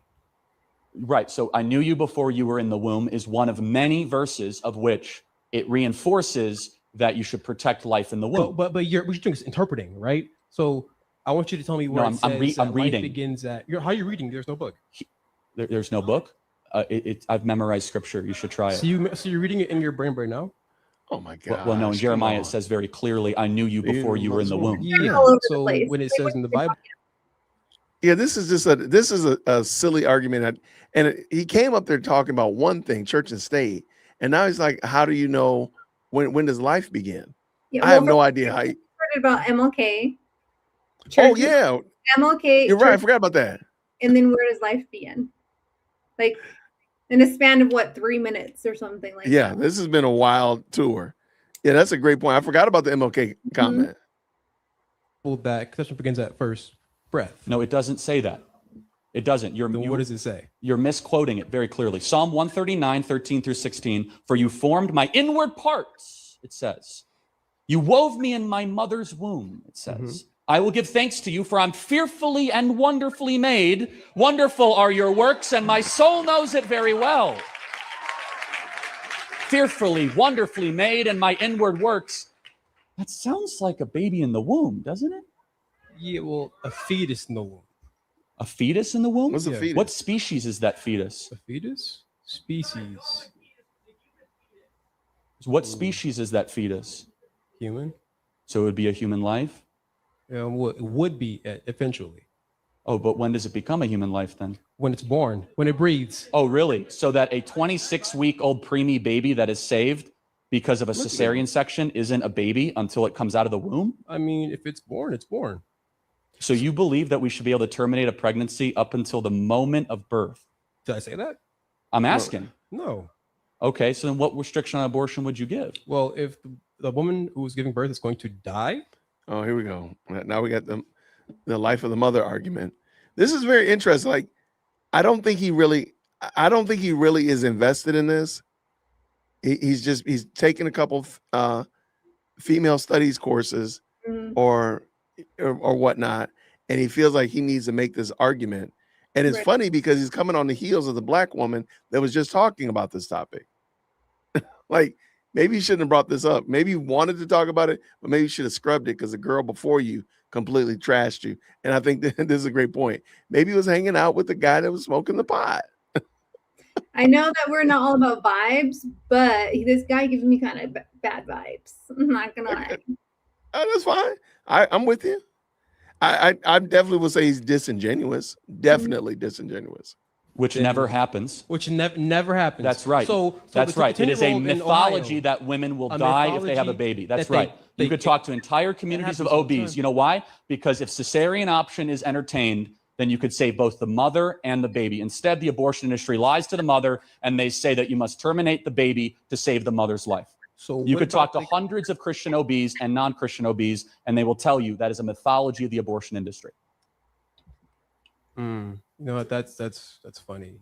Right. So I knew you before you were in the womb is one of many verses of which it reinforces that you should protect life in the womb. But what you're doing is interpreting, right? So I want you to tell me where it says I'm reading. Life begins at. How are you reading? There's no book. There's no book. I've memorized scripture. You should try it. So you're reading it in your brain right now? Oh my God. Well, no, in Jeremiah it says very clearly, I knew you before you were in the womb. Yeah. So when it says in the Bible. Yeah, this is a silly argument. And he came up there talking about one thing, church and state. And now he's like, how do you know when does life begin? Yeah, I have no idea how. Heard about MLK. Oh yeah, MLK. You're right. I forgot about that. And then where does life begin? Like in a span of what, 3 minutes or something like that. Yeah, this has been a wild tour. Yeah, that's a great point. I forgot about the MLK comment. That conception begins at first breath. No, it doesn't say that. It doesn't. What does it say? You're misquoting it very clearly. Psalm 139, 13 through 16. For you formed my inward parts, it says. You wove me in my mother's womb, it says. I will give thanks to you, for I'm fearfully and wonderfully made. Wonderful are your works, and my soul knows it very well. Fearfully, wonderfully made, and my inward works. That sounds like a baby in the womb, doesn't it? Yeah, well, a fetus in the womb. A fetus in the womb? What's a fetus? What species is that fetus? A fetus? Species. What species is that fetus? Human. So it would be a human life? Well, it would be eventually. Oh, but when does it become a human life then? When it's born, when it breathes. Oh, really? So that a 26-week-old preemie baby that is saved because of a cesarean section isn't a baby until it comes out of the womb? I mean, if it's born, it's born. So you believe that we should be able to terminate a pregnancy up until the moment of birth? Did I say that? I'm asking. No. Okay, so then what restriction on abortion would you give? Well, if the woman who was giving birth is going to die. Oh, here we go. Now we got the life of the mother argument. This is very interesting. Like, I don't think he really is invested in this. He's taken a couple female studies courses or whatnot, and he feels like he needs to make this argument. And it's funny because he's coming on the heels of the black woman that was just talking about this topic. Like, maybe he shouldn't have brought this up. Maybe he wanted to talk about it, but maybe he should have scrubbed it because the girl before you completely trashed you. And I think this is a great point. Maybe he was hanging out with the guy that was smoking the pot. I know that we're not all about vibes, but this guy gives me kind of bad vibes. I'm not gonna lie. That's fine. I'm with you. I definitely would say he's disingenuous. Definitely disingenuous. Which never happens. Which never happens. That's right. So that's right. It is a 10-year-old in mythology Ohio, that women will die if they have a baby. That's right. You could talk to entire communities of OBs. You know why? Because if cesarean option is entertained, then you could save both the mother and the baby. Instead, the abortion industry lies to the mother, and they say that you must terminate the baby to save the mother's life. So you could talk to hundreds of Christian OBs and non-Christian OBs, and they will tell you that is a mythology of the abortion industry. You know what? That's funny.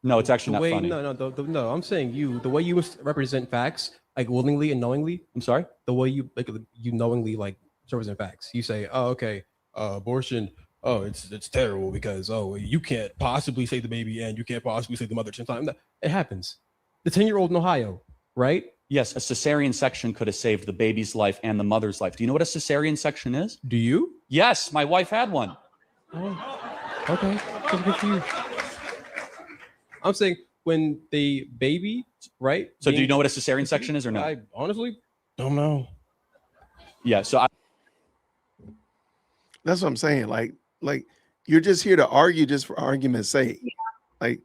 No, it's actually not funny. No. I'm saying the way you represent facts, like willingly and knowingly. I'm sorry. The way you knowingly represent facts. You say, oh, okay, abortion. Oh, it's terrible because you can't possibly save the baby and you can't possibly save the mother at the same time. It happens. The 10-year-old in Ohio, right? Yes, a cesarean section could have saved the baby's life and the mother's life. Do you know what a cesarean section is? Do you? Yes, my wife had one. Oh, okay. Good for you. I'm saying when the baby, right? So do you know what a cesarean section is or no? I honestly don't know. Yeah, so that's what I'm saying. Like you're just here to argue just for argument's sake. Yeah. Like,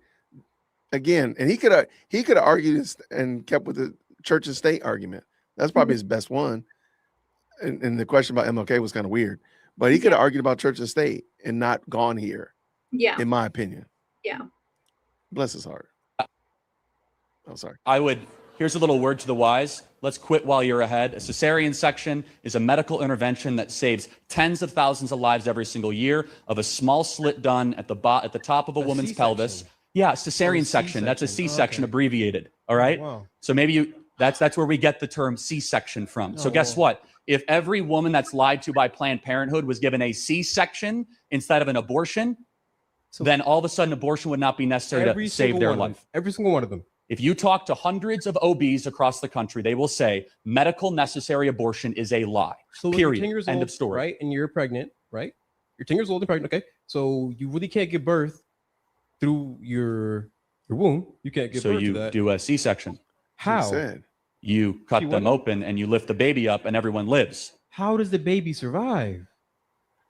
again, and he could have argued this and kept with the church and state argument. That's probably his best one. And the question about MLK was kind of weird, but he could have argued about church and state and not gone here. Yeah, in my opinion. Yeah. Bless his heart. I'm sorry. Here's a little word to the wise. Let's quit while you're ahead. A cesarean section is a medical intervention that saves tens of thousands of lives every single year of a small slit done at the top of a woman's pelvis. Yeah, cesarean section. That's a C-section abbreviated. All right. Wow. So maybe that's where we get the term C-section from. So guess what? If every woman that's lied to by Planned Parenthood was given a C-section instead of an abortion, then all of a sudden abortion would not be necessary to save their life. Every single one of them. If you talk to hundreds of OBs across the country, they will say medical necessary abortion is a lie. So period. 10 years End old, of story. Right? And you're pregnant, right? You're 10 years old and pregnant. Okay. So you really can't give birth through your womb. You can't give So birth you to that. do a C-section. How? You cut them open and you lift the baby up and everyone lives. How does the baby survive?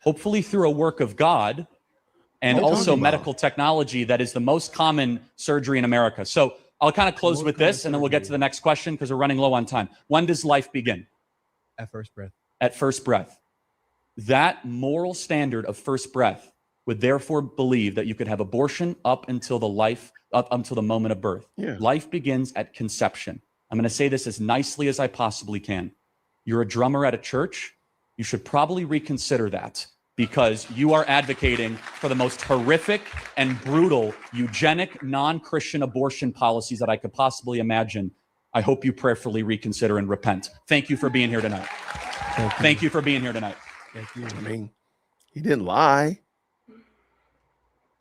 Hopefully through a work of God and also medical technology that is the most common surgery in America. So I'll kind of close with this and then we'll get to the next question because we're running low on time. When does life begin? At first breath. At first breath. That moral standard of first breath would therefore believe that you could have abortion up until the moment of birth. Yeah. Life begins at conception. I'm going to say this as nicely as I possibly can. You're a drummer at a church. You should probably reconsider that because you are advocating for the most horrific and brutal eugenic, non-Christian abortion policies that I could possibly imagine. I hope you prayerfully reconsider and repent. Thank you for being here tonight. Thank you for being here tonight. Thank you. I mean, he didn't lie.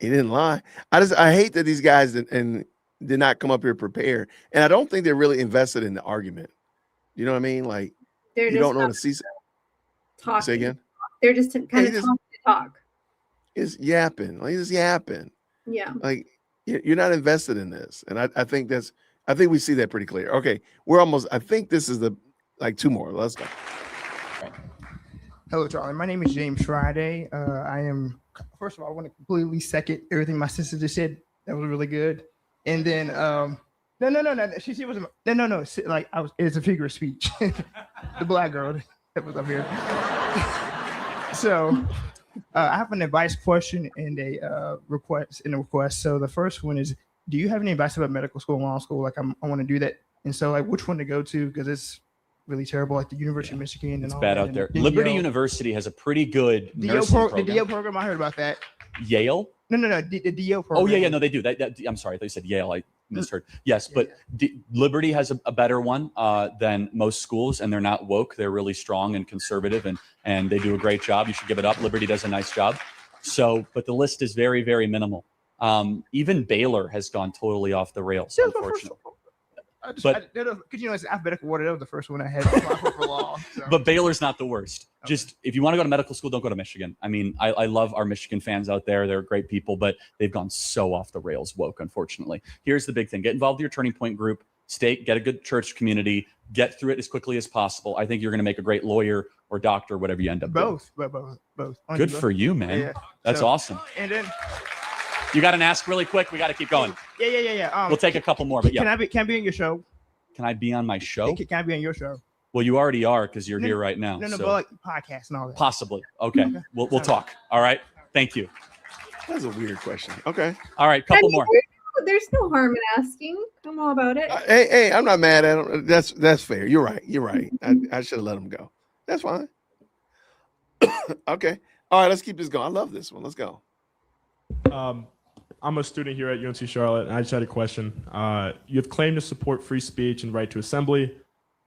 He didn't lie. I hate that these guys did not come up here prepared. And I don't think they're really invested in the argument. You know what I mean? Like, They're you don't know what to see. talking. Say again? They're just kind of talking to talk. It's yapping. Like, it's yapping. Yeah. Like, you're not invested in this. And I think we see that pretty clear. Okay. I think this is two more. Let's go. Hello, Charlie. My name is James Friday. First of all, I want to completely second everything my sister just said. That was really good. And then, no. She wasn't. No. It's a figure of speech. The black girl that was up here. So, I have an advice question and a request. So the first one is, do you have any advice about medical school and law school? Like, I want to do that. And so, like, which one to go to? Because it's really terrible, like the University of Michigan and It's all bad that. out there. And Liberty DO. University has a pretty good nursing The program. DO program, I heard about that. Yale? No. The DO program. Oh, yeah, no, they do. I'm sorry, they said Yale. I misheard. Yes, but Liberty has a better one than most schools, and they're not woke. They're really strong and conservative, and they do a great job. You should give it up. Liberty does a nice job. So, but the list is very, very minimal. Even Baylor has gone totally off the rails, unfortunately. Because it's alphabetical order. That was the first one I had to apply for law. So. But Baylor's not the worst. Just if you want to go to medical school, don't go to Michigan. I mean, I love our Michigan fans out there. They're great people, but they've gone so off the rails woke, unfortunately. Here's the big thing. Get involved with your Turning Point group. Get a good church community. Get through it as quickly as possible. I think you're going to make a great lawyer or doctor, whatever you end up doing. Both. Good for you, man. Yeah. That's awesome. And then you got an ask really quick. We got to keep going. Yeah. We'll take a couple more, but yeah. Can I be on your show? Can I be on my show? Can I be on your show? Well, you already are because you're here right now. No, so. but like podcast and all that. Possibly. Okay. We'll talk. All right. Thank you. That's a weird question. Okay. All right. Couple more. There's no harm in asking. I'm all about it. Hey, I'm not mad at him. That's fair. You're right. I should have let him go. That's fine. Okay. All right. Let's keep this going. I love this one. Let's go. I'm a student here at UNC Charlotte, and I just had a question. You have claimed to support free speech and right to assembly.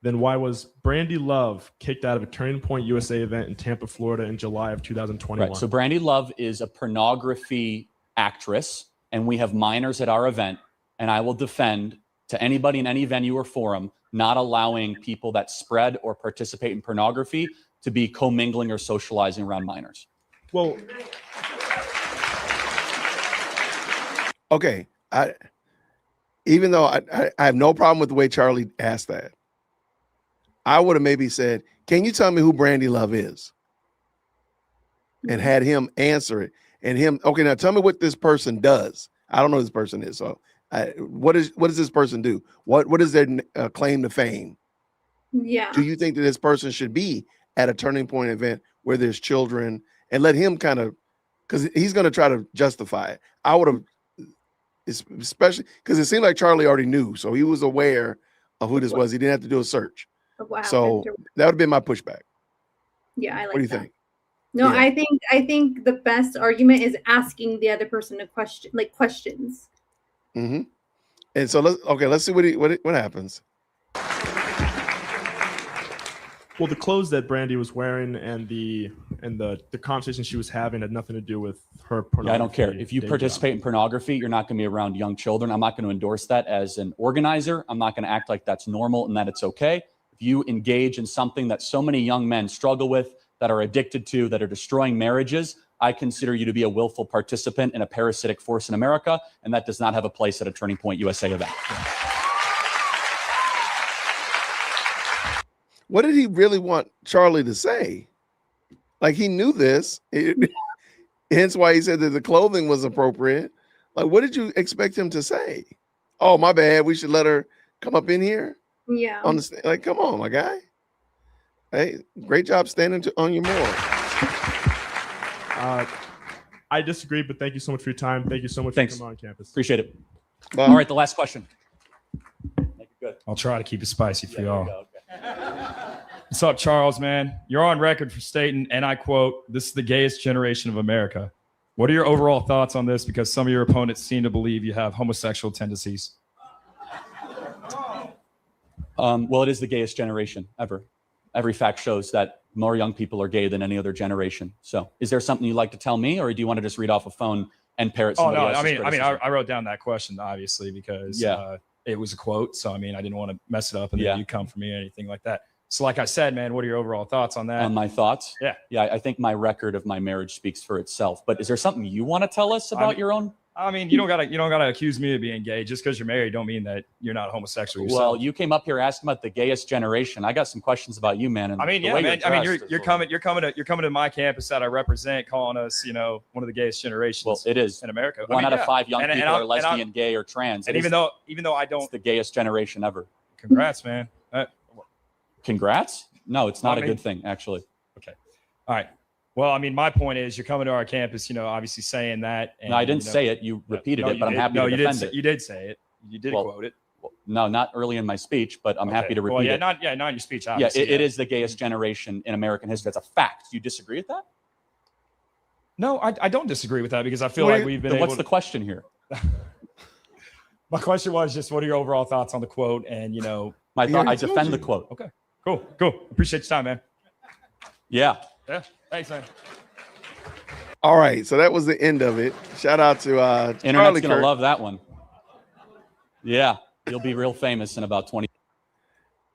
Then why was Brandy Love kicked out of a Turning Point USA event in Tampa, Florida in July of 2021? Right. So Brandy Love is a pornography actress, and we have minors at our event, and I will defend to anybody in any venue or forum not allowing people that spread or participate in pornography to be commingling or socializing around minors. Well, okay. Even though I have no problem with the way Charlie asked that, I would have maybe said, can you tell me who Brandy Love is? And had him answer it. And him, okay, now tell me what this person does. I don't know who this person is. So what does this person do? What is their claim to fame? Yeah. Do you think that this person should be at a Turning Point event where there's children, and let him kind of, because he's going to try to justify it. I would have, especially because it seemed like Charlie already knew. So he was aware of who this was. He didn't have to do a search. Wow. So that would have been my pushback. Yeah, I like that. What do you think? No, Yeah. I think the best argument is asking the other person a question, like questions. Mm-hmm. And so let's see what happens. Well, the clothes that Brandy was wearing and the conversation she was having had nothing to do with her pornography. Yeah, I don't care. If you day participate in pornography, you're not going to be around young children. I'm not going to endorse that as an organizer. I'm not going to act like that's normal and that it's okay. If you engage in something that so many young men struggle with, that are addicted to, that are destroying marriages, I consider you to be a willful participant in a parasitic force in America, and that does not have a place at a Turning Point USA event. What did he really want Charlie to say? Like, he knew this. Hence why he said that the clothing was appropriate. Like, what did you expect him to say? Oh, my bad. We should let her come up in here. Yeah. On the like, come on, my guy. Hey, great job standing on your moral. I disagree, but thank you so much for your time. Thank you so much for coming on campus. Appreciate it. Bye. All right, the last question. I'll try to keep it spicy for y'all. What's up, Charles, man? You're on record for stating, and I quote, "This is the gayest generation of America." What are your overall thoughts on this? Because some of your opponents seem to believe you have homosexual tendencies. Well, it is the gayest generation ever. Every fact shows that more young people are gay than any other generation. So is there something you'd like to tell me, or do you want to just read off a phone and parrot Oh somebody no, else's criticism? I wrote down that question obviously because Yeah. it was a quote. So I mean, I didn't want to mess it up, and then you come for me or anything like that. So like I said, man, what are your overall thoughts on that? On my thoughts? Yeah. Yeah, I think my record of my marriage speaks for itself. But is there something you want to tell us about your own? I mean, you don't gotta accuse me of being gay. Just because you're married don't mean that you're not homosexual yourself. Well, you came up here asking about the gayest generation. I got some questions about you, man. And I mean, the yeah, way man. you're I mean, dressed is you're coming to my campus that I represent, calling us, one of the gayest generations. Well, it is in America. One out of 5 young And- people and are I'm- lesbian, gay, or trans. And even though I don't, it's the gayest generation ever. Congrats, man. Congrats? No, it's not Well, I a good mean- thing, actually. Okay. All right. Well, I mean, my point is, you're coming to our campus, obviously saying that. And, No, I didn't say it. You repeated it, but I'm happy to defend it. You did say it. You did quote it. Well, no, not early in my speech, but I'm happy to repeat Well, yeah, it. not in your speech. Yeah, Obviously, it is the gayest generation in American history. That's a fact. Do you disagree with that? No, I don't disagree with that because I feel What are like you- we've been then able what's the question here? My question was just, what are your overall thoughts on the quote? And, My thought, I defend the quote. Okay, cool. Appreciate your time, man. Yeah. Yeah. Thanks, man. All right, so that was the end of it. Shout out to Internet's Charlie gonna Kirk. love that one. Yeah, you'll be real famous in about 20.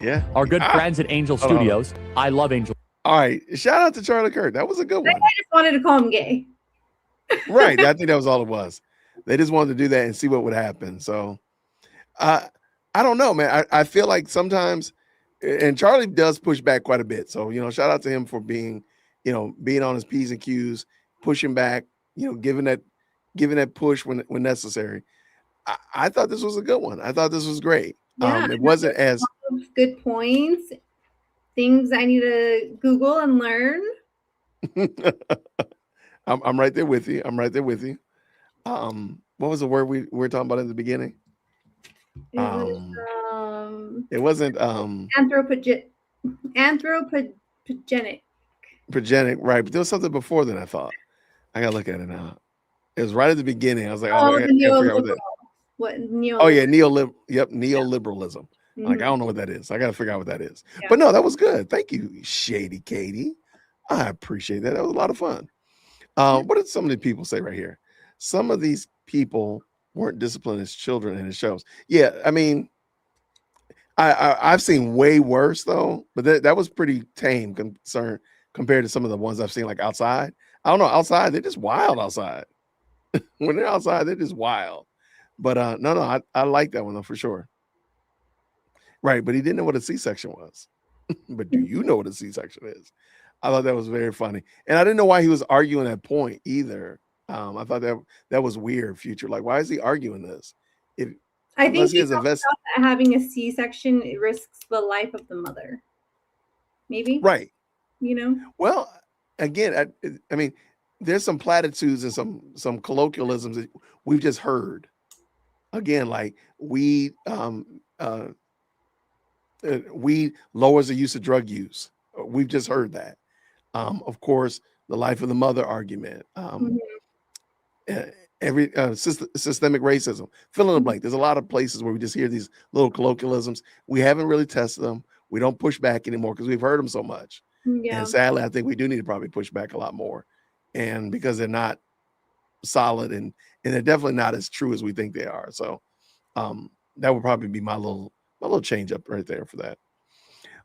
Yeah. Our good friends at Angel Hold on, hold on. Studios. I love Angel. All right, shout out to Charlie Kirk. That was a good I one. just wanted to call him gay. Right. I think that was all it was. They just wanted to do that and see what would happen. So I don't know, man. I feel like sometimes, and Charlie does push back quite a bit. So, shout out to him for being on his P's and Q's, pushing back, giving that push when necessary. I thought this was a good one. I thought this was great. Yeah, It wasn't as good points, things I need to Google and learn. I'm right there with you. What was the word we were talking about in the beginning? It wasn't Anthropogenic. progenic, right? But there was something before that. I thought I gotta look at it now. It was right at the beginning. I was like, I the gotta figure out what neoliberal. that. What neo? Oh yeah, neoliberalism. Like I don't know what that is. I gotta figure out what that is. But no, that was good. Thank you, Shady Kady. I appreciate that. That was a lot of fun. What did some of the people say right here? Some of these people weren't disciplined as children, and it shows. Yeah, I mean, I've seen way worse though, but that was pretty tame compared to some of the ones I've seen like outside. I don't know, outside they're just wild outside. When they're outside, they're just wild. But no, I like that one though for sure. Right, but he didn't know what a C-section was. But do you know what a C-section is? I thought that was very funny, and I didn't know why he was arguing that point either. I thought that was weird. Future, like, why is he arguing this? I think he has a vest. Having a C-section, it risks the life of the mother. Maybe. Right. Well, Again, I mean, there's some platitudes and some colloquialisms that we've just heard. Again, like weed lowers the use of drug use. We've just heard that. Of course, the life of the mother argument. Every systemic racism. Fill in the blank. There's a lot of places where we just hear these little colloquialisms. We haven't really tested them. We don't push back anymore because we've heard them so much. Yeah. And sadly, I think we do need to probably push back a lot more. And because they're not solid and they're definitely not as true as we think they are. So that would probably be my little change up right there for that.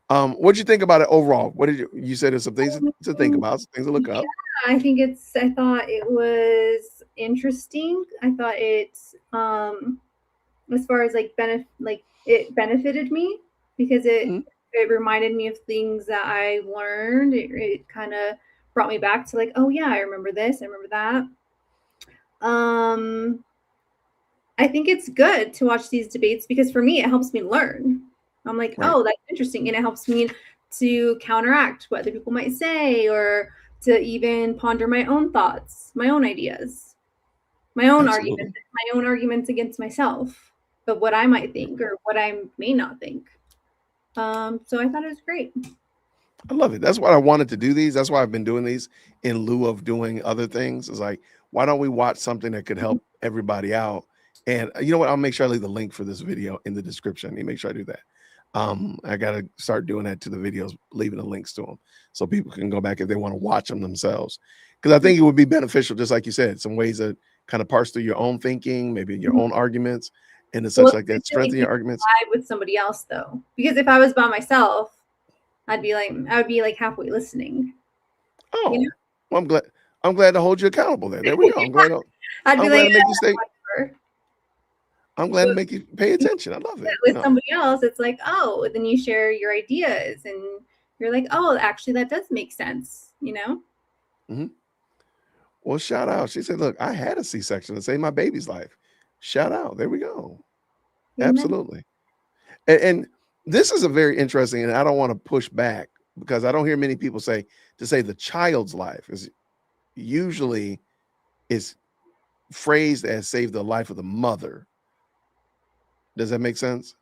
What'd you think about it overall? What did you said there's some things to think about, some things to look up. I thought it was interesting. I thought it's as far as it benefited me because it reminded me of things that I learned. It kind of brought me back to like, oh yeah, I remember this, I remember that. I think it's good to watch these debates because for me it helps me learn. I'm like, oh, that's interesting, and it helps me to counteract what other people might say or to even ponder my own thoughts, my own ideas, my own arguments against myself of what I might think or what I may not think. So I thought it was great. I love it. That's why I wanted to do these. That's why I've been doing these in lieu of doing other things. It's like, why don't we watch something that could help everybody out? And you know what? I'll make sure I leave the link for this video in the description. I need to make sure I do that. I got to start doing that to the videos, leaving the links to them so people can go back if they want to watch them themselves. Because I think it would be beneficial, just like you said, some ways to kind of parse through your own thinking, maybe your own arguments, and such Well, like that. it's good if Strengthen you your arguments. vibe with somebody else though, because if I was by myself, I would be like halfway listening. Oh, You know? well, I'm glad to hold you accountable there. There we go. I'm glad I'd be I'm glad like, to make you stay. whatever. I'm glad to make you pay attention. I love it. With No. somebody else, it's like, oh, then you share your ideas and you're like, oh, actually that does make sense, you know? Mhm. Well, shout out. She said, look, I had a C-section to save my baby's life. Shout out. There we go. Amen. Absolutely. And this is a very interesting, and I don't want to push back because I don't hear many people say to save the child's life is usually is phrased as save the life of the mother. Does that make sense?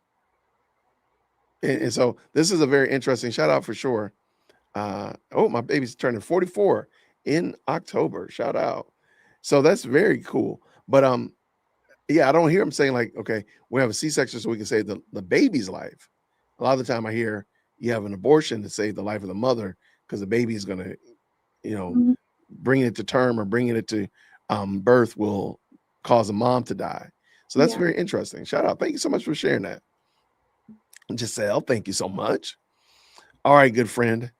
And so this is a very interesting shout out for sure. Oh, my baby's turning 44 in October. Shout out. So that's very cool. But yeah, I don't hear him saying like, okay, we have a C-section so we can save the baby's life. A lot of the time I hear you have an abortion to save the life of the mother because the baby is going to, you know, Mhm. bringing it to term or bringing it to birth will cause a mom to die. So that's Yeah. very interesting. Shout out. Thank you so much for sharing that. Giselle, thank you so much. All right, good friend.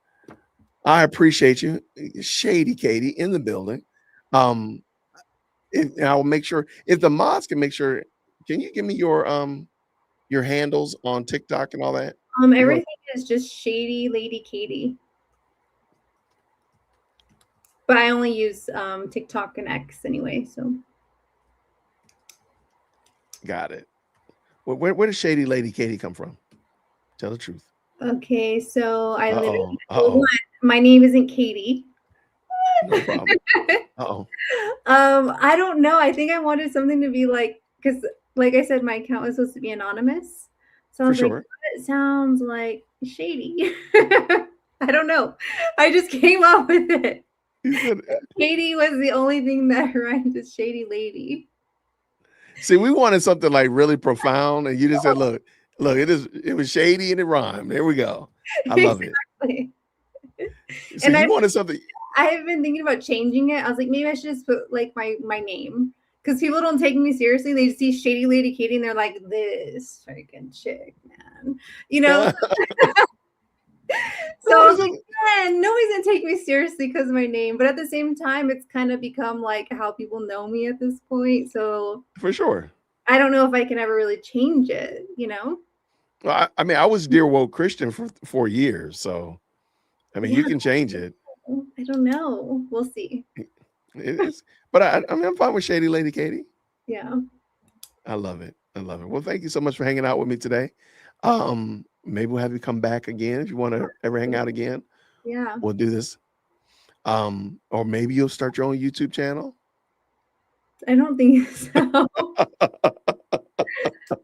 I appreciate you. Shady Kady in the building. And I'll make sure if the mods can make sure, can you give me your handles on TikTok and all that? You want- Everything is just Shady Lady Kady. But I only use TikTok and X anyway, so Got it. Where does Shady Lady Kady come from? Tell the truth. okay, so I live in Uh-oh. my name isn't Kady. No problem. Uh-oh. I don't know. I think I wanted something to be like, because like I said, my account was supposed to be anonymous. So I For was like, sure. it sounds like shady. I don't know. I just came up with it. You said, Kady was the only thing that rhymed with Shady Lady. see, we wanted something like really profound, and you just said, look, it was shady and it rhymed. There we go. I love it. Exactly. So And you wanted something. I have been thinking about changing it. I was like, maybe I should just put like my name. Because people don't take me seriously. They see Shady Lady Kady and they're like, this freaking chick, man. You know? So I was like, man, nobody's gonna take me seriously because of my name. But at the same time, it's kind of become like how people know me at this point. So For sure. I don't know if I can ever really change it, you know? Well, I mean, I was Dear Woke Christian for 4 years, so I mean, you can change it. I don't know. We'll see. It is, but I mean, I'm fine with Shady Lady Kady. Yeah. I love it. I love it. Well, thank you so much for hanging out with me today. Maybe we'll have you come back again if you want to ever hang out again. Yeah. We'll do this. Or maybe you'll start your own YouTube channel. I don't think so.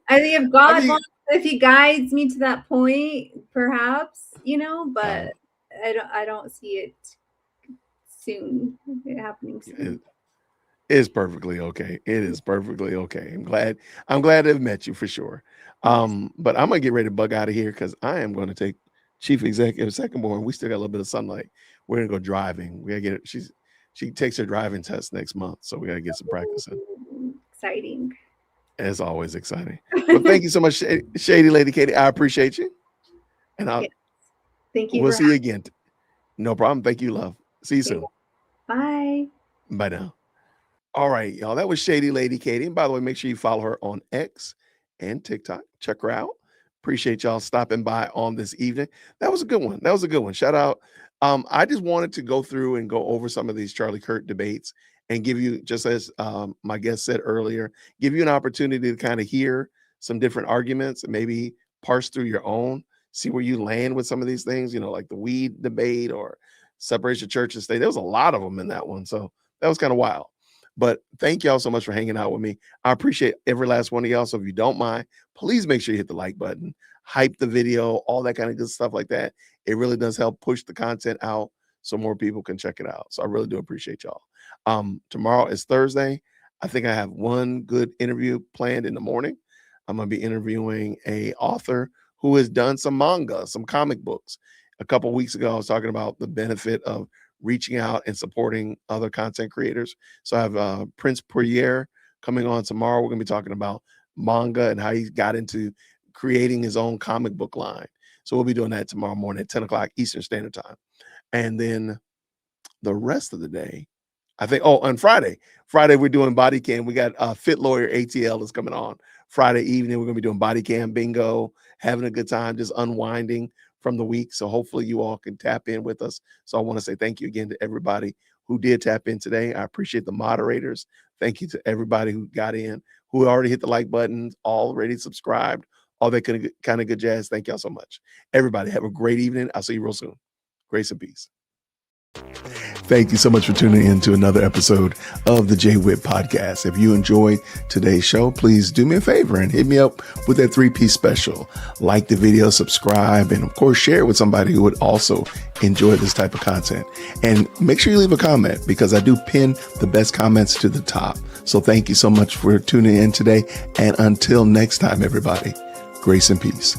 I think if God wants, if he guides me to that point, perhaps, you know, but I don't see it soon. It happening soon. It is perfectly okay. It is perfectly okay. I'm glad to have met you for sure. But I'm gonna get ready to bug out of here because I am going to take Chief Executive Second Born. We still got a little bit of sunlight. We're gonna go driving. We gotta get she takes her driving test next month, so we gotta get some practice in. Exciting. As always, exciting. But thank you so much, Shady Lady Kady. I appreciate you. And Thank you. we'll for see you again. No problem. Thank you, love. See you soon. Bye. Bye now. All right, y'all. That was Shady Lady Kady. And by the way, make sure you follow her on X and TikTok. Check her out. Appreciate y'all stopping by on this evening. That was a good one. That was a good one. Shout out. I just wanted to go through and go over some of these Charlie Kirk debates and give you, just as my guest said earlier, give you an opportunity to kind of hear some different arguments and maybe parse through your own, see where you land with some of these things, you know, like the weed debate or separation of church and state. There was a lot of them in that one. So that was kind of wild. But thank y'all so much for hanging out with me. I appreciate every last one of y'all. So if you don't mind, please make sure you hit the like button, hype the video, all that kind of good stuff like that. It really does help push the content out so more people can check it out. So I really do appreciate y'all. Tomorrow is Thursday. I think I have one good interview planned in the morning. I'm going to be interviewing a author who has done some manga, some comic books. A couple weeks ago, I was talking about the benefit of reaching out and supporting other content creators. So I have Prince Poirier coming on tomorrow. We're going to be talking about manga and how he got into creating his own comic book line. So we'll be doing that tomorrow morning at 10 o'clock Eastern Standard Time. And then the rest of the day, I think, on Friday we're doing body cam. We got Fit Lawyer ATL is coming on Friday evening. We're going to be doing body cam bingo, having a good time, just unwinding from the week. So hopefully you all can tap in with us. So I want to say thank you again to everybody who did tap in today. I appreciate the moderators. Thank you to everybody who got in, who already hit the like button, already subscribed, all that kind of good jazz. Thank y'all so much. Everybody have a great evening. I'll see you real soon. Grace and peace. Thank you so much for tuning in to another episode of the Jay Whip Podcast. If you enjoyed today's show, please do me a favor and hit me up with that 3-piece special. Like the video, subscribe, and of course, share it with somebody who would also enjoy this type of content. And make sure you leave a comment because I do pin the best comments to the top. So thank you so much for tuning in today. And until next time, everybody, grace and peace.